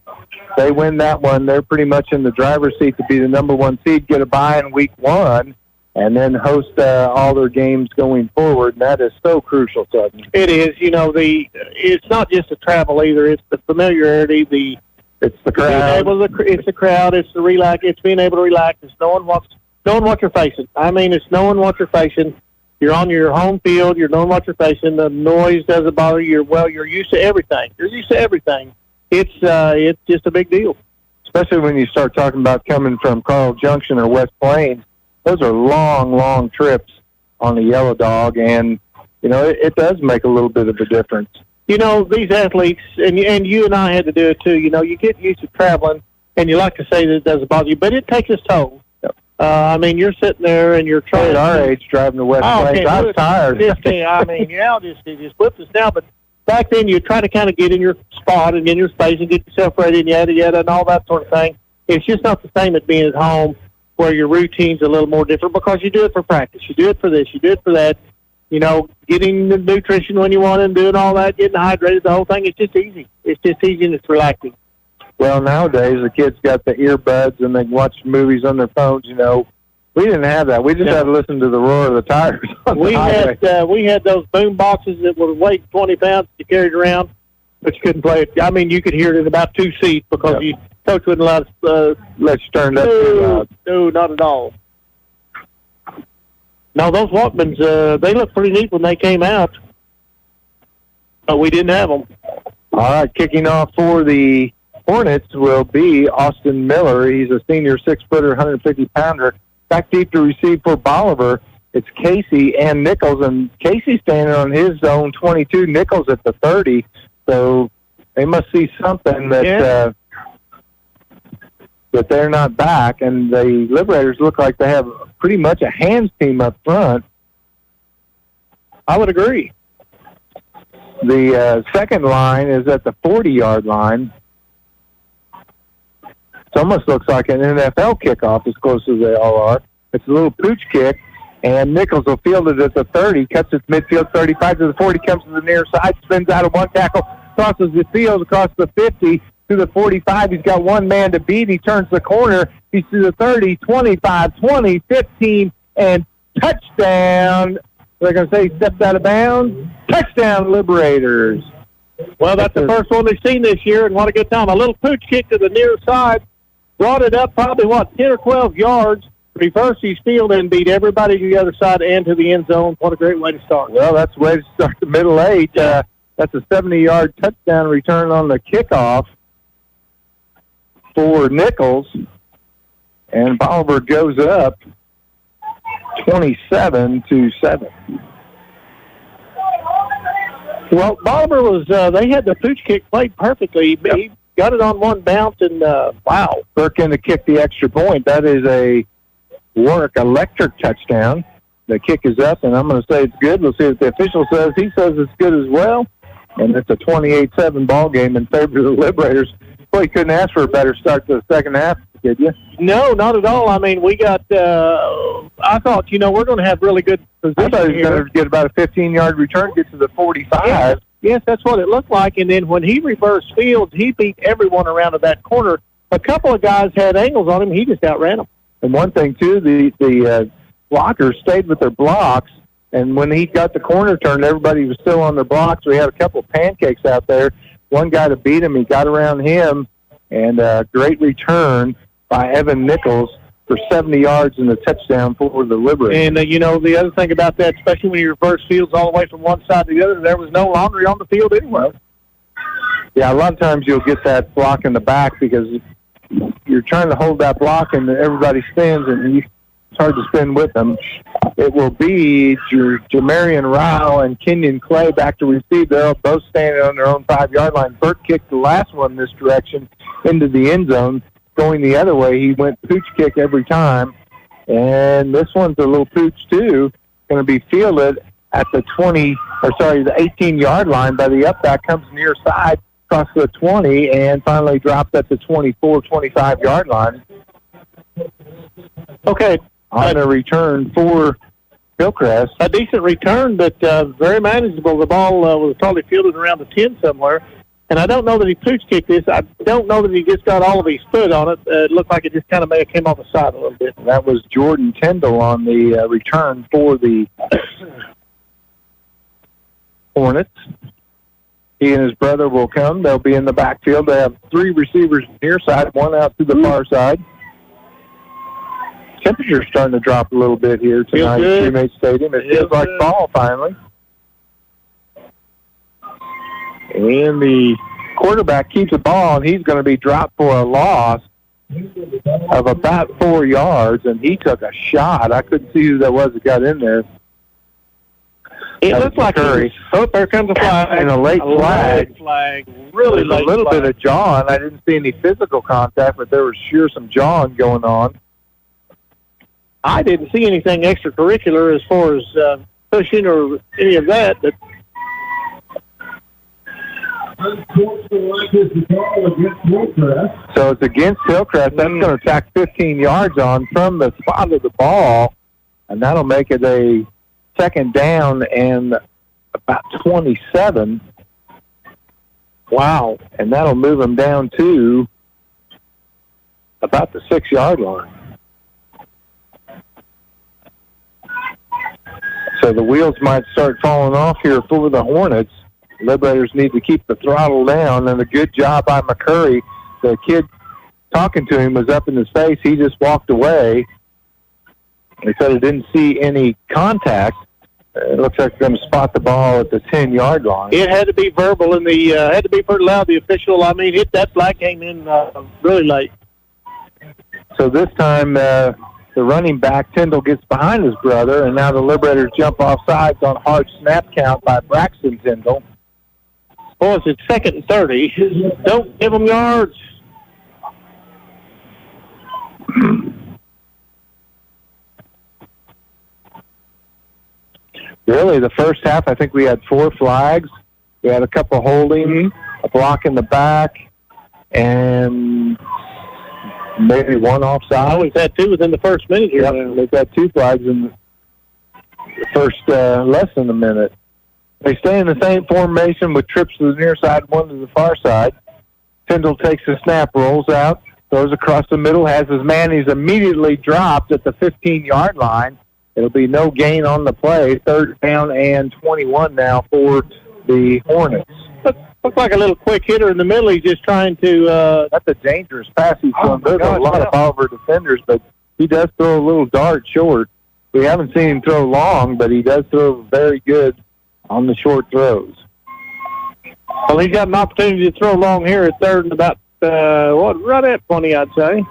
They win that one, they're pretty much in the driver's seat to be the number one seed, get a bye in week one. and then host all their games going forward. And that is so crucial, Sutton. It is. It's not just the travel either. It's the familiarity, it's the crowd. It's the crowd. It's the relax. It's being able to relax. It's knowing what you're facing. I mean, it's knowing what you're facing. You're on your home field. You're knowing what you're facing. The noise doesn't bother you. You're used to everything. You're used to everything. It's just a big deal. Especially when you start talking about coming from Carl Junction or West Plains. Those are long, long trips on the Yellow Dog, and it does make a little bit of a difference. These athletes, and you and I had to do it too. You get used to traveling, and you like to say that it doesn't bother you, but it takes its toll. I mean, you're sitting there and you're trying. At our age, driving to West Plains, I was tired. Just whipped us now, but back then you try to kind of get in your spot and in your space and get yourself ready and yada yada and all that sort of thing. It's just not the same as being at home, where your routine's a little more different because you do it for practice, you do it for this, you do it for that. Getting the nutrition when you want it and doing all that, getting hydrated, the whole thing. It's just easy. It's just easy and it's relaxing. Well, nowadays the kids got the earbuds and they watch movies on their phones. We didn't have that. We just had to listen to the roar of the tires. We had those boom boxes that would weigh 20 pounds you carried around, but you couldn't play it. I mean, you could hear it in about 2 seats because coach wouldn't let us let you turn that too loud. No, not at all. No, those Walkmans, they looked pretty neat when they came out, but we didn't have them. All right, kicking off for the Hornets will be Austin Miller. He's a senior 6-footer, 150-pounder. Back deep to receive for Bolivar. It's Casey and Nichols, and Casey standing on his own 22, Nichols at the 30. So they must see something that that they're not back, and the Liberators look like they have pretty much a hands team up front. I would agree. The second line is at the 40-yard line. It almost looks like an NFL kickoff as close as they all are. It's a little pooch kick, and Nichols will field it at the 30, cuts its midfield 35 to the 40, comes to the near side, spins out of one tackle, crosses the field across the 50 to the 45. He's got one man to beat. He turns the corner. He's to the 30, 25, 20, 15, and touchdown. They're going to say he stepped out of bounds. Touchdown, Liberators. Well, that's the first one they've seen this year, and what a good time. A little pooch kick to the near side. Brought it up probably, 10 or 12 yards. Reversed his field and beat everybody to the other side and to the end zone. What a great way to start. Well, that's the way to start the middle eight. That's a 70-yard touchdown return on the kickoff for Nichols. And Bolivar goes up 27-7. Well, Bolivar was, they had the pooch kick played perfectly. He got it on one bounce, and wow. Birkin to kick the extra point. That is a electric touchdown. The kick is up, and I'm going to say it's good. We'll see what the official says. He says it's good as well, and it's a 28-7 ball game in favor of the Liberators. Boy, you couldn't ask for a better start to the second half, did you? No, not at all. I mean, we got, I thought, we're going to have really good position I thought he was going to get about a 15-yard return, get to the 45. Yes, that's what it looked like. And then when he reversed fields, he beat everyone around at that corner. A couple of guys had angles on him. He just outran them. And one thing, too, the blockers stayed with their blocks. And when he got the corner turned, everybody was still on their blocks. We had a couple of pancakes out there. One guy to beat him, he got around him. And a great return by Evan Nichols for 70 yards and a touchdown for the Liberators. And, the other thing about that, especially when you reverse fields all the way from one side to the other, there was no laundry on the field anyway. Yeah, a lot of times you'll get that block in the back because you're trying to hold that block and everybody spins, and it's hard to spin with them. It will be Jamarian Ryle and Kenyon Clay back to receive. They're both standing on their own 5-yard line. Burt kicked the last one this direction into the end zone. Going the other way, he went pooch kick every time. And this one's a little pooch, too. Going to be fielded at the 18-yard line by the up back. Comes near side, across the 20, and finally dropped at the 24, 25-yard line. Okay. On a return for Hillcrest. A decent return, but very manageable. The ball was probably fielded around the 10 somewhere. And I don't know that he pooch kicked this. I don't know that he just got all of his foot on it. It looked like it just kind of may have came off the side a little bit. That was Jordan Tyndall on the return for the Hornets. He and his brother will come. They'll be in the backfield. They have 3 receivers near side, 1 out to the far side. Temperature's starting to drop a little bit here tonight at Teammate Stadium. It feels like fall finally. And the quarterback keeps the ball, and he's going to be dropped for a loss of about 4 yards, and he took a shot. I couldn't see who that was that got in there. It looked like Curry. Oh, there comes a flag. And a late flag. Really late. A little bit of jawing. I didn't see any physical contact, but there was sure some jawing going on. I didn't see anything extracurricular as far as pushing or any of that, but so it's against Hillcrest. That's going to tack 15 yards on from the spot of the ball, and that'll make it a second down and about 27. Wow. And that'll move them down to about the 6-yard line. So the wheels might start falling off here for the Hornets. Liberators need to keep the throttle down, and a good job by McCurry. The kid talking to him was up in his face. He just walked away. He said he didn't see any contact. It looks like they're going to spot the ball at the 10-yard line. It had to be verbal, and the had to be pretty loud. The official, I mean, that flag came in really late. So this time, the running back, Tyndall, gets behind his brother, and now the Liberators jump off sides on hard snap count by Braxton Tyndall. Boys, it's 2nd and 30. Don't give them yards. Really, the first half, I think we had 4 flags. We had a couple holding, a block in the back, and maybe 1 offside. We've had 2 within the first minute here. Yep, we've had 2 flags in the first less than a minute. They stay in the same formation with trips to the near side, 1 to the far side. Tyndall takes the snap, rolls out, throws across the middle, has his man. He's immediately dropped at the 15-yard line. It'll be no gain on the play. 3rd down and 21 now for the Hornets. Looks like a little quick hitter in the middle. He's just trying to... That's a dangerous pass he's throwing. There's a lot of Bolivar defenders, but he does throw a little dart short. We haven't seen him throw long, but he does throw very good on the short throws. Well, he's got an opportunity to throw long here at 3rd and about, right at 20, I'd say.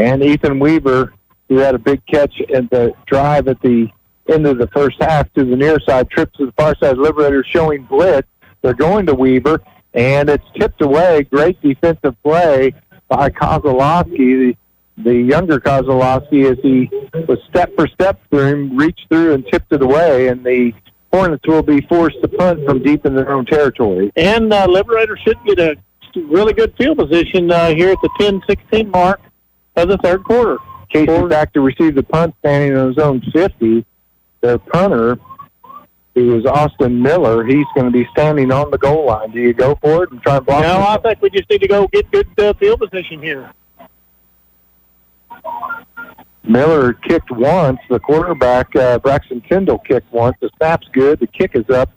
And Ethan Weaver, who had a big catch at the drive at the end of the first half to the near side, trips to the far side. Liberators showing blitz. They're going to Weaver, and it's tipped away. Great defensive play by Kozlowski, the younger Kozlowski, as he was step for step through him, reached through and tipped it away, and the Hornets will be forced to punt from deep in their own territory. And Liberators should get a really good field position here at the 10-16 mark of the 3rd quarter. Casey back to receive the punt, standing on his own 50. Their punter, who is Austin Miller, he's going to be standing on the goal line. Do you go for it and try and block No, I think we just need to go get good field position here. Miller kicked once. The quarterback, Braxton Tyndall, kicked once. The snap's good. The kick is up,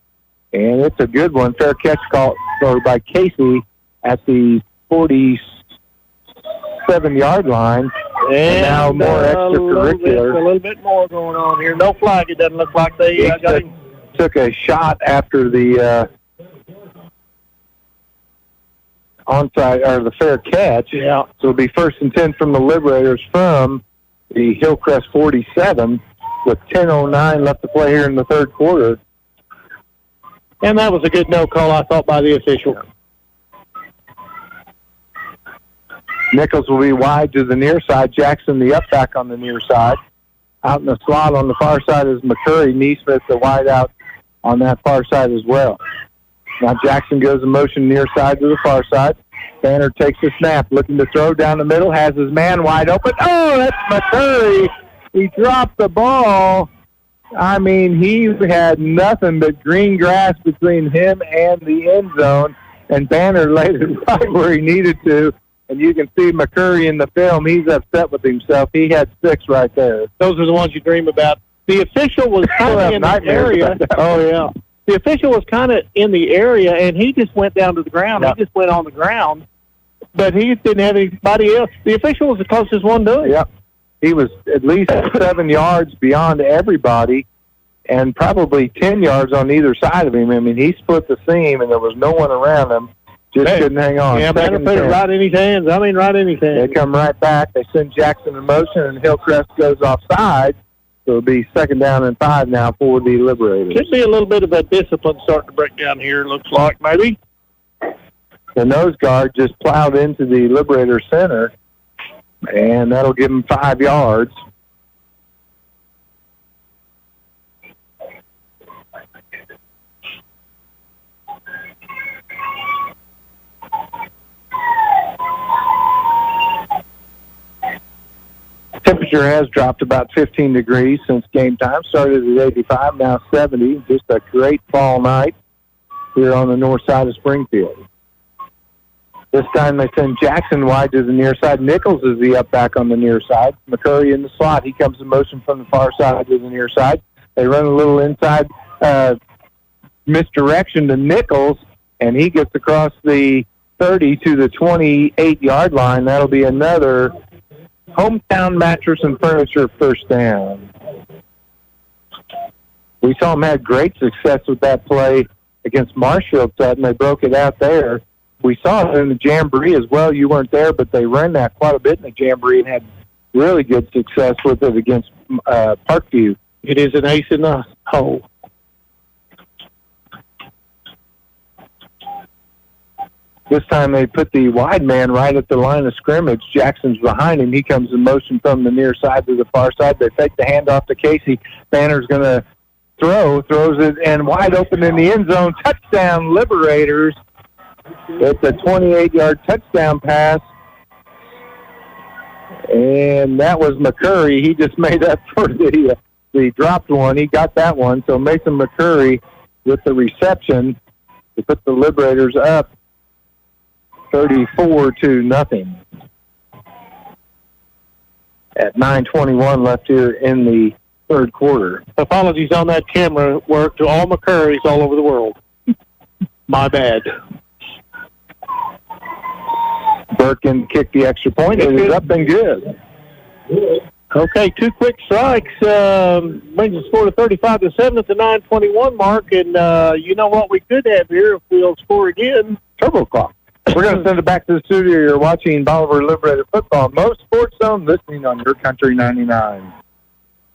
and it's a good one. Fair catch call by Casey at the 47-yard line. And now more extracurricular. A little bit more going on here. No flag. It doesn't look like they got him. Took a shot after the onside or the fair catch. Yeah. So it'll be 1st and 10 from the Liberators from the Hillcrest 47 with 10:09 left to play here in the 3rd quarter. And that was a good no call, I thought, by the official. Nichols will be wide to the near side. Jackson, the up back on the near side. Out in the slot on the far side is McCurry. Neesmith, the wide out on that far side as well. Now Jackson goes in motion near side to the far side. Banner takes the snap, looking to throw down the middle, has his man wide open. Oh, that's McCurry. He dropped the ball. I mean, he had nothing but green grass between him and the end zone. and Banner laid it right where he needed to. And you can see McCurry in the film. He's upset with himself. He had 6 right there. Those are the ones you dream about. The official was kind of in the area. Oh, yeah. The official was kind of in the area, and he just went down to the ground. Yep. He just went on the ground, but he didn't have anybody else. The official was the closest one to it. Yep. He was at least 7 yards beyond everybody and probably 10 yards on either side of him. I mean, he split the seam, and there was no one around him. Just couldn't hang on. Yeah, Banner put it right in his hands. I mean, right in his hands. They come right back. They send Jackson in motion, and Hillcrest goes offside. So it'll be 2nd down and 5 now for the Liberators. Could be a little bit of a discipline starting to break down here, looks like, maybe. The nose guard just plowed into the Liberator center, and that'll give him 5 yards. Temperature has dropped about 15 degrees since game time. Started at 85, now 70. Just a great fall night here on the north side of Springfield. This time they send Jackson wide to the near side. Nichols is the up back on the near side. McCurry in the slot. He comes in motion from the far side to the near side. They run a little inside misdirection to Nichols, and he gets across the 30 to the 28-yard line. That'll be another Hometown Mattress and Furniture first down. We saw them have great success with that play against Marshfield Sutton. They broke it out there. We saw it in the Jamboree as well. You weren't there, but they ran that quite a bit in the Jamboree and had really good success with it against Parkview. It is an ace in the hole. This time they put the wide man right at the line of scrimmage. Jackson's behind him. He comes in motion from the near side to the far side. They fake the handoff to Casey. Banner's going to throws it, and wide open in the end zone. Touchdown, Liberators. It's a 28-yard touchdown pass. And that was McCurry. He just made up for the dropped one. He got that one. So Mason McCurry with the reception to put the Liberators up 34-0 at 9:21 left here in the third quarter. Apologies on that camera work to all McCurrys all over the world. My bad. Birkin kicked the extra point. It was up and good. Okay, 2 quick strikes. Brings the score to 35-7 at the 9:21 mark. And you know what we could have here if we'll score again? Turbo clock. We're going to send it back to the studio. You're watching Bolivar Liberator football. MoSportsZone, listening on Your Country 99.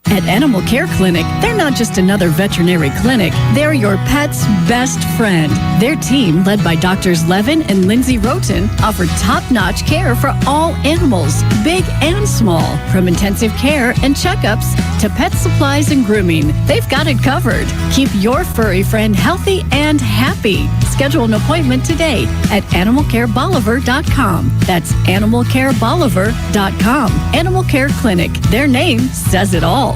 At Animal Care Clinic, they're not just another veterinary clinic. They're your pet's best friend. Their team, led by Doctors Levin and Lindsay Roten, offer top-notch care for all animals, big and small. From intensive care and checkups to pet supplies and grooming, they've got it covered. Keep your furry friend healthy and happy. Schedule an appointment today at animalcarebolivar.com. That's animalcarebolivar.com. Animal Care Clinic. Their name says it all.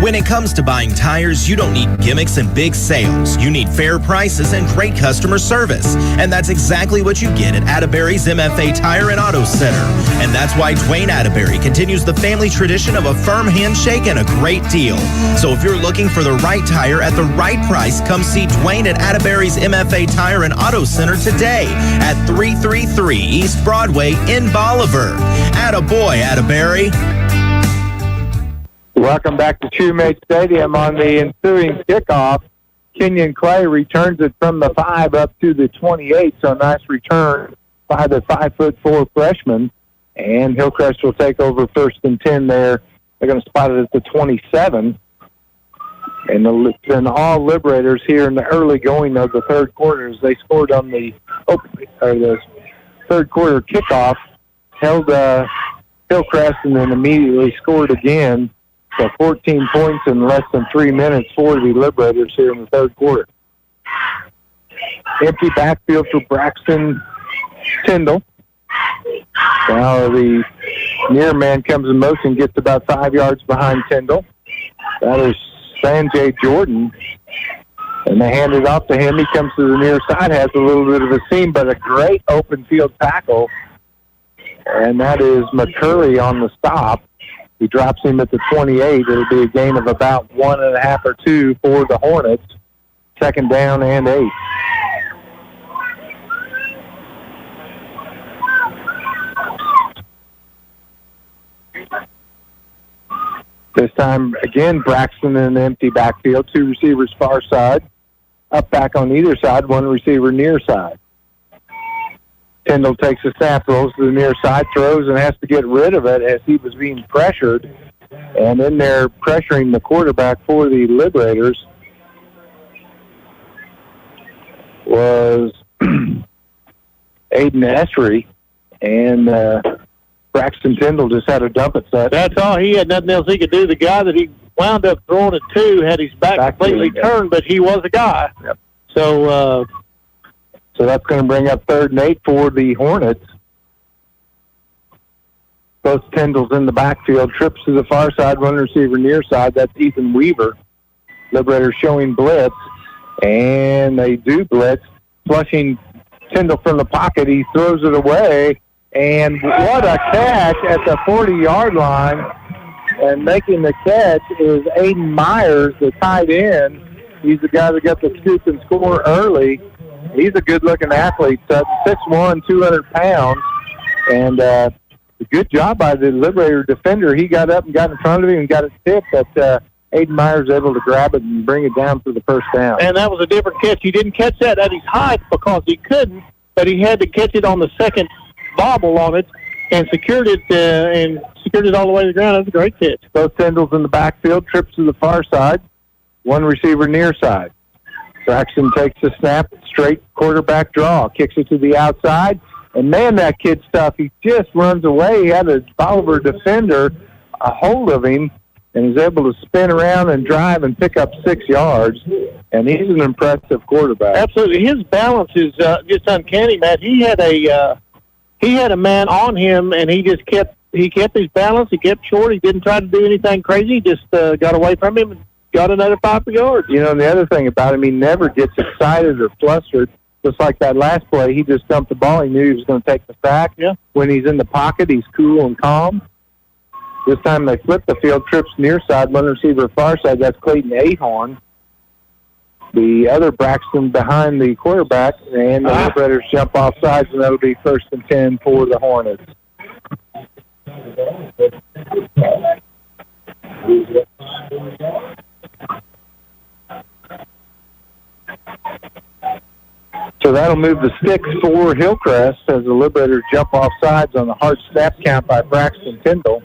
When it comes to buying tires, you don't need gimmicks and big sales. You need fair prices and great customer service. And that's exactly what you get at Atterbury's MFA Tire and Auto Center. And that's why Dwayne Atterbury continues the family tradition of a firm handshake and a great deal. So if you're looking for the right tire at the right price, come see Dwayne at Atterbury's MFA Tire and Auto Center today at 333 East Broadway in Bolivar. Attaboy, Atterbury. Welcome back to Shoemate Stadium on the ensuing kickoff. Kenyon Clay returns it from the 5 up to the 28, so nice return by the 5'4" freshman. And Hillcrest will take over 1st and 10 there. They're going to spot it at the 27. And then all Liberators here in the early going of the third quarter as they scored on the third quarter kickoff, held Hillcrest and then immediately scored again. So 14 points in less than 3 minutes for the Liberators here in the third quarter. Empty backfield for Braxton Tyndall. Now the near man comes in motion, gets about 5 yards behind Tyndall. That is Sanjay Jordan. And they hand it off to him. He comes to the near side, has a little bit of a seam, but a great open field tackle. And that is McCurry on the stop. He drops him at the 28. It'll be a gain of about 1.5 or 2 for the Hornets. Second down and 8. This time, again, Braxton in an empty backfield. 2 receivers far side. Up back on either side, 1 receiver near side. Tyndall takes a snap, rolls to the near side, throws, and has to get rid of it as he was being pressured. And in there, pressuring the quarterback for the Liberators was Aiden Essery. And Braxton Tyndall just had to dump it. So that's all. He had nothing else he could do. The guy that he wound up throwing it to had his back completely turned, but he was a guy. Yep. So that's going to bring up 3rd and 8 for the Hornets. Both Tyndall's in the backfield. Trips to the far side, 1 receiver near side. That's Ethan Weaver. Liberators showing blitz, and they do blitz. Flushing Tyndall from the pocket. He throws it away, and what a catch at the 40-yard line. And making the catch is Aiden Myers, the tight end. He's the guy that got the scoop and score early. He's a good-looking athlete, 6'1", 200 pounds. And a good job by the Liberator defender. He got up and got in front of him and got it tipped, but Aiden Myers able to grab it and bring it down for the first down. And that was a different catch. He didn't catch that at his height because he couldn't, but he had to catch it on the second bobble on it and secured it all the way to the ground. That's a great catch. Both Tyndall's in the backfield, trips to the far side, 1 receiver near side. Braxton takes the snap, straight quarterback draw, kicks it to the outside, and man, that kid's tough. He just runs away. He had a Bolivar defender a hold of him and is able to spin around and drive and pick up 6 yards, and he's an impressive quarterback. Absolutely. His balance is just uncanny, Matt. He had a man on him, and he kept his balance. He kept short. He didn't try to do anything crazy. He just got away from him and got another 5 yards. You know, and the other thing about him, he never gets excited or flustered. Just like that last play, he just dumped the ball. He knew he was going to take the sack. Yeah. When he's in the pocket, he's cool and calm. This time they flip the field, trips near side, 1 receiver far side. That's Clayton Ahorn. The other Braxton behind the quarterback, and the Liberators jump off sides, and that'll be 1st and 10 for the Hornets. So that'll move the sticks for Hillcrest as the Liberators jump off sides on the hard snap count by Braxton Tyndall.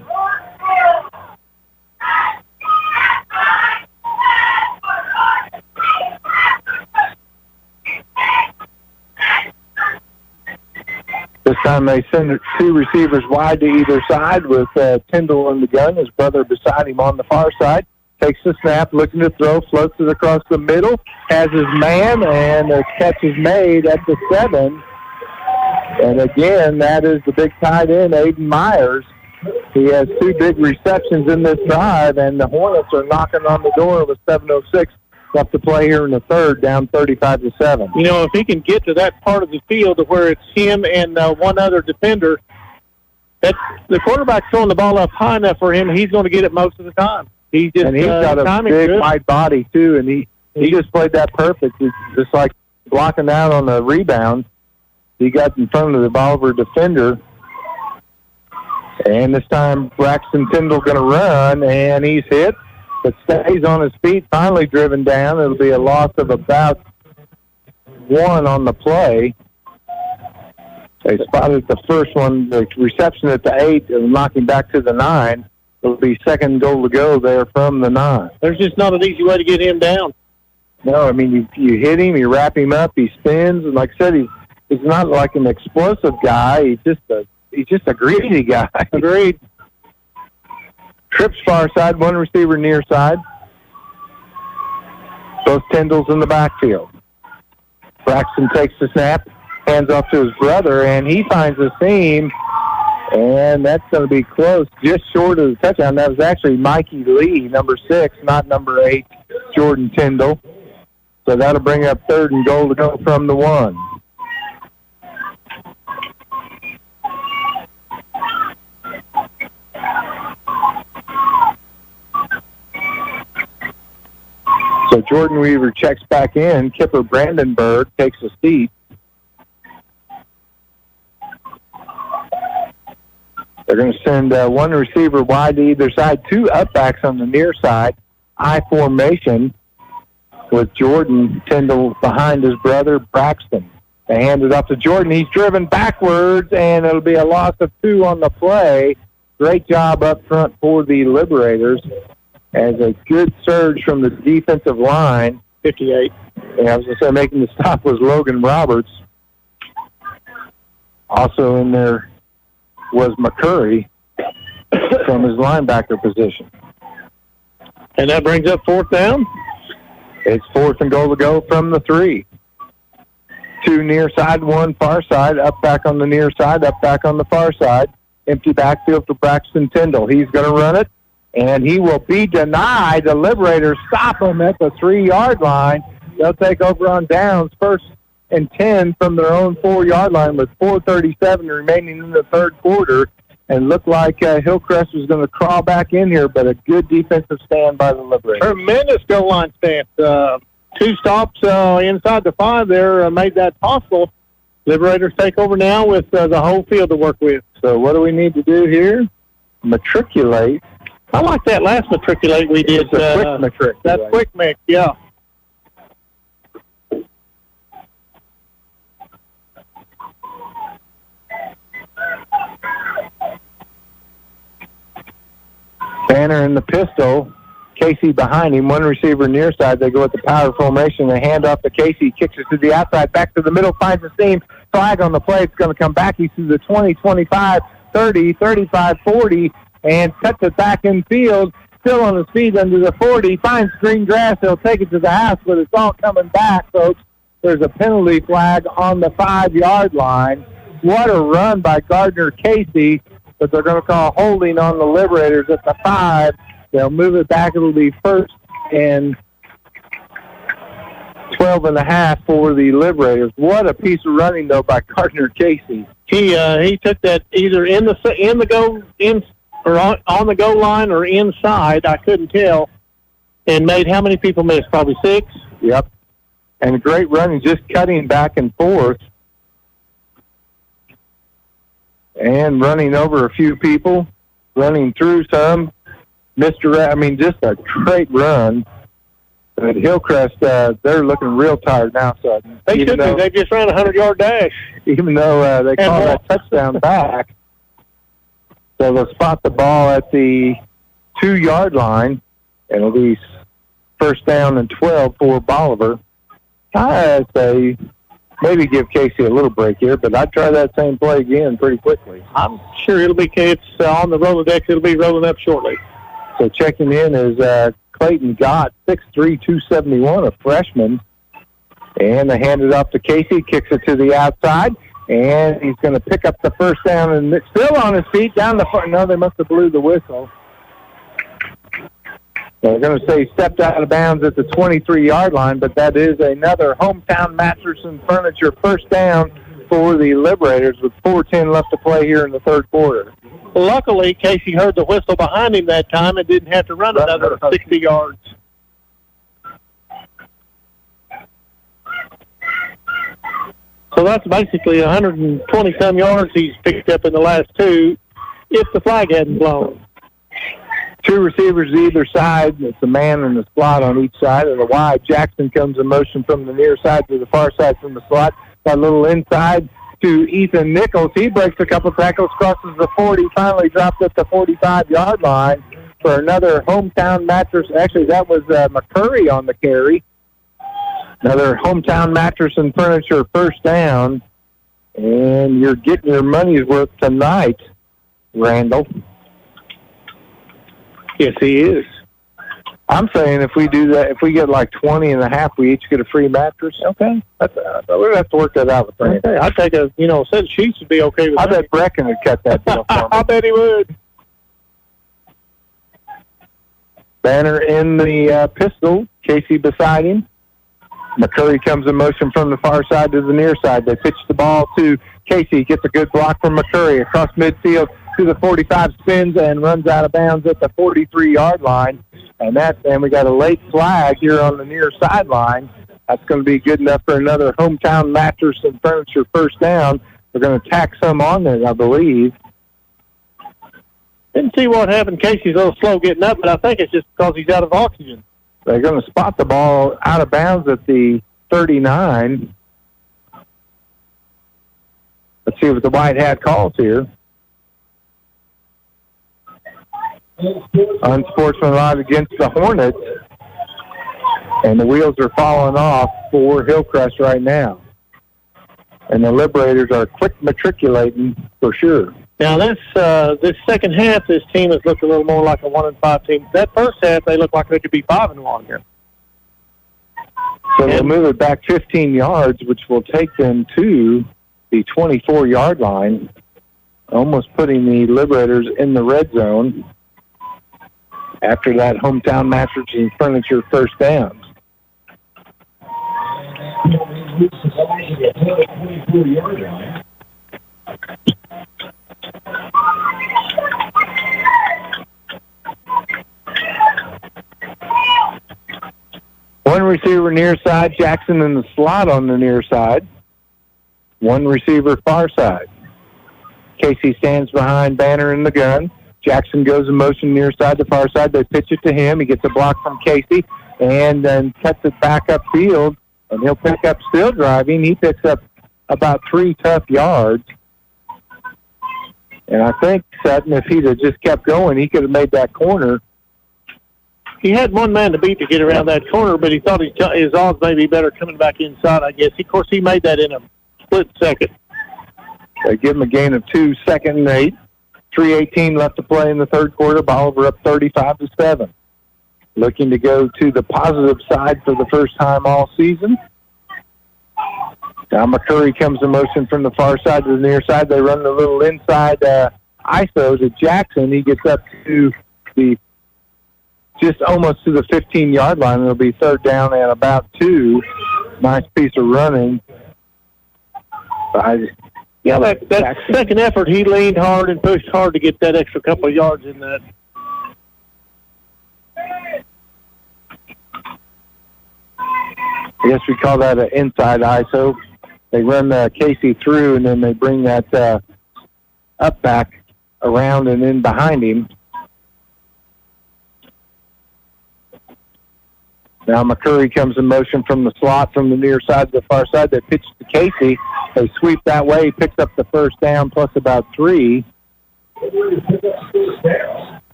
This time they send 2 receivers wide to either side with Tyndall in the gun, his brother beside him on the far side. Takes the snap, looking to throw, floats it across the middle, has his man, and the catch is made at the 7. And again, that is the big tight end, Aiden Myers. He has 2 big receptions in this drive, and the Hornets are knocking on the door with 7:06 left to play here in the 3rd, down 35-7. You know, if he can get to that part of the field where it's him and one other defender, that's the quarterback throwing the ball up high enough for him, he's going to get it most of the time. He's got a big wide body too, and he just played that perfect. It's just like blocking out on the rebound. He got in front of the Bolivar defender, and this time Braxton Tyndall going to run, and he's hit, but stays on his feet. Finally driven down. It'll be a loss of about 1 on the play. They spotted the first one, the reception at the 8, and knocking back to the 9. It'll be 2nd goal to go there from the 9. There's just not an easy way to get him down. No, I mean, you hit him, you wrap him up, he spins, and like I said, he's not like an explosive guy. He's just a greedy guy. Agreed. Trips far side, 1 receiver near side. Both Tyndall's in the backfield. Braxton takes the snap, hands off to his brother, and he finds a seam. And that's going to be close, just short of the touchdown. That was actually Mikey Lee, number 6, not number 8, Jordan Tyndall. So that'll bring up 3rd and goal to go from the 1. So Jordan Weaver checks back in. Kipper Brandenburg takes a seat. They're going to send one receiver wide to either side, 2 upbacks on the near side. I formation with Jordan Tyndall behind his brother Braxton. They hand it off to Jordan. He's driven backwards, and it'll be a loss of 2 on the play. Great job up front for the Liberators. As a good surge from the defensive line. 58. And I was going to say, making the stop was Logan Roberts. Also in there was McCurry from his linebacker position. And that brings up 4th down? It's 4th and goal to go from the 3. 2 near side, 1 far side, up back on the near side, up back on the far side. Empty backfield for Braxton Tyndall. He's going to run it, and he will be denied. The Liberators stop him at the 3-yard line. They'll take over on downs, 1st and 10 from their own 4-yard line with 4:37 remaining in the 3rd quarter. And looked like Hillcrest was going to crawl back in here, but a good defensive stand by the Liberators. Tremendous goal line stand. 2 stops inside the 5 there made that possible. Liberators take over now with the whole field to work with. So what do we need to do here? Matriculate. I like that last matriculate we did. It's a quick matriculate. That quick mix, yeah. Banner in the pistol. Casey behind him. 1 receiver near side. They go with the power formation. They hand off to Casey. Kicks it to the outside. Back to the middle. Finds the seam. Flag on the play. It's going to come back. He's to the 20, 25, 30, 35, 40. And cuts it back in field. Still on his feet under the 40. Finds green grass. He'll take it to the house, but it's all coming back, folks. There's a penalty flag on the 5-yard line. What a run by Gardner Casey. But they're going to call holding on the Liberators at the 5. They'll move it back. It'll be 1st and 12 and a half for the Liberators. What a piece of running, though, by Gardner Casey. He took that either in the goal in or on the goal line or inside. I couldn't tell. And made how many people miss? Probably 6. Yep. And great running, just cutting back and forth. And running over a few people, running through some, just a great run. But Hillcrest, they're looking real tired now. So they should be. They just ran a 100-yard dash. Even though they call that touchdown back, so they'll spot the ball at the 2-yard line, and it'll be 1st down and 12 for Bolivar. I'd say maybe give Casey a little break here, but I'd try that same play again pretty quickly. I'm sure it's on the Rolodex. It'll be rolling up shortly. So checking in is Clayton Gott, 6'3", 271, a freshman. And they hand it off to Casey, kicks it to the outside, and he's going to pick up the 1st down, and it's still on his feet down the front. No, they must have blew the whistle. They're going to say stepped out of bounds at the 23-yard line, but that is another Hometown Mattress and Furniture 1st down for the Liberators with 4:10 left to play here in the 3rd quarter. Luckily, Casey heard the whistle behind him that time and didn't have to run another 60 yards. So that's basically 120-some yards he's picked up in the last 2 if the flag hadn't blown. 2 receivers either side. It's a man in the slot on each side of the wide. Jackson comes in motion from the near side to the far side from the slot. Got a little inside to Ethan Nichols. He breaks a couple tackles, crosses the 40, finally drops at the 45-yard line for another Hometown Mattress. Actually, that was McCurry on the carry. Another Hometown Mattress and Furniture 1st down. And you're getting your money's worth tonight, Randall. Yes, he is. I'm saying if we do that, if we get like 20 and a half, we each get a free mattress. Okay. We're going to have to work that out with Randy. Okay. I'd take a set of sheets would be okay with I that. bet Brecken would cut that deal for me. I bet he would. Banner in the pistol. Casey beside him. McCurry comes in motion from the far side to the near side. They pitch the ball to Casey. Gets a good block from McCurry across midfield to the 45, spins and runs out of bounds at the 43-yard line. And we got a late flag here on the near sideline. That's going to be good enough for another Hometown Mattress and Furniture first down. They're going to tack some on there, I believe. Didn't see what happened. Casey's a little slow getting up, but I think it's just because he's out of oxygen. They're going to spot the ball out of bounds at the 39. Let's see what the white hat calls here. Unsportsmanlike against the Hornets. And the wheels are falling off for Hillcrest right now. And the Liberators are quick matriculating for sure. Now, this second half, this team has looked a little more like a 1-5 team. That first half, they look like they could be 5-1 here. So they'll move it back 15 yards, which will take them to the 24-yard line, almost putting the Liberators in the red zone after that Hometown Mattress and Furniture first down. One receiver near side, Jackson in the slot on the near side. One receiver far side. Casey stands behind Banner in the gun. Jackson goes in motion near side to far side. They pitch it to him. He gets a block from Casey and then cuts it back upfield, and he'll pick up still driving. He picks up about 3 tough yards. And I think Sutton, if he'd have just kept going, he could have made that corner. He had one man to beat to get around that corner, but he thought his odds may be better coming back inside, I guess. Of course, he made that in a split second. They give him a gain of 2, 2nd and 8. 3:18 left to play in the third quarter. Bolivar up 35-7. Looking to go to the positive side for the first time all season. Now McCurry comes in motion from the far side to the near side. They run the little inside ISO to Jackson. He gets up to just almost to the 15-yard line. It'll be third down and about 2. Nice piece of running. Yeah, that second effort, he leaned hard and pushed hard to get that extra couple of yards in that. I guess we call that an inside ISO. They run Casey through, and then they bring that up back around and in behind him. Now McCurry comes in motion from the slot from the near side to the far side. They pitch to Casey. They sweep that way. He picks up the first down plus about 3.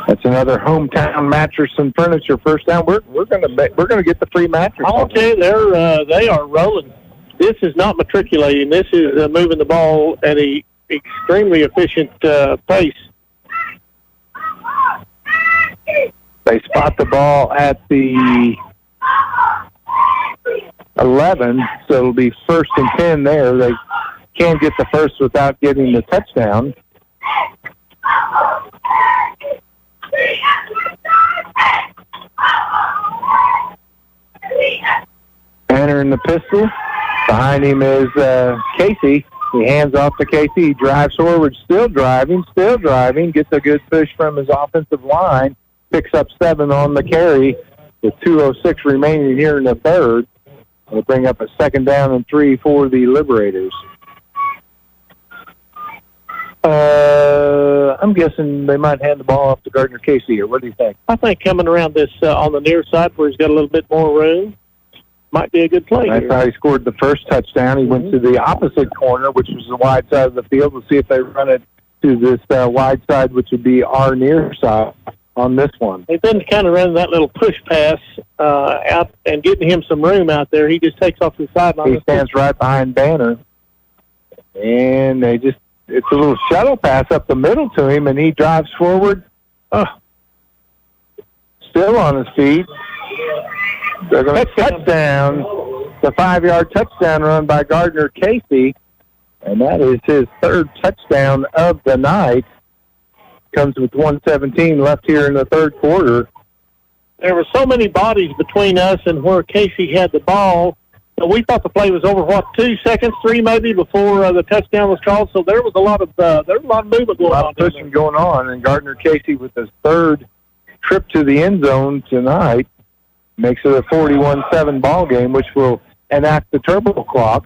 That's another Hometown Mattress and Furniture first down. We're gonna get the free mattress. Okay, they are rolling. This is not matriculating. This is moving the ball at a extremely efficient pace. They spot the ball at the 11, so it'll be 1st and 10 there. They can't get the first without getting the touchdown. Banner in the pistol. Behind him is Casey. He hands off to Casey. He drives forward, still driving. Gets a good push from his offensive line. Picks up 7 on the carry with 2:06 remaining here in the third. They'll bring up a 2nd down and 3 for the Liberators. I'm guessing they might hand the ball off to Gardner Casey here. What do you think? I think coming around this on the near side where he's got a little bit more room might be a good play. That's how he scored the first touchdown. He went to the opposite corner, which was the wide side of the field. We'll see if they run it to this wide side, which would be our near side on this one. They've been kind of running that little push pass out and getting him some room out there. He just takes off the sideline. He stands right behind Banner. And it's a little shuttle pass up the middle to him, and he drives forward. Still on his feet. They're going to touchdown. The 5-yard touchdown run by Gardner Casey. And that is his 3rd touchdown of the night. Comes with 1:17 left here in the third quarter. there were so many bodies between us and where Casey had the ball. So we thought the play was over, 2 seconds, 3 maybe, before the touchdown was called. So there was a lot of movement going on. A lot of pushing going on, and Gardner Casey with his third trip to the end zone tonight makes it a 41-7 ball game, which will enact the turbo clock.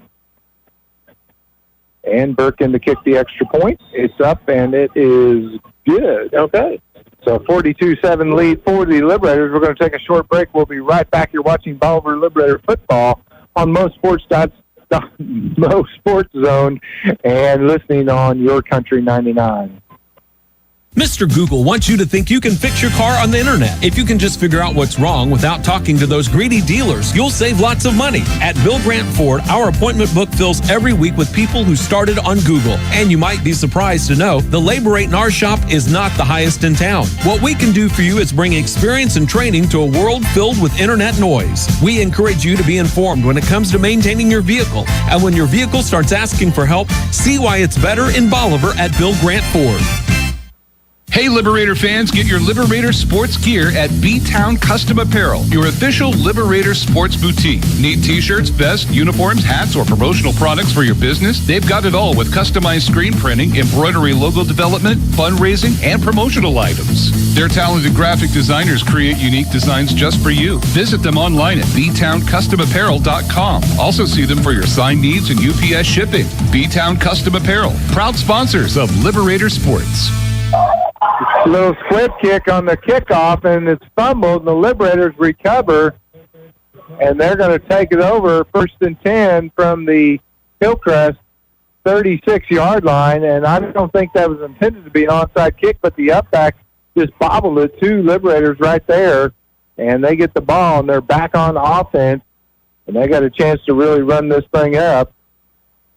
And Birkin to kick the extra point. It's up, and it is good. Okay. So 42-7 lead for the Liberators. We're going to take a short break. We'll be right back. You're watching Bolivar Liberator football on MoSportsZone and listening on Your Country 99. Mr. Google wants you to think you can fix your car on the internet. If you can just figure out what's wrong without talking to those greedy dealers, you'll save lots of money. At Bill Grant Ford, our appointment book fills every week with people who started on Google. And you might be surprised to know the labor rate in our shop is not the highest in town. What we can do for you is bring experience and training to a world filled with internet noise. We encourage you to be informed when it comes to maintaining your vehicle. And when your vehicle starts asking for help, see why it's better in Bolivar at Bill Grant Ford. Hey, Liberator fans, get your Liberator sports gear at B-Town Custom Apparel, your official Liberator sports boutique. Need t-shirts, vests, uniforms, hats, or promotional products for your business? They've got it all with customized screen printing, embroidery logo development, fundraising, and promotional items. Their talented graphic designers create unique designs just for you. Visit them online at btowncustomapparel.com. Also see them for your sign needs and UPS shipping. B-Town Custom Apparel, proud sponsors of Liberator Sports. A little slip kick on the kickoff, and it's fumbled, and the Liberators recover, and they're going to take it over 1st and 10 from the Hillcrest 36-yard line, and I don't think that was intended to be an onside kick, but the upback just bobbled it. 2 Liberators right there, and they get the ball, and they're back on offense, and they got a chance to really run this thing up.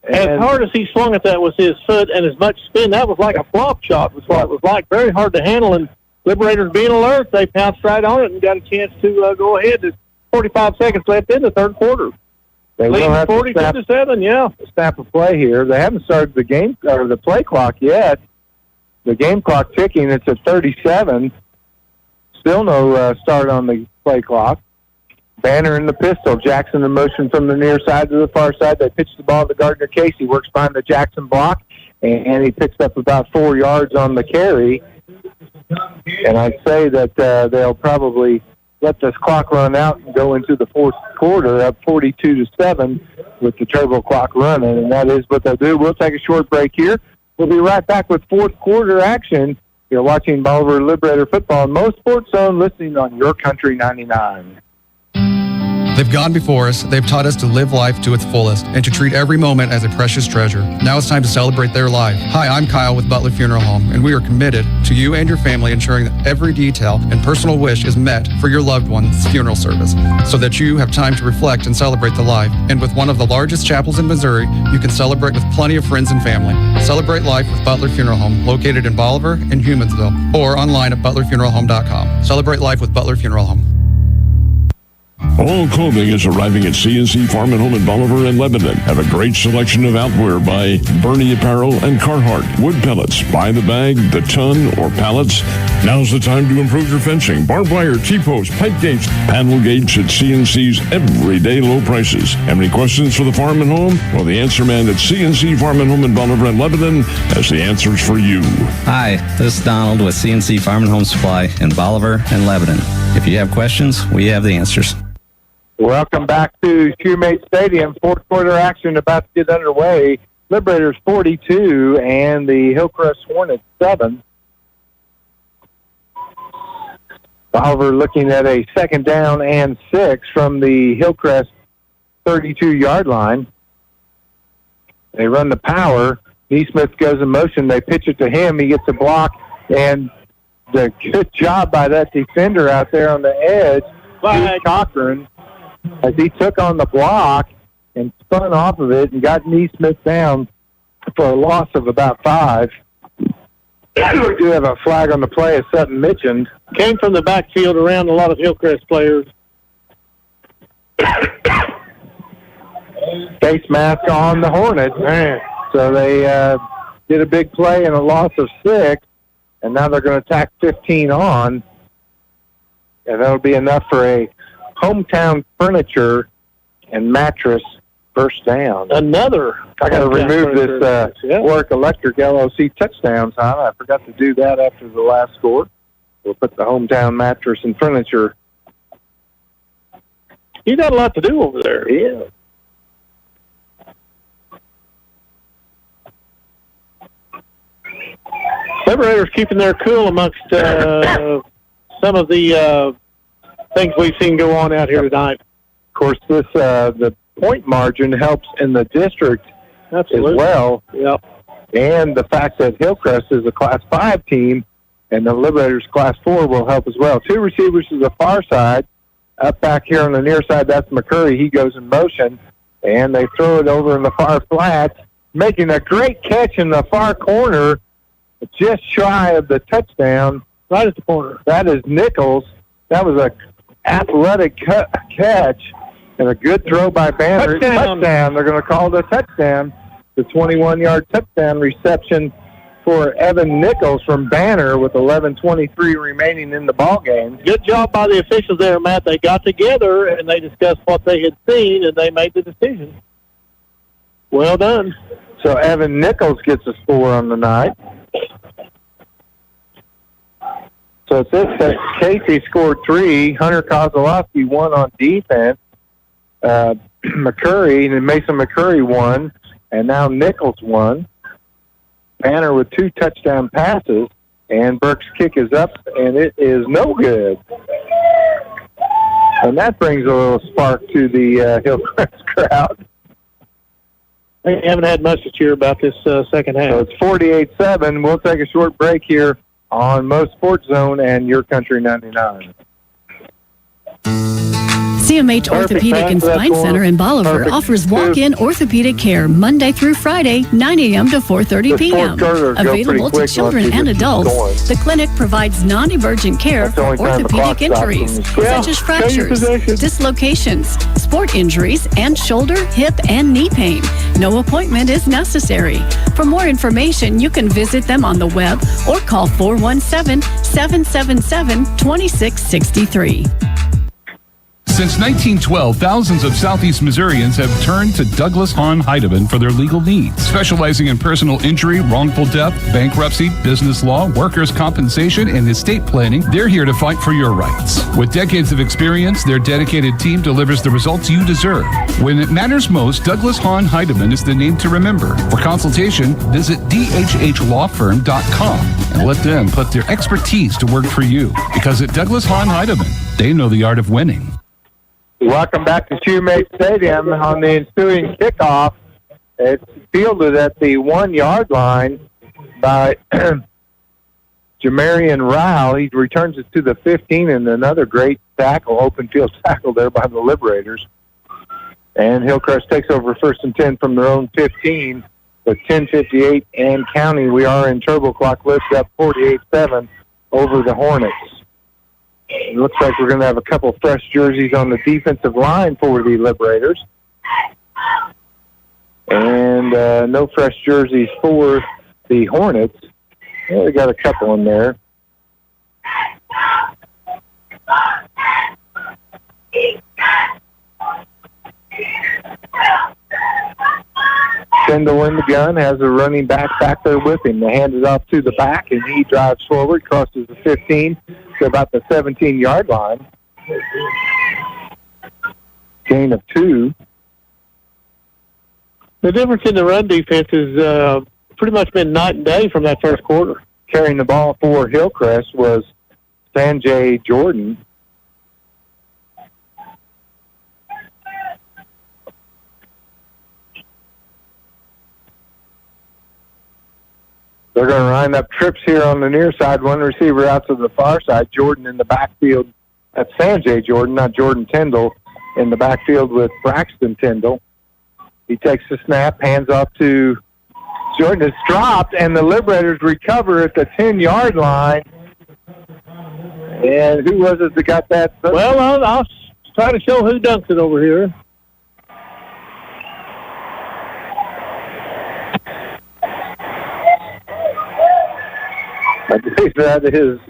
And as hard as he swung at that with his foot and as much spin, that was like a flop shot. Was what it was like. Very hard to handle. And Liberators being alert, they pounced right on it and got a chance to go ahead. There's 45 seconds left in the third quarter. They lead 42-7. Yeah, snap a play here. They haven't started the game or the play clock yet. The game clock ticking. It's at 37. Still no start on the play clock. Banner in the pistol. Jackson in motion from the near side to the far side. They pitch the ball to Gardner Casey. Works behind the Jackson block, and he picks up about 4 yards on the carry. And I'd say that they'll probably let this clock run out and go into the fourth quarter up 42-7 with the turbo clock running, and that is what they'll do. We'll take a short break here. We'll be right back with fourth quarter action. You're watching Bolivar Liberator football on MoSportsZone, listening on Your Country 99. They've gone before us, they've taught us to live life to its fullest and to treat every moment as a precious treasure. Now it's time to celebrate their life. Hi, I'm Kyle with Butler Funeral Home, and we are committed to you and your family ensuring that every detail and personal wish is met for your loved one's funeral service so that you have time to reflect and celebrate the life. And with one of the largest chapels in Missouri, you can celebrate with plenty of friends and family. Celebrate life with Butler Funeral Home, located in Bolivar and Humansville, or online at butlerfuneralhome.com. Celebrate life with Butler Funeral Home. All clothing is arriving at C&C Farm and Home in Bolivar and Lebanon. Have a great selection of outwear by Bernie Apparel and Carhartt. Wood pellets, by the bag, the ton, or pallets. Now's the time to improve your fencing. Barbed wire, T-posts, pipe gates, panel gates at C&C's everyday low prices. Have any questions for the Farm and Home? Well, the answer man at C&C Farm and Home in Bolivar and Lebanon has the answers for you. Hi, this is Donald with C&C Farm and Home Supply in Bolivar and Lebanon. If you have questions, we have the answers. Welcome back to Shoemate Stadium. Fourth quarter action about to get underway. Liberators 42 and the Hillcrest Hornets 7. Bolivar looking at a 2nd down and 6 from the Hillcrest 32-yard line. They run the power. Neesmith goes in motion. They pitch it to him. He gets a block, and the good job by that defender out there on the edge, Cochran, as he took on the block and spun off of it and got Neesmith down for a loss of about 5. We do have a flag on the play, as Sutton mentioned. Came from the backfield around a lot of Hillcrest players. Face mask on the Hornets. So they did a big play and a loss of 6, and now they're going to tack 15 on. And that'll be enough for a hometown furniture and mattress first down. Another. I got to remove this Warwick Electric LLC touchdown sign. I forgot to do that after the last score. We'll put the hometown mattress and furniture. You got a lot to do over there. Yeah. Liberators keeping their cool amongst some of the things we've seen go on out here tonight. Of course, this the point margin helps in the district as well. Yep. And the fact that Hillcrest is a Class 5 team and the Liberators Class 4 will help as well. Two receivers to the far side. Up back here on the near side, that's McCurry. He goes in motion, and they throw it over in the far flat, making a great catch in the far corner, just shy of the touchdown. Right at the corner. That is Nichols. That was a athletic catch and a good throw by Banner. Touchdown. They're going to call it a touchdown. The 21-yard touchdown reception for Evan Nichols from Banner with 11:23 remaining in the ball game. Good job by the officials there, Matt. They got together and they discussed what they had seen and they made the decision. Well done. So Evan Nichols gets a score on the night. So it says that Casey scored 3, Hunter Kozlowski 1 on defense, McCurry and Mason McCurry 1, and now Nichols 1. Banner with 2 touchdown passes, and Burke's kick is up, and it is no good. And that brings a little spark to the Hillcrest crowd. They haven't had much to cheer about this second half. So it's 48-7. We'll take a short break here on MoSportsZone and Your Country 99. CMH Orthopedic and Spine Center in Bolivar offers walk-in orthopedic care Monday through Friday, 9 a.m. to 4:30 p.m. Available to children and adults. The clinic provides non-emergent care for orthopedic injuries, such as fractures, dislocations, sport injuries, and shoulder, hip, and knee pain. No appointment is necessary. For more information, you can visit them on the web or call 417-777-2663. Since 1912, thousands of Southeast Missourians have turned to Douglas Hahn Heidemann for their legal needs. Specializing in personal injury, wrongful death, bankruptcy, business law, workers' compensation, and estate planning, they're here to fight for your rights. With decades of experience, their dedicated team delivers the results you deserve. When it matters most, Douglas Hahn Heidemann is the name to remember. For consultation, visit dhhlawfirm.com and let them put their expertise to work for you. Because at Douglas Hahn Heidemann, they know the art of winning. Welcome back to Shoemate Stadium on the ensuing kickoff. It's fielded at the 1-yard line by Jamarian Ryle. He returns it to the 15, and another great tackle, open field tackle there by the Liberators. And Hillcrest takes over 1st and 10 from their own 15 with 10:58 and counting. We are in turbo clock lift up 48-7 over the Hornets. It looks like we're going to have a couple fresh jerseys on the defensive line for the Liberators. And no fresh jerseys for the Hornets. Yeah, we got a couple in there. Kendall in the gun, has a running back there with him. They hand it off to the back, and he drives forward, crosses the 15 to about the 17-yard line. Gain of 2. The difference in the run defense has pretty much been night and day from that first quarter. Carrying the ball for Hillcrest was Sanjay Jordan. They're going to line up trips here on the near side. One receiver out to the far side. Jordan in the backfield. That's Sanjay Jordan, not Jordan Tyndall, in the backfield with Braxton Tyndall. He takes the snap, hands off to Jordan. It's dropped, and the Liberators recover at the 10-yard line. And who was it that got that? Well, I'll try to show who dunked it over here. I believe that is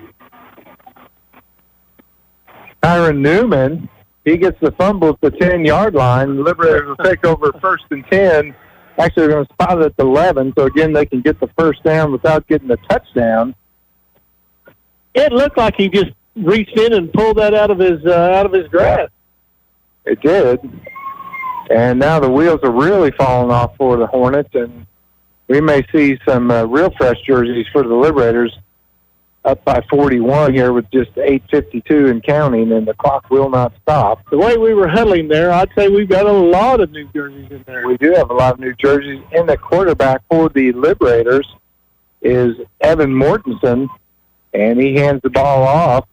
Cameron Newman, he gets the fumble at the 10-yard line. The Liberators will take over 1st and 10. Actually, they're going to spot it at the 11, so again, they can get the first down without getting a touchdown. It looked like he just reached in and pulled that out of his grasp. It did. And now the wheels are really falling off for the Hornets, and we may see some real fresh jerseys for the Liberators, up by 41 here with just 8:52 and counting, and the clock will not stop. The way we were huddling there, I'd say we've got a lot of new jerseys in there. We do have a lot of new jerseys. And the quarterback for the Liberators is Evan Mortensen, and he hands the ball off,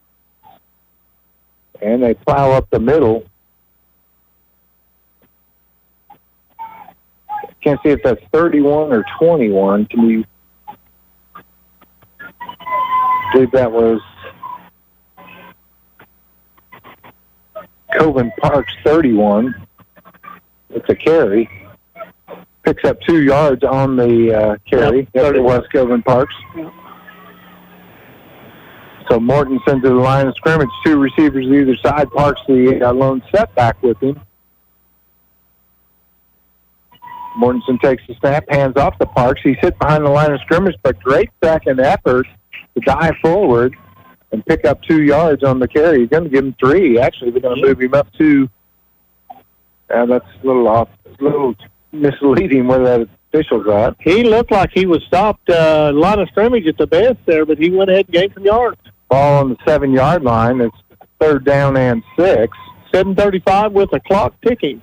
and they plow up the middle. Can't see if that's 31 or 21. Can you? I believe that was Coven Parks 31. It's a carry. Picks up 2 yards on the carry. Yep, it was Coven Parks. Yep. So Mortensen to the line of scrimmage. 2 receivers either side. Parks the lone setback with him. Mortensen takes the snap, hands off to Parks. He's hit behind the line of scrimmage, but great second effort to dive forward and pick up 2 yards on the carry. He's going to give him 3. Actually, they're going to move him up to. That's a little off, a little misleading where that official's at. He looked like he was stopped line of scrimmage at the best there, but he went ahead and gained some yards. Ball on the 7-yard line. It's 3rd down and 6. 7:35 with the clock ticking.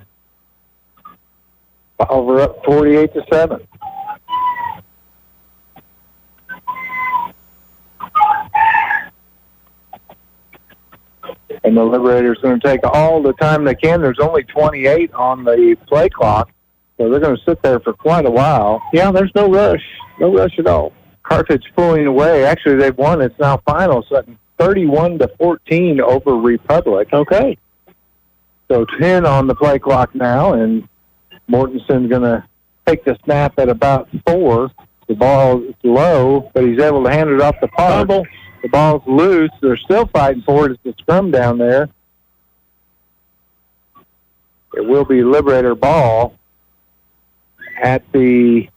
Over up 48-7. And the Liberators going to take all the time they can. There's only 28 on the play clock, so they're going to sit there for quite a while. Yeah, there's no rush at all. Carthage pulling away. Actually, they've won. It's now final, so 31-14 over Republic. Okay. So 10 on the play clock now, and Mortensen's going to take the snap at about 4. The ball is low, but he's able to hand it off the Park. The ball's loose. They're still fighting for it. It's a scrum down there. It will be Liberator ball at the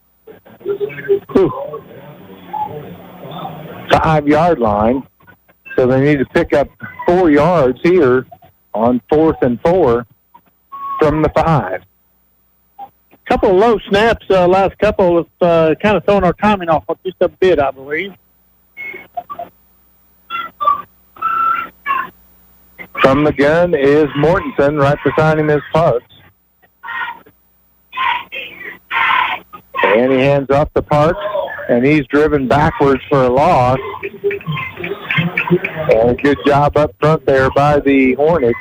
5-yard line. So they need to pick up 4 yards here on 4th and 4 from the 5. Couple of low snaps, last couple of kind of throwing our timing off just a bit, I believe. From the gun is Mortensen, right beside him is Parks. And he hands off to Parks, and he's driven backwards for a loss. And a good job up front there by the Hornets.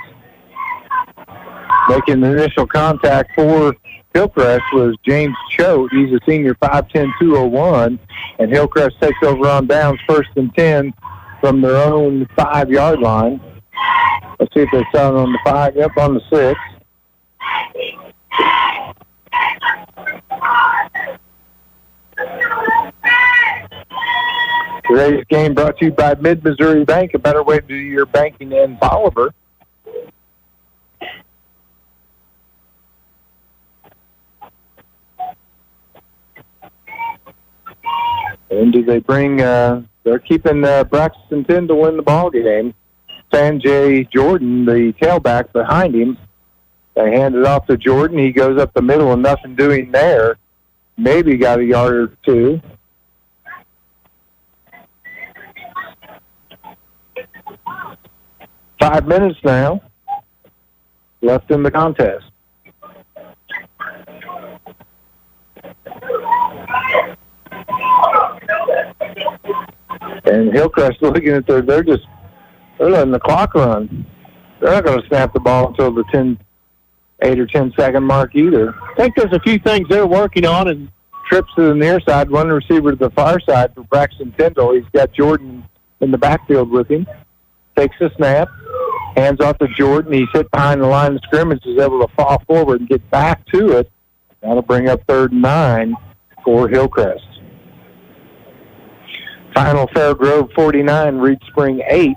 Making the initial contact for Hillcrest was James Choate. He's a senior, 5'10", 201. And Hillcrest takes over on downs, 1st and 10 from their own 5-yard line. Let's see if they start on the 5. Yep, on the 6. Today's game brought to you by Mid-Missouri Bank, a better way to do your banking in Bolivar. And do they bring, they're keeping Braxton 10 to win the ball game. Sanjay Jordan, the tailback behind him. They hand it off to Jordan. He goes up the middle and nothing doing there. Maybe got a yard or 2. Five minutes now left in the contest. And Hillcrest looking at they're letting the clock run. They're not going to snap the ball until the 8 or 10 second mark either. I think there's a few things they're working on, and trips to the near side, one receiver to the far side for Braxton Tyndall. He's got Jordan in the backfield with him. Takes the snap, hands off to Jordan. He's hit behind the line of scrimmage, is able to fall forward and get back to it. That'll bring up 3rd and 9 for Hillcrest. Final Fairgrove 49, Reed Spring 8.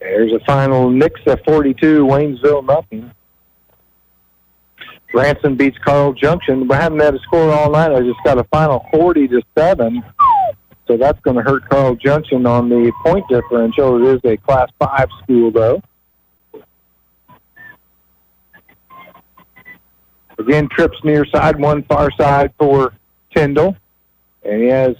There's a final Nixa 42, Waynesville nothing. Branson beats Carl Junction. We haven't had a score all night. I just got a final 40-7. So that's going to hurt Carl Junction on the point differential. It is a Class 5 school, though. Again, trips near side, one far side for Tyndall. And he has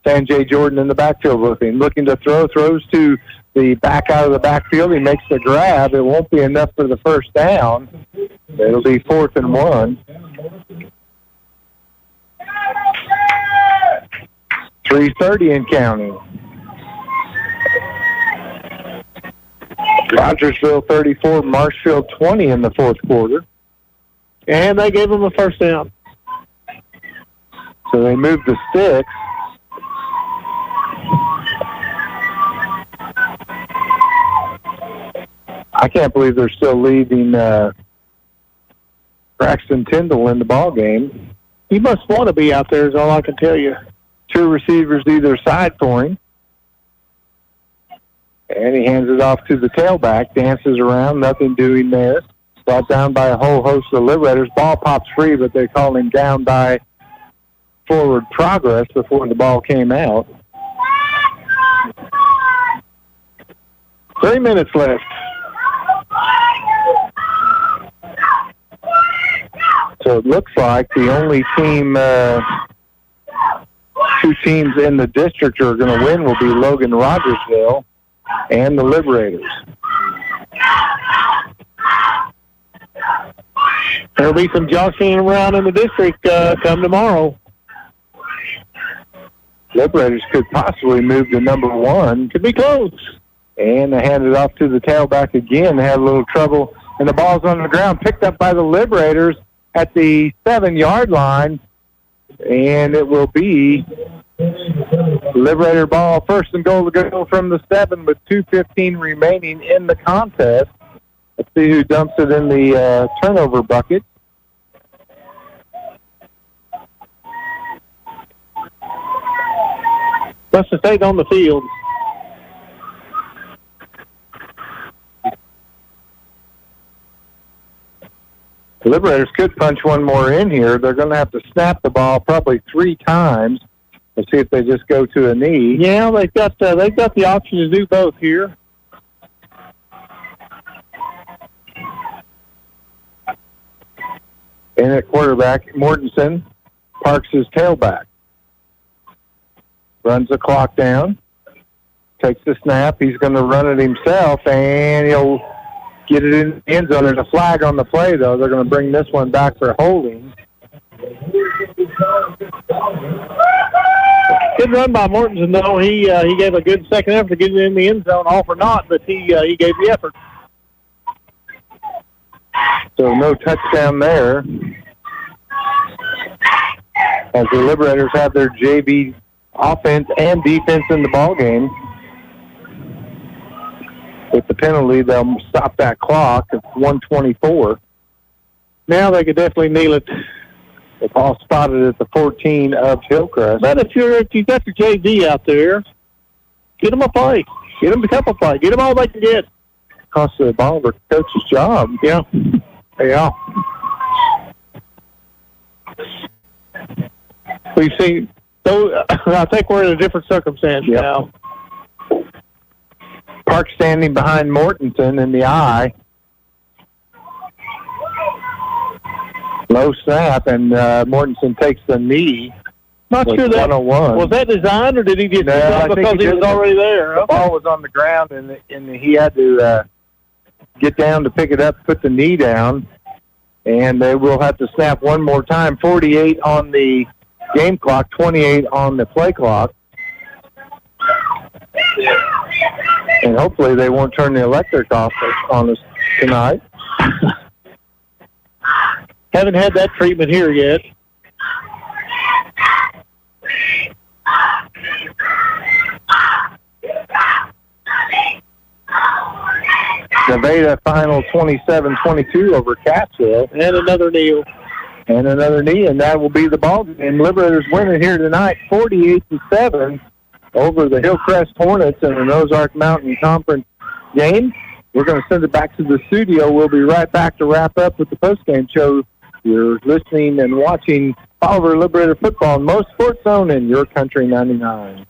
Sanjay Jordan in the backfield with him. Looking to throw, throws to the back out of the backfield. He makes the grab. It won't be enough for the first down. It'll be 4th and 1. 3:30 and counting. Rogersville 34, Marshfield 20 in the fourth quarter. And they gave them a first down. So they moved to 6. I can't believe they're still leaving Braxton Tyndall in the ball game. He must want to be out there is all I can tell you. 2 receivers either side for him. And he hands it off to the tailback, dances around, nothing doing there. Brought down by a whole host of Liberators. Ball pops free, but they call him down by forward progress before the ball came out. 3 minutes left. So it looks like the only team, 2 teams in the district who are going to win will be Logan Rogersville and the Liberators. There'll be some jockeying around in the district come tomorrow. Liberators could possibly move to number 1. Could be close. And they hand it off to the tailback again. They had a little trouble, and the ball's on the ground, picked up by the Liberators at the 7-yard line, and it will be Liberator ball, first and goal to go from the 7 with 2:15 remaining in the contest. Let's see who dumps it in the turnover bucket. Western State on the field. The Liberators could punch one more in here. They're going to have to snap the ball probably 3 times. Let's see if they just go to a knee. Yeah, they've got the option to do both here. And at quarterback, Mortensen parks his tailback. Runs the clock down. Takes the snap. He's going to run it himself, and he'll get it in the end zone. There's a flag on the play, though. They're going to bring this one back for holding. Good run by Mortensen, though. He gave a good second effort to get it in the end zone, all for naught, but he gave the effort. So no touchdown there. As the Liberators have their JV offense and defense in the ball game. With the penalty, they'll stop that clock at 1:24. Now they could definitely kneel it. The ball spotted at the 14 of Hillcrest. But if you got your JV out there, get them a play. Get them a couple plays. Get them all they can get. Cost the Bolivar coach's job. Yeah. Yeah. We've seen, I think we're in a different circumstance now. Park standing behind Mortensen in the eye. Low snap, and Mortensen takes the knee. Not sure that was that designed, or did he just because he was already there? The ball was on the ground, and he had to get down to pick it up, put the knee down, and they will have to snap one more time. 48 on the game clock, 28 on the play clock. And hopefully they won't turn the electric off on us tonight. Haven't had that treatment here yet. Nevada final 27-22 over Cassville. And another kneel. And another knee, and that will be the ball game. Liberators winning here tonight 48-7 over the Hillcrest Hornets in the Ozark Mountain Conference game. We're going to send it back to the studio. We'll be right back to wrap up with the postgame show. You're listening and watching Bolivar Liberator football on MoSportsZone in Your Country 99.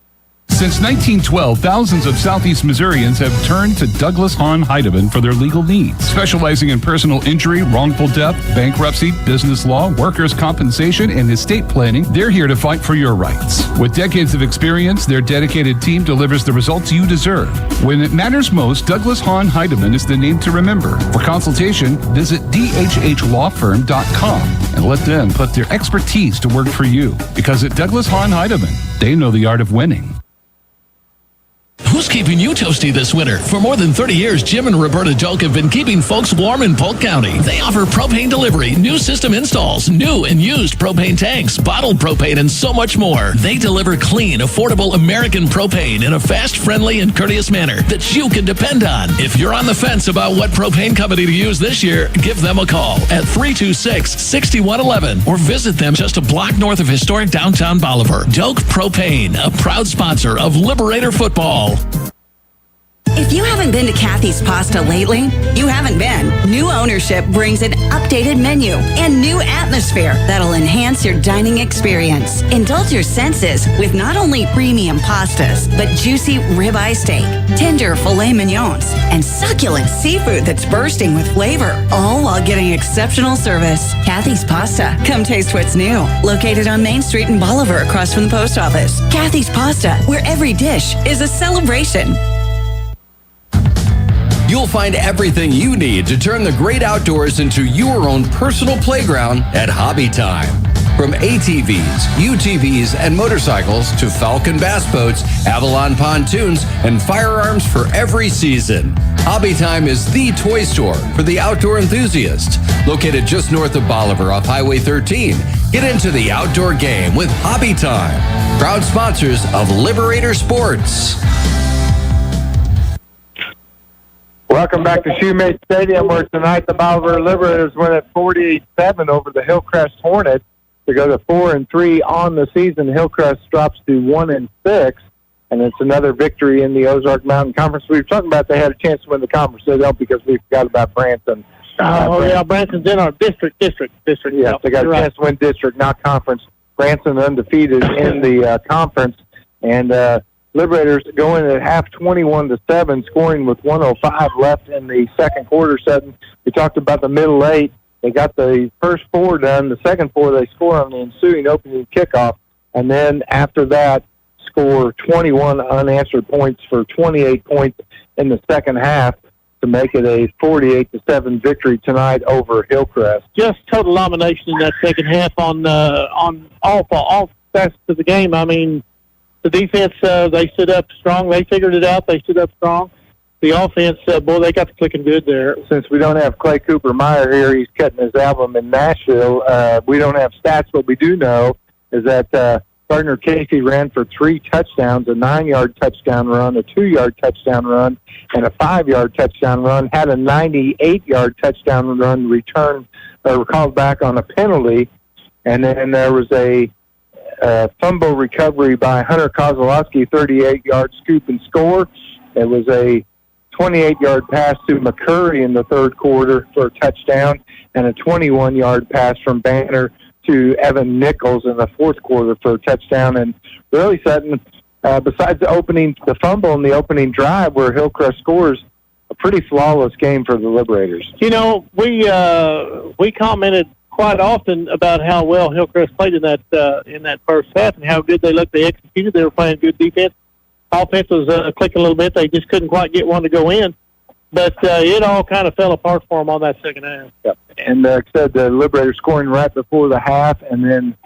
Since 1912, thousands of Southeast Missourians have turned to Douglas Hahn Heidemann for their legal needs. Specializing in personal injury, wrongful death, bankruptcy, business law, workers' compensation, and estate planning, they're here to fight for your rights. With decades of experience, their dedicated team delivers the results you deserve. When it matters most, Douglas Hahn Heidemann is the name to remember. For consultation, visit dhhlawfirm.com and let them put their expertise to work for you. Because at Douglas Hahn Heidemann, they know the art of winning. Who's keeping you toasty this winter? For more than 30 years, Jim and Roberta Joke have been keeping folks warm in Polk County. They offer propane delivery, new system installs, new and used propane tanks, bottled propane, and so much more. They deliver clean, affordable American propane in a fast, friendly, and courteous manner that you can depend on. If you're on the fence about what propane company to use this year, give them a call at 326-6111 or visit them just a block north of historic downtown Bolivar. Doak Propane, a proud sponsor of Liberator football. If you haven't been to Kathy's Pasta lately, you haven't been. New ownership brings an updated menu and new atmosphere that'll enhance your dining experience. Indulge your senses with not only premium pastas, but juicy ribeye steak, tender filet mignons, and succulent seafood that's bursting with flavor, all while getting exceptional service. Kathy's Pasta. Come taste what's new. Located on Main Street in Bolivar across from the post office. Kathy's Pasta, where every dish is a celebration. You'll find everything you need to turn the great outdoors into your own personal playground at Hobby Time. From ATVs, UTVs, and motorcycles to Falcon bass boats, Avalon pontoons, and firearms for every season. Hobby Time is the toy store for the outdoor enthusiast. Located just north of Bolivar off Highway 13. Get into the outdoor game with Hobby Time. Proud sponsors of Liberator Sports. Welcome back to Shoemate Stadium, where tonight the Bolivar Liberators win at 48-7 over the Hillcrest Hornets to go to 4-3 on the season. Hillcrest drops to 1-6, and it's another victory in the Ozark Mountain Conference. We were talking about they had a chance to win the conference. They don't, because we forgot about Branson. Branson's in our district. Yes, they got a chance to win district, not conference. Branson undefeated in the conference, and Liberators going at half 21-7, scoring with 1:05 left in the second quarter. We talked about the middle eight. They got the first four done. The second four they score on the ensuing opening kickoff, and then after that score 21 unanswered points for 28 points in the second half to make it a 48-7 victory tonight over Hillcrest. Just total domination in that second half on all facets of the game. I mean, the defense, they stood up strong. They figured it out. They stood up strong. The offense, boy, they got the clicking good there. Since we don't have Clay Cooper-Meyer here, he's cutting his album in Nashville. We don't have stats. What we do know is that Gardner Casey ran for 3 touchdowns, a 9-yard touchdown run, a 2-yard touchdown run, and a 5-yard touchdown run. Had a 98-yard touchdown run return or called back on a penalty. And then there was a fumble recovery by Hunter Kozlowski, 38-yard scoop and score. It was a 28-yard pass to McCurry in the third quarter for a touchdown, and a 21-yard pass from Banner to Evan Nichols in the fourth quarter for a touchdown. And really, Sutton, besides the fumble in the opening drive where Hillcrest scores, a pretty flawless game for the Liberators. You know, we commented quite often about how well Hillcrest played in that first half and how good they looked. They executed. They were playing good defense. Offense was clicking a little bit. They just couldn't quite get one to go in. But it all kind of fell apart for them on that second half. Yep. And like I said, the Liberators scoring right before the half and then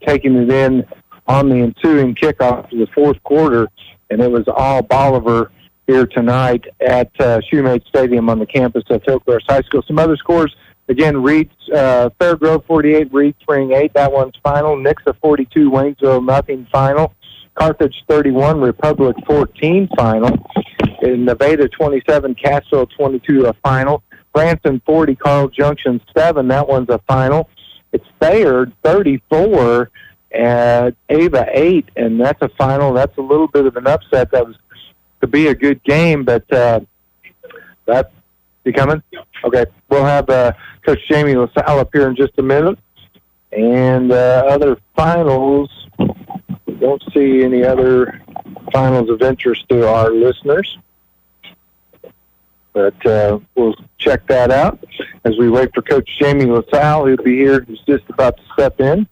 taking it in on the ensuing kickoff to the fourth quarter. And it was all Bolivar here tonight at Shoemate Stadium on the campus of Hillcrest High School. Some other scores. Again, Reed, Fairgrove 48, Reed Spring 8. That one's final. Nixa 42, Waynesville nothing final. Carthage 31, Republic 14 final. In Nevada 27, Cassville 22 a final. Branson 40, Carl Junction 7. That one's a final. It's Bayard 34 at Ava 8, and that's a final. That's a little bit of an upset. That was to be a good game, but That's he coming? Okay. We'll have Coach Jamie LaSalle up here in just a minute. And other finals, we don't see any other finals of interest to our listeners. But we'll check that out as we wait for Coach Jamie LaSalle, who'll be here. He's just about to step in.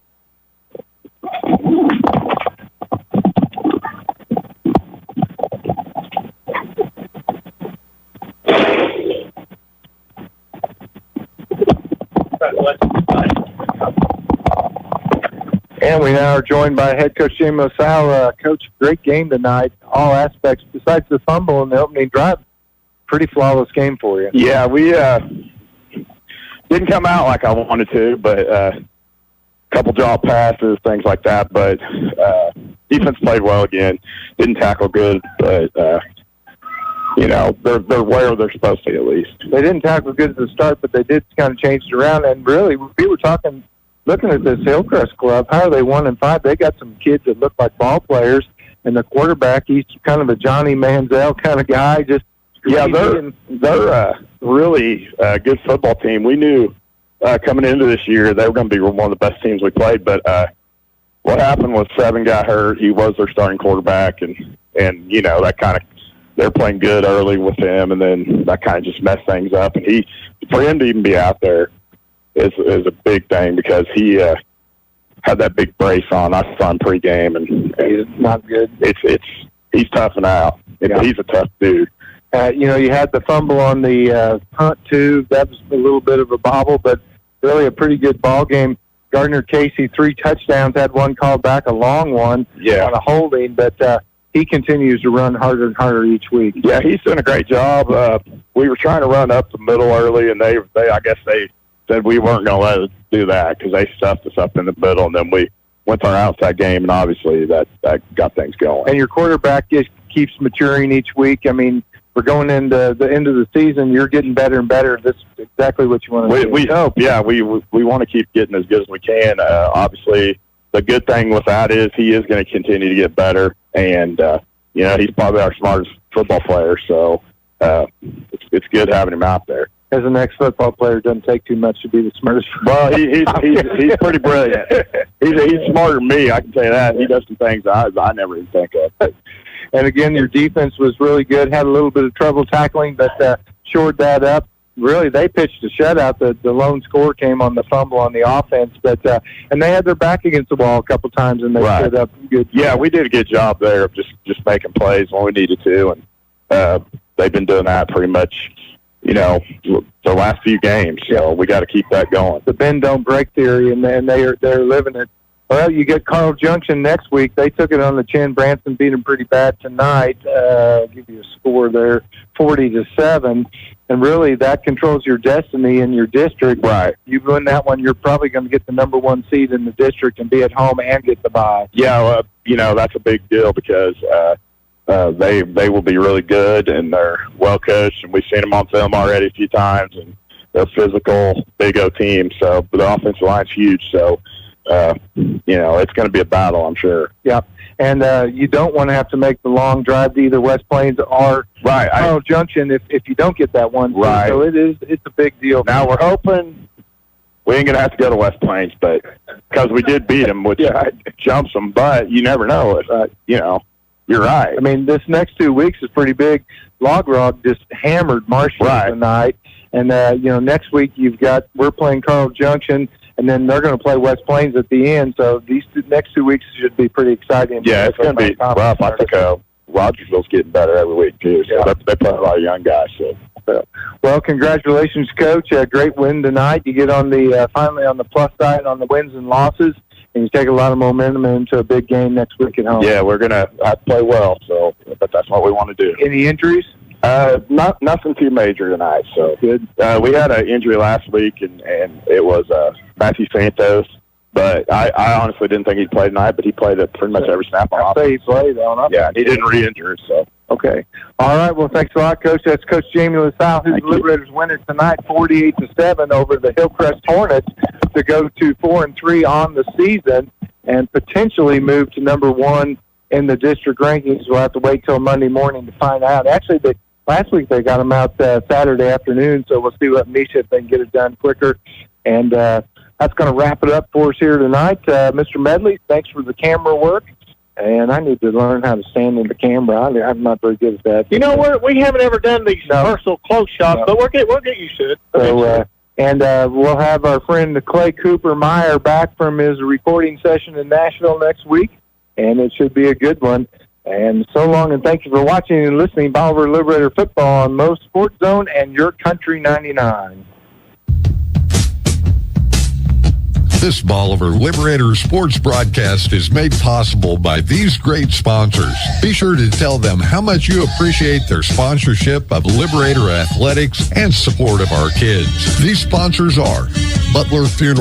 And we now are joined by head coach Jamie LaSalle. Coach, great game tonight. All aspects, besides the fumble in the opening drive, pretty flawless game for you. Yeah, we didn't come out like I wanted to, but a couple drop passes, things like that. But defense played well again. Didn't tackle good, but they're where they're supposed to be at least. They didn't tackle good at the start, but they did kind of change it around. And really, we were talking. Looking at this Hillcrest club, how are they 1-5? They got some kids that look like ball players, and the quarterback, he's kind of a Johnny Manziel kind of guy. They're really a good football team. We knew coming into this year they were going to be one of the best teams we played, but what happened was Seven got hurt. He was their starting quarterback, and that kind of they're playing good early with him, and then that kind of just messed things up. And for him to even be out there is a big thing because he had that big brace on. I saw him pregame, and he's not good. He's toughing out. Yeah. He's a tough dude. You had the fumble on the punt too. That was a little bit of a bobble, but really a pretty good ball game. Gardner Casey 3 touchdowns, had one called back, a long one on a holding, but he continues to run harder and harder each week. Yeah, he's doing a great job. We were trying to run up the middle early, and they I guess they said we weren't going to let us do that because they stuffed us up in the middle, and then we went to our outside game, and obviously that got things going. And your quarterback just keeps maturing each week. I mean, we're going into the end of the season. You're getting better and better. This is exactly what you want to do. We hope. Yeah, we want to keep getting as good as we can. Obviously, the good thing with that is he is going to continue to get better, and he's probably our smartest football player. So it's good having him out there. As an ex-football player, it doesn't take too much to be the smartest. Well, he's pretty brilliant. He's smarter than me, I can tell you that. He does some things I never even think of. And again, your defense was really good. Had a little bit of trouble tackling, but shored that up. Really, they pitched a shutout. The lone score came on the fumble on the offense, but and they had their back against the wall a couple times, and they stood up good. Yeah, we did a good job there of just making plays when we needed to, and they've been doing that pretty much. The last few games, so we got to keep that going. The bend don't break theory, and they're living it. Well, you get Carl Junction next week. They took it on the chin. Branson beat them pretty bad tonight. I'll give you a score there, 40-7, and really that controls your destiny in your district. Right. You win that one, you're probably going to get the number 1 seed in the district and be at home and get the bye. Yeah, that's a big deal because they will be really good, and they're well coached, and we've seen them on film already a few times, and they're a physical, big O team. So the offensive line's huge. So it's going to be a battle, I'm sure. Yeah, and you don't want to have to make the long drive to either West Plains or Carl Junction if you don't get that one. Right. So it's a big deal. Now we're hoping we ain't going to have to go to West Plains, but because we did beat them, which jumps them. But you never know. You're right. I mean, this next 2 weeks is pretty big. Log Rock just hammered Marshall tonight. And, next week we're playing Carl Junction, and then they're going to play West Plains at the end. So these next 2 weeks should be pretty exciting. Yeah, it's going to be rough. I think Rogersville's getting better every week, too. So they play a lot of young guys. So. Well, congratulations, Coach. A great win tonight. You get on finally on the plus side on the wins and losses, and you take a lot of momentum into a big game next week at home. Yeah, we're going to have to play well, but that's what we want to do. Any injuries? Nothing too major tonight. So good. We had an injury last week, and it was Matthew Santos. But I honestly didn't think he'd play tonight, but he played at pretty much every snap on offense. I say he played on offense. Yeah, he didn't re-injure, so. Okay. All right. Well, thanks a lot, Coach. That's Coach Jamie LaSalle, who's the Liberators winner tonight, 48-7 over the Hillcrest Hornets to go to 4-3 on the season and potentially move to number 1 in the district rankings. We'll have to wait till Monday morning to find out. Actually, last week they got them out Saturday afternoon, so we'll see what Misha, if they can get it done quicker. And that's going to wrap it up for us here tonight. Mr. Medley, thanks for the camera work. And I need to learn how to stand in the camera. I'm not very good at that. You know, we haven't ever done these personal close shots, but we'll get used to it. So, we'll have our friend Clay Cooper Meyer back from his recording session in Nashville next week, and it should be a good one. And so long, and thank you for watching and listening. Bolivar Liberator Football on MoSportsZone and Your Country 99. This Bolivar Liberator sports broadcast is made possible by these great sponsors. Be sure to tell them how much you appreciate their sponsorship of Liberator Athletics and support of our kids. These sponsors are Butler Funeral